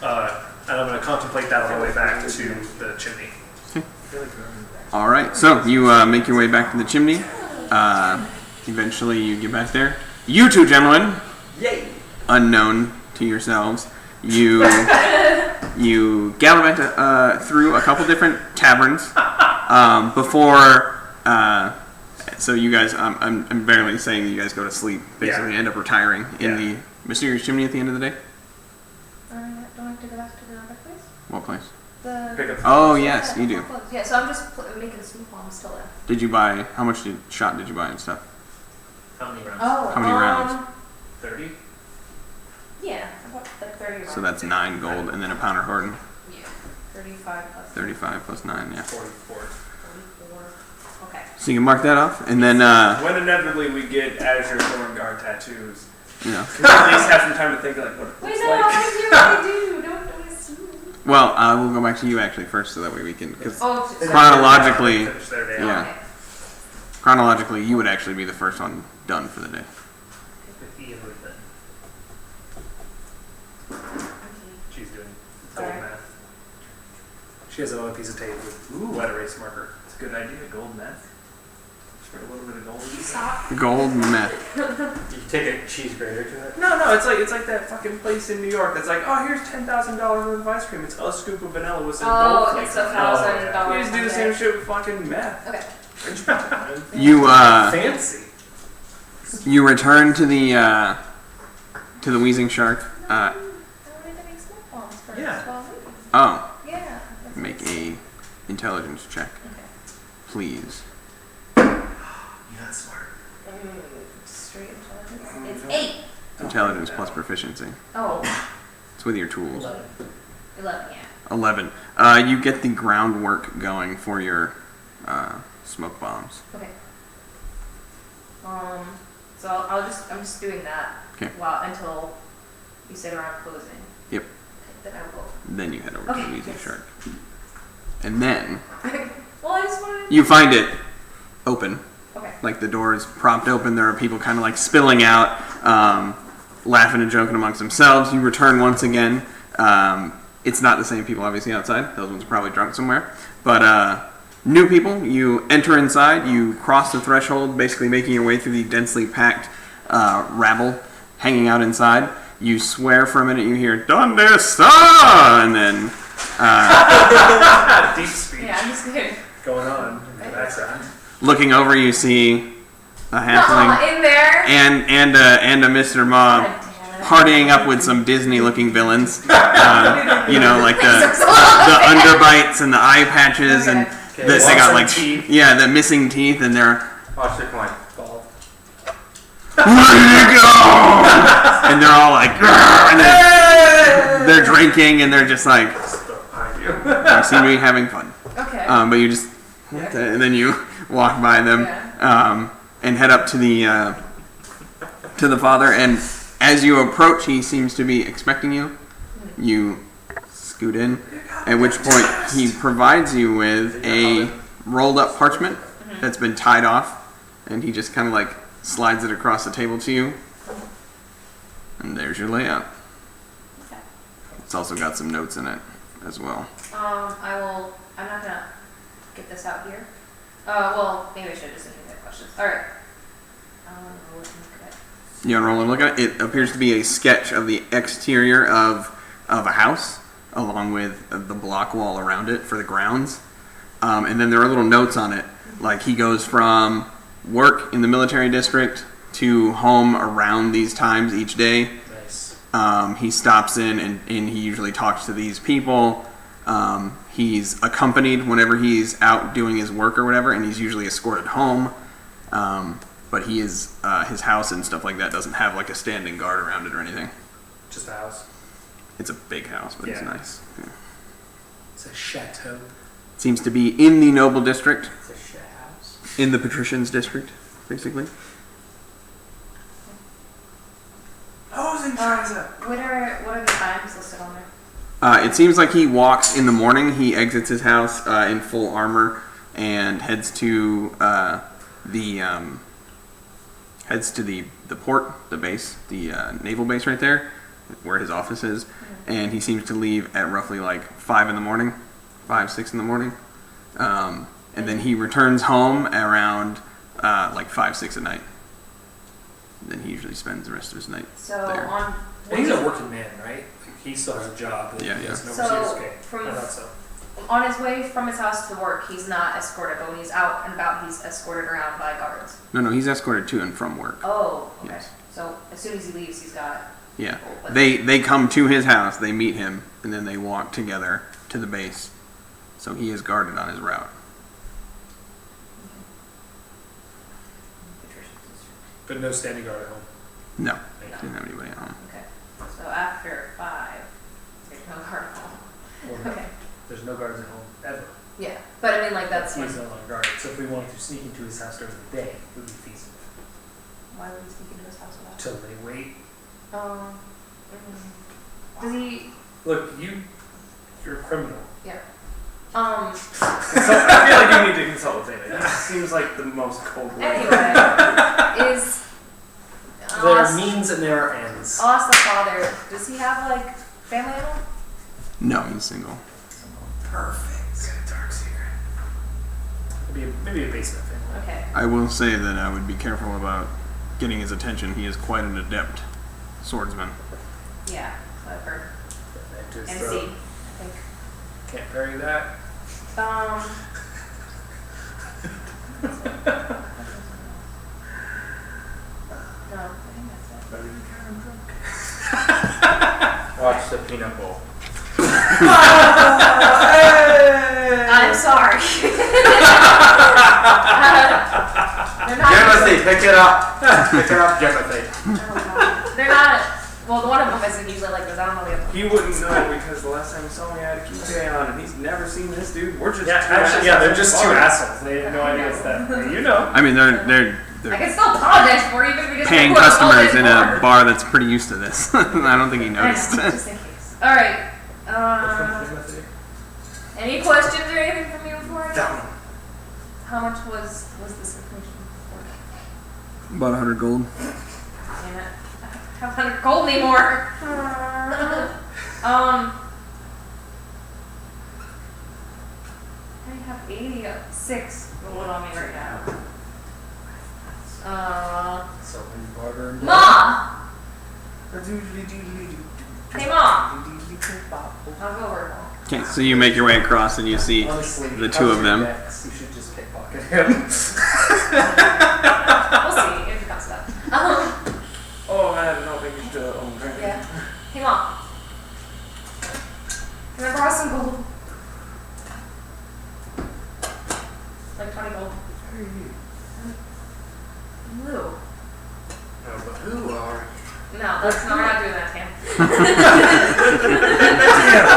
what. And I'm going to contemplate that on the way back to the chimney. All right, so you make your way back to the chimney. Eventually, you get back there. You two gentlemen, Yay! unknown to yourselves, you you gallivant through a couple different taverns before. So you guys, I'm barely saying that you guys go to sleep. Basically, Yeah. end up retiring in Yeah. the mysterious chimney at the end of the day. Don't I have to go back to the other place? What place? The Pick up. Oh yes, you do. Yeah, so I'm just making smoke bombs still there. Did you buy? How much shot did you buy and stuff? How many rounds? Oh, How many rounds? 30? Yeah, about like 30 rounds. So that's 9 gold, and then a powder horn, Yeah, 35 plus 35 plus 9. Yeah. 44. 44. Okay. So you can mark that off, and then When inevitably we get Azure Thornguard tattoos, you know. we at least have some time to think like what it Wait, looks no, like. I do. Don't assume. Well, we'll go back to you actually first, so that way we can. Because Oh, Chronologically, Finish their day. yeah. Okay. chronologically, you would actually be the first one done for the day. With Ian with it. She has another piece of tape with wet erase marker. It's a good idea. Gold meth. Spread a little bit of gold. Stop. Gold meth. You take a cheese grater to it. No, it's like that fucking place in New York that's like, oh, here's $10,000 worth of ice cream. It's a scoop of vanilla with some gold Oh, flakes it's a on it. $1,000. You just do the same shit with fucking meth. Okay. You Fancy. you return to the Wheezing Shark. I wanted to make smoke bombs first. Yeah. Oh, Yeah. make a intelligence check, Okay. please. You're not smart. Straight intelligence. It's 8. Intelligence plus proficiency. Oh, It's with your tools. 11, yeah. 11. You get the groundwork going for your smoke bombs. Okay. So I'm just doing that. 'Kay. Until you said around closing. Yep. Okay, then I will Then you head over to Okay, the Wheezing yes. Shark. And then go. Well, I just wanted. you find it open. Okay. Like the door is propped open. There are people kind of like spilling out, laughing and joking amongst themselves. You return once again. It's not the same people obviously outside. Those ones are probably drunk somewhere. But new people, you enter inside. You cross the threshold, basically making your way through the densely packed rabble hanging out inside. You swear for a minute. You hear "Donde está?" and then Deep speech Yeah, I'm just kidding. going on in the background. looking over, you see a halfling In there. and a Mr. Mom God damn it. partying up with some Disney-looking villains. You know, like the underbites and the eye patches, and Okay. they got like Teeth. the missing teeth, and they're Watch the coin. Bald. ready to go, and they're all like, "Grr," and they're drinking, and they're just like, Just behind you. they seem to be having fun. Okay. But you just, and then you walk by them, and head up to the father. And as you approach, he seems to be expecting you. You scoot in, at which point he provides you with a rolled up parchment that's been tied off, and he just kind of like slides it across the table to you. And there's your layout. Okay. It's also got some notes in it as well. I'm not gonna get this out here. Well, maybe I should just think of questions. All right. Look at it. You unroll and look at it. It appears to be a sketch of the exterior of a house, along with the block wall around it for the grounds. And then there are little notes on it, like he goes from work in the military district to home around these times each day. Nice. He stops in and he usually talks to these people. He's accompanied whenever he's out doing his work or whatever, and he's usually escorted home. But he is his house and stuff like that doesn't have like a standing guard around it or anything. Just a house. It's a big house, but it's Yeah. nice. Yeah. It's a chateau. Seems to be in the noble district, It's a shit house. in the patricians district, basically. What are the times listed on there? It seems like he walks in the morning. He exits his house in full armor and heads to the port, the base, the naval base right there, where his office is. And he seems to leave at roughly like 5 in the morning, 6 in the morning. And then he returns home around like 5, 6 at night. And then he usually spends the rest of his night So there. on. And he's a working man, right? Like, he still has a job. But Yeah, he yeah. has no So, overseas. Okay. from- I thought so. On his way from his house to work, he's not escorted, but when he's out and about, he's escorted around by guards. No, he's escorted to and from work. Oh, okay. Yes. So as soon as he leaves, he's got. Yeah. people with him. They come to his house, they meet him, and then they walk together to the base. So he is guarded on his route. But no standing guard at home. No, Thank didn't have anybody at home. Okay. So after 5, there's no guard at home. Or Okay. There's no guards at home ever. Yeah, but I mean, like that's He's like, no longer guarded. So if we wanted to sneak into his house during the day, it would be feasible. why would he sneak into his house without? Till they wait. Does he? Look, you're a criminal. Yeah. I feel like you need to consult with Zeta. That seems like the most cold way. Anyway, is. There are means and there are ends. I'll ask the father. Does he have like family at home? No, he's single. Perfect. Maybe a basement thing. Okay. I will say that I would be careful about getting his attention. He is quite an adept swordsman. Yeah, so I've heard. Just, And see, I think. Can't parry that. No, I think that's it. Watch the peanut bowl. I'm sorry. They're not. Timothy, pick it up. Pick it up, Timothy. Oh, God. They're not. Well, one of them isn't usually like this. I don't know the other one. He wouldn't know because the last time he saw me, I had a key on, and he's never seen this dude. We're just They're just two assholes. They have no idea it's that. You know. I mean, I they're can still apologize for it, even if we just paying don't customers in apologize a for bar that's pretty used to this. I don't think he it. I noticed. know, just in case. All right. Any questions or anything from you before I go? How much was this information worth? About 100 gold. Damn it. I don't have 100 gold anymore. I have 86 gold on me right now. So many barter and Mom! Hey, Mom! I'll go over it. Okay, so you make your way across and you see Honestly, the two of them. Next, you should just pickpocket him. We'll see if it comes up. Oh man, no, think you should drink. Yeah. Hey, Mom. Can I borrow some gold? Like 20 gold. Blue. No, but who are you? No, that's not, we're not doing that, Tam. Do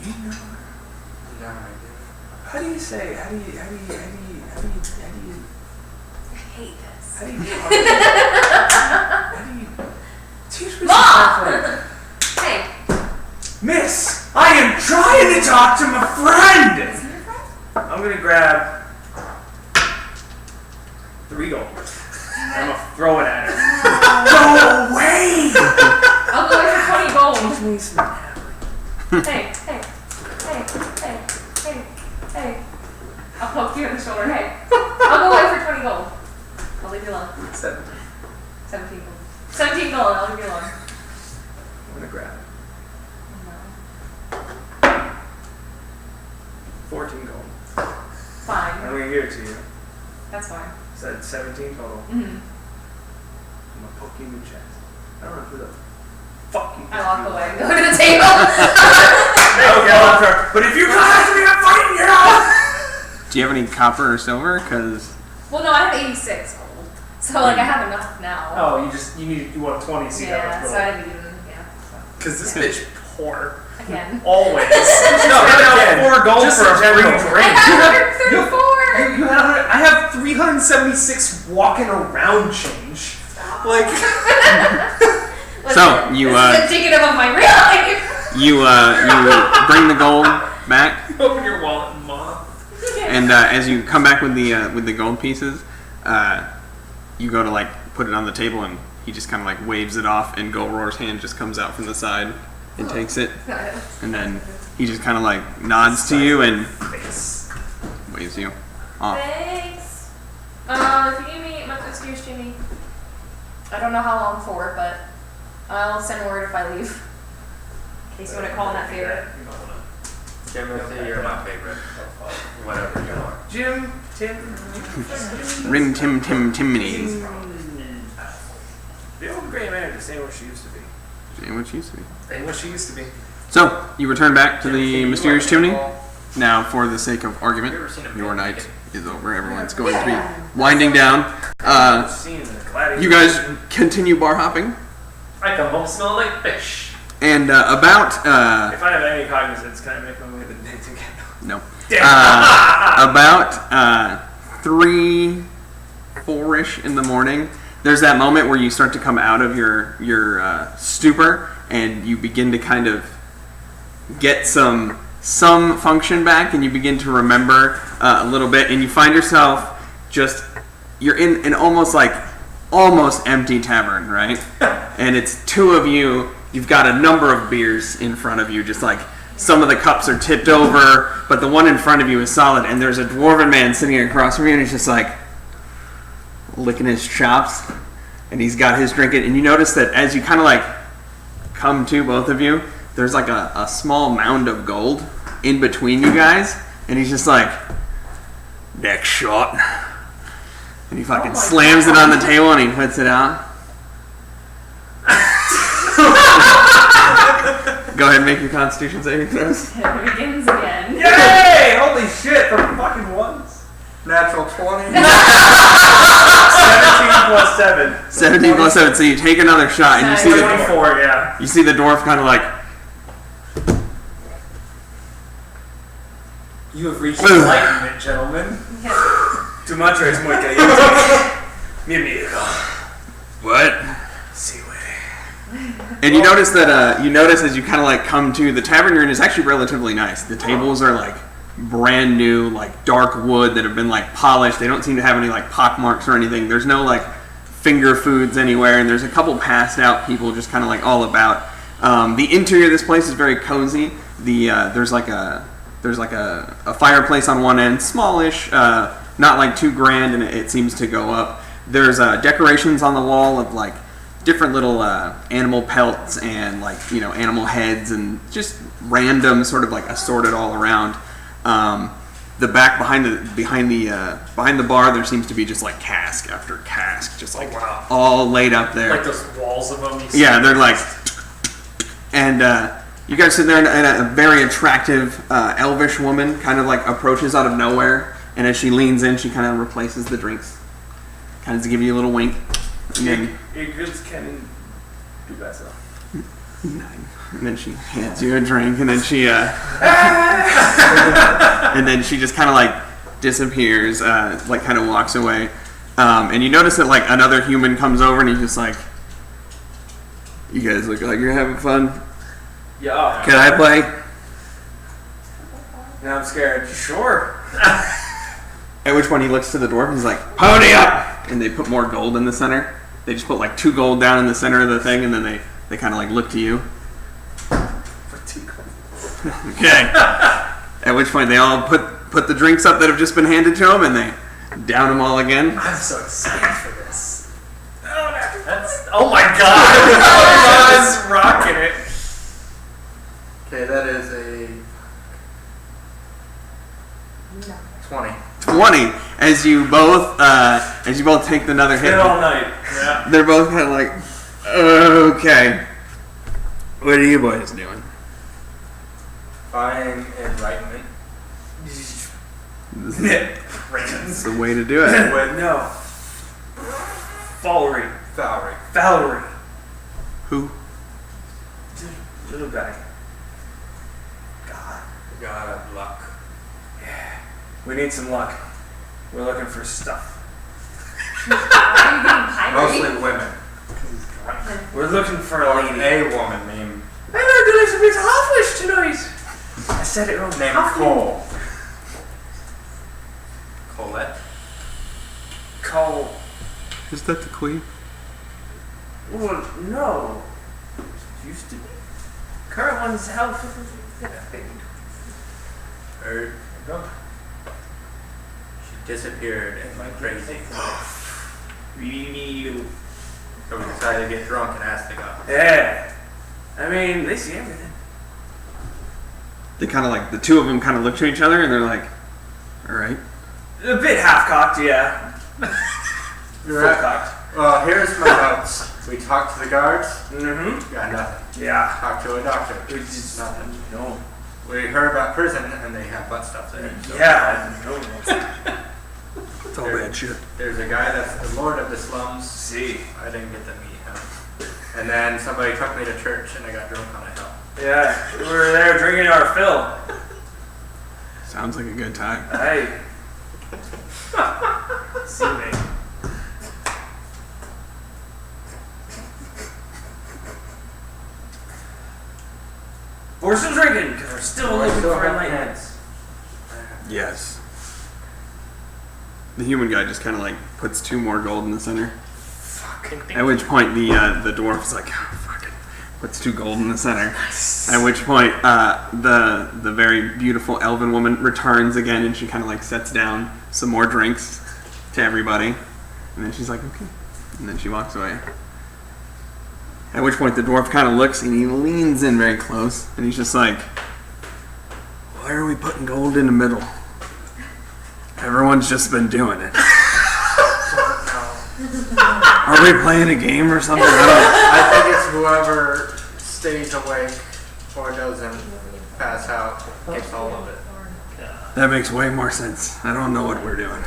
you know? No idea. How do you say? How do you? I hate this. How do you? Teach me Mom! some Hey, Miss, I am trying to talk to my friend. is he your friend? I'm gonna grab 3 gold. I'm gonna throw it at her. Go away! I'll go away for 20 gold. Teach me some habit. Hey. I'll poke you in the shoulder. Hey. I'll go away for 20 gold. I'll leave you alone. 17 gold. 17 gold. I'll leave you alone. I'm gonna grab it. 14 gold. Fine. I'm gonna give it to you. That's fine. Said 17 total. Mm-hmm. I'm gonna poke you in the chest. I don't know who the fuck you I walk away and go to the table. But if you come after me, I'm fighting you! Do you have any copper or silver? Because Well, no, I have 86 gold. So, like, I have enough now. Oh, you want 20, so you yeah, have so I didn't even, Because this bitch poor. again. Always. No, again, 4 gold just for a in free general. I drink. have 134! You had 100, I have 376 walking around change. Like, So, you, this is indicative of my real life. you bring the gold back, open your wallet, mom. and as you come back with the gold pieces, you go to like put it on the table, and he just kind of like waves it off, and Golroar's hand just comes out from the side and takes it, and then he just kind of like nods to you and Face. waves you off. Thanks. If you give me my excuse, Jimmy. I don't know how long for, but I'll send word if I leave. In case you want to call in that favor. You don't wanna- Timothy, you're my favorite. Whatever you want. Jim, Tim, Rim Tim Tim Timiny. the old gray man just ain't what she used to be. Ain't what she used to be. Ain't what she used to be. So you return back to the mysterious chimney. Have Now, for the sake of argument, you ever seen a your man night naked? is over. Everyone's going to be winding down. I've seen the gladiator. You guys continue bar hopping, I come home smelling like fish. and about If I have any cognizance, can I make my way to the dancing candle? no, about 3, 4-ish in the morning. There's that moment where you start to come out of your stupor, and you begin to kind of get some function back, and you begin to remember a little bit, and you find yourself you're in an almost empty tavern, right? And it's 2 of you. You've got a number of beers in front of you, just like some of the cups are tipped over, but the one in front of you is solid, and there's a dwarven man sitting across from you, and he's just like licking his chops, and he's got his drink, and you notice that as you kind of like come to, both of you, there's like a small mound of gold in between you guys, and he's just like, next shot. And he fucking slams it on the table and he puts it out. Go ahead and make your Constitution saving throws. It begins again. Yay! Holy shit, for fucking once. Natural 20. 17 plus 7. 17 plus 7, so you take another shot and you see the 24, yeah. you see the dwarf kind of like, You have reached enlightenment, gentlemen. Tu madre es muy caliente. Mi amigo. what? Sí, güey. And you notice that you notice as you kind of like come to, the tavern you're in is actually relatively nice. The tables are like brand new, like dark wood that have been like polished. They don't seem to have any like pock marks or anything. There's no like finger foods anywhere, and there's a couple passed out people just kind of like all about. The interior of this place is very cozy. There's like a fireplace on one end, smallish, not like too grand, and it seems to go up. There's decorations on the wall of like different little animal pelts and like, you know, animal heads and just random sort of like assorted all around. The back behind the bar, there seems to be just like cask after cask, just like all laid up there. Like those walls of them. Yeah, they're like, and you guys sit there, and a very attractive elvish woman kind of like approaches out of nowhere, and as she leans in, she kind of replaces the drinks, kind of to give you a little wink, and then Ihr Grills kennen du besser. and then she hands you a drink, and then she just kind of like disappears, like kind of walks away, and you notice that like another human comes over, and he's just like, "You guys look like you're having fun. Yeah. Can I play?" Now I'm scared. Sure. At which point he looks to the dwarf and he's like, "Pony up!" And they put more gold in the center. They just put like 2 gold down in the center of the thing, and then they kind of like look to you. For 2 gold. Okay. At which point they all put the drinks up that have just been handed to them, and they down them all again. I'm so excited for this. Oh my god! That's rocking it. Okay, that is a 20. 20. As you both take another hit. Been all night. Yeah. They're both kind of like, okay. What are you boys doing? Fine enlightenment. This is the way to do it. No. Valerie. Valerie. Who? Little guy. God of luck. Yeah. We need some luck. We're looking for stuff. Mostly women. We're looking for a Or lady. a woman named I learned a little bit Halfish tonight. I said it wrong. Cole. Colette. Cole. Is that the queen? Well, no. Used to be. Current one's Halfish. Heard. She disappeared and went crazy. So we decided to get drunk and ask the god. Yeah. I mean, they see everything. They kind of like, the two of them kind of look to each other and they're like, all right. A bit half-cocked, yeah. You're right. Full-cocked. Well, here's my notes. We talked to the guards. Mm-hmm. Got nothing. Yeah. Talked to a doctor. We just Nothing. no. We heard about prison and they have butt stuff there. So Yeah. No. It's all bad shit. There's a guy that's the lord of the slums. See. I didn't get to meet him. And then somebody took me to church and I got drunk on a hill. Yeah. We were there drinking our fill. Sounds like a good time. Hey. See me. We're still drinking because we're still looking for enlightenment. Yes. The human guy just kind of like puts 2 more gold in the center. Fuck. At which point the dwarf is like, oh, fucking puts 2 gold in the center. At which point, the very beautiful elven woman returns again, and she kind of like sets down some more drinks to everybody, and then she's like, okay, and then she walks away. At which point, the dwarf kind of looks and he leans in very close, and he's just like, why are we putting gold in the middle? Everyone's just been doing it. Are we playing a game or something? I think it's whoever stays awake or doesn't pass out gets all of it. That makes way more sense. I don't know what we're doing.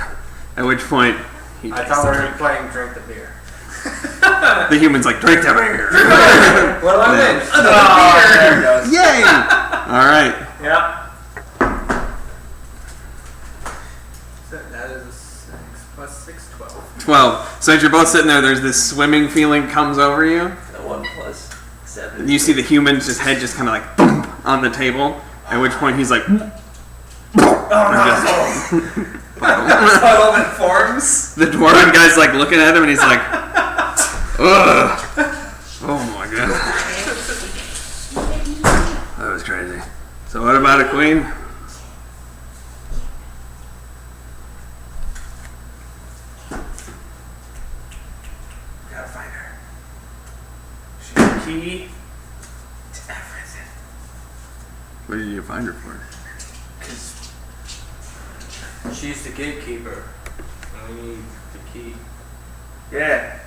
At which point, he I takes thought the we were drink. playing drink the beer. The human's like, drink the beer. Well, I'm in. There it goes. Yay! All right. Yeah. That is a 6 plus 6, 12. 12. So as you're both sitting there, there's this swimming feeling comes over you. The 1 plus 7. You see the human's just head just kind of like thump on the table. At which point he's like, All in forms. the dwarven guy's like looking at him and he's like, ugh. Oh my god. That was crazy. So what about a queen? Gotta find her. She's the key to everything. What did you find her for? Cause She's the gatekeeper. And we need the key. yeah.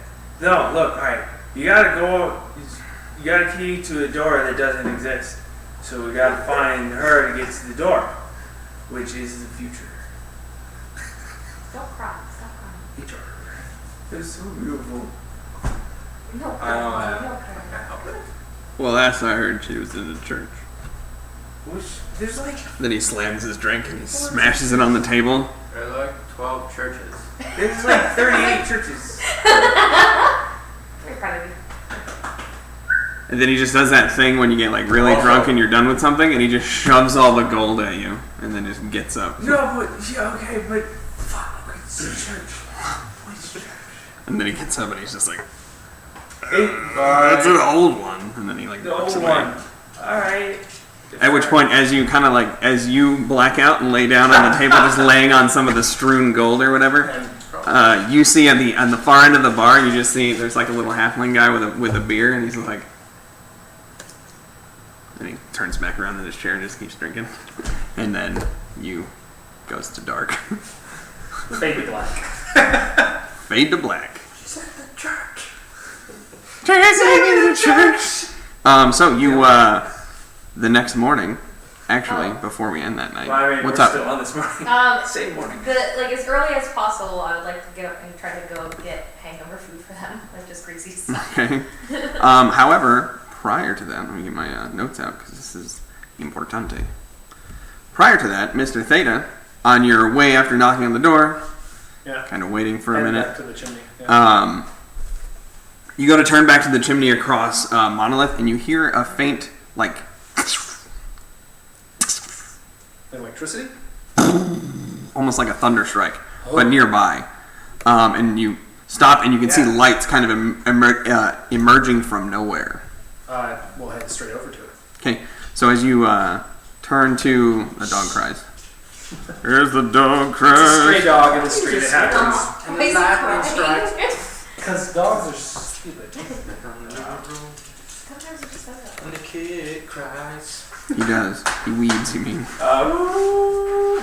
No, look, alright. You gotta go. You got a key to a door that doesn't exist. So we gotta find her to get to the door, which is the future. Don't cry. Stop crying. It was so beautiful. No, I don't don't know. cry. I can't help it. Well, last I heard, she was in the church. Which there's like Then he slams his drink and he smashes it on the table. There are like 12 churches. 38 churches. Very proud of you. And then he just does that thing when you get like really drunk and you're done with something, and he just shoves all the gold at you, and then just gets up. No, but yeah, okay, but fuck, it's a church. Which church? And then he gets up and he's just like, It's it's an old one. And then he like the walks old away. one. All right. At which point, as you kind of like, as you black out and lay down on the table, just laying on some of the strewn gold or whatever, And you see on the far end of the bar, you just see there's like a little halfling guy with a beer, and he's just like, and he turns back around in his chair and just keeps drinking, and then you goes to dark, Fade to black. fade to black. she's at the church. So you the next morning, actually, before we end that night, Well, I mean, what's we're up? still on this morning. Same morning. Like as early as possible, I would like to get up and try to go get hangover food for them, like just greasy stuff. Okay. However, prior to that, let me get my notes out because this is importante. Prior to that, Mr. Theta, on your way after knocking on the door, Yeah. kind of waiting for a Head minute, back to the chimney. Yeah. you go to turn back to the chimney across Monolith, and you hear a faint, like, Electricity? almost like a thunder strike, Oh. but nearby. And you stop, and you can see Yeah. lights kind of emerging from nowhere. We'll head straight over to it. Okay, so as you turn to, a dog cries. Here's the dog It's a stray cries. dog in the street. It happens. And Why is the he lightning crying? strikes. Because dogs are stupid. Sometimes it just does that. And the kid cries. He does. He weeds, you mean.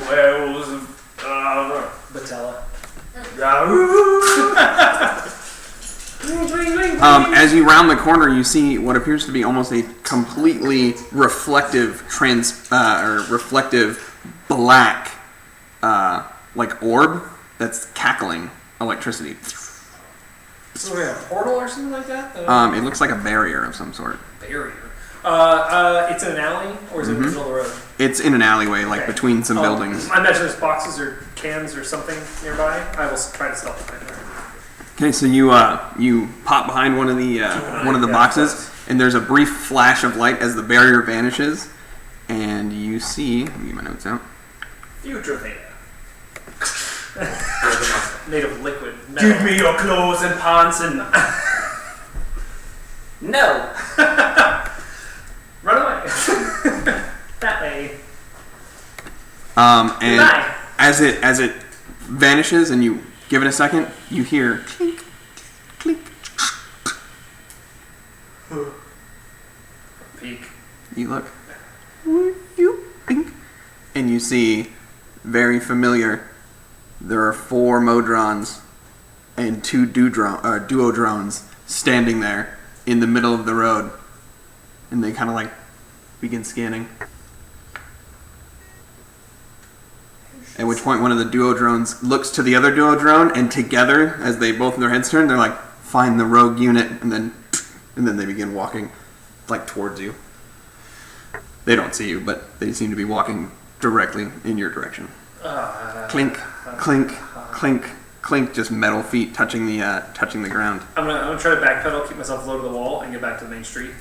Werewolves of. Batella. As you round the corner, you see what appears to be almost a completely reflective reflective black, like orb that's cackling electricity. So we have a portal or something like that? It looks like a barrier of some sort. Barrier. It's in an alley, or is it in the middle of the road? It's in an alleyway, like Okay. between some buildings. I imagine there's boxes or cans or something nearby. I will try to stealth behind there. Okay, so you pop behind one of the boxes, and there's a brief flash of light as the barrier vanishes, and you see. Let me get my notes out. Future Theta. Made of liquid metal. Give me your clothes and pants and. No. And Goodbye. as it vanishes and you give it a second, you hear clink, clink. Peek. You look, you bink, and you see very familiar. There are 4 Modrons and 2 duodrones standing there in the middle of the road, and they kind of like begin scanning. At which point, one of the duodrones looks to the other duodrone, and together, as they both their heads turn, they're like, "Find the rogue unit," and then they begin walking like towards you. They don't see you, but they seem to be walking directly in your direction. Clink, clink, clink, clink. Just metal feet touching the ground. I'm gonna try to backpedal, keep myself low to the wall, and get back to the main street.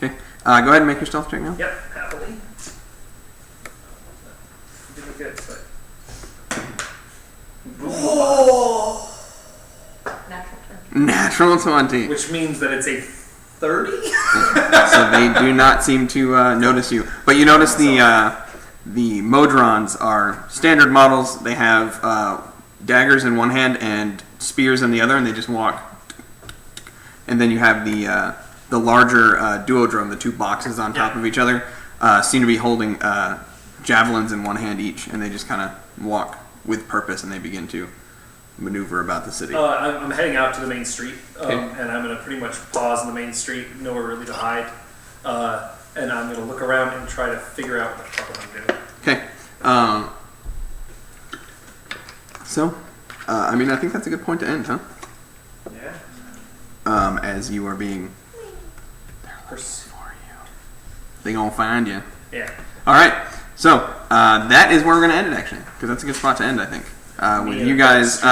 Okay. Go ahead and make your stealth check now. Yep, happily. Didn't good, but. Natural 20. Which means that it's a 30? So they do not seem to notice you. But you notice the Modrons are standard models. They have daggers in one hand and spears in the other, and they just walk. And then you have the larger duodrone, the 2 boxes on top of each other, seem to be holding javelins in one hand each, and they just kind of walk with purpose, and they begin to maneuver about the city. I'm heading out to the main street, Okay. and I'm going to pretty much pause in the main street, nowhere really to hide, and I'm going to look around and try to figure out what the fuck I'm doing. Okay. I mean, I think that's a good point to end, huh? Yeah. As you are being Pursued. for you, they gonna find you. Yeah. All right. So that is where we're gonna end it, actually, because that's a good spot to end, I think. With you guys,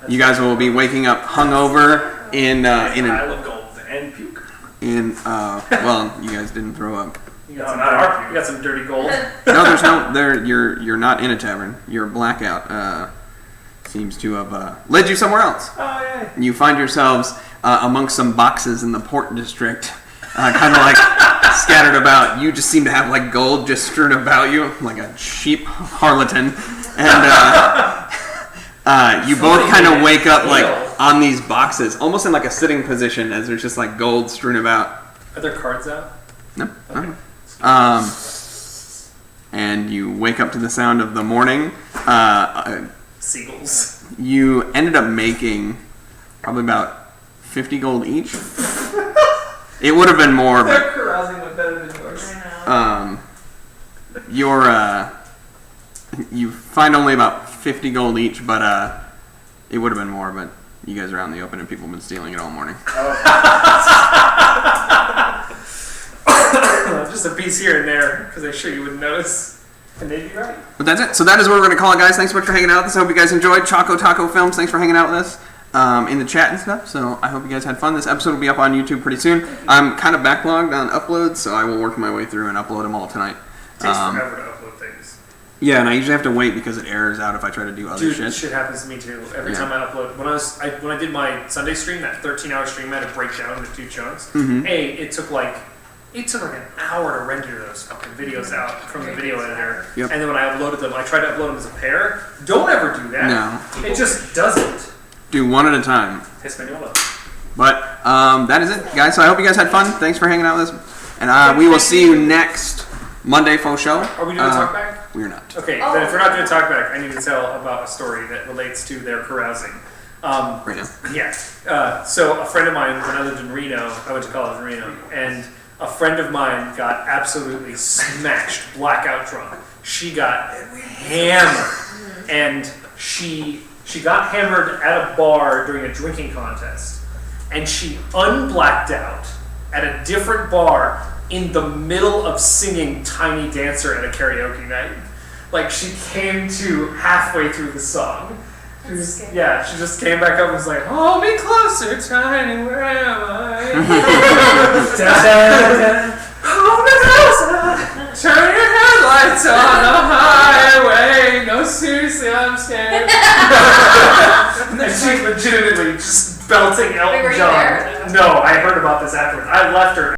you guys will be waking up hungover in Pile of gold and puke. well, you guys didn't throw up. You No, got, not our puke. you got some dirty gold. No, there's no there. You're not in a tavern. Your blackout seems to have led you somewhere else. Oh, yeah. You find yourselves amongst some boxes in the port district, kind of like scattered about. You just seem to have like gold just strewn about you, like a cheap harlequin, and you both kind of wake up like on these boxes, almost in like a sitting position, as there's just like gold strewn about. Are there cards out? No. Okay. And you wake up to the sound of the morning. Seagulls. You ended up making probably about 50 gold each. It would have been more, but Their carousing went better than yours. I know. you find only about 50 gold each, but it would have been more, but you guys are out in the open and people have been stealing it all morning. Just a piece here and there, because I'm sure you wouldn't notice. And they'd be right. But that's it. So that is what we're going to call it, guys. Thanks so much for hanging out with us. I hope you guys enjoyed Choco Taco Films. Thanks for hanging out with us in the chat and stuff. So I hope you guys had fun. This episode will be up on YouTube pretty soon. I'm kind of backlogged on uploads, so I will work my way through and upload them all tonight. It takes forever to upload things. Yeah, and I usually have to wait because it errors out if I try to do other Dude, shit. shit happens to me too. Every Yeah. time I upload, when I did my Sunday stream, that 13-hour stream, I had to break down into 2 chunks. Mhm. It took like an hour to render those fucking videos out from the video editor. Yep. And then when I uploaded them, I tried to upload them as a pair. Don't ever do that. No. It just doesn't. Do one at a time. Hispaniola. But that is it, guys. So I hope you guys had fun. Thanks for hanging out with us. And we will see you next Monday faux show. Are we doing a talkback? We're not. Okay, Oh. then if we're not doing a talkback, I need to tell about a story that relates to their carousing. Right now. Yeah. So a friend of mine, when I lived in Reno, I went to college in Reno, and a friend of mine got absolutely smashed, blackout drunk. She got hammered, and she got hammered at a bar during a drinking contest, and she unblacked out at a different bar in the middle of singing Tiny Dancer at a karaoke night. Like, she came to halfway through the song. She just came back up and was like, "Hold me closer, Tiny, where am I?" Da, da, da. Hold me closer, turn your headlights on the highway. No, seriously, I'm scared. And she legitimately just belting Wait, Elton were you John. there? No, I heard about this afterwards. I left her.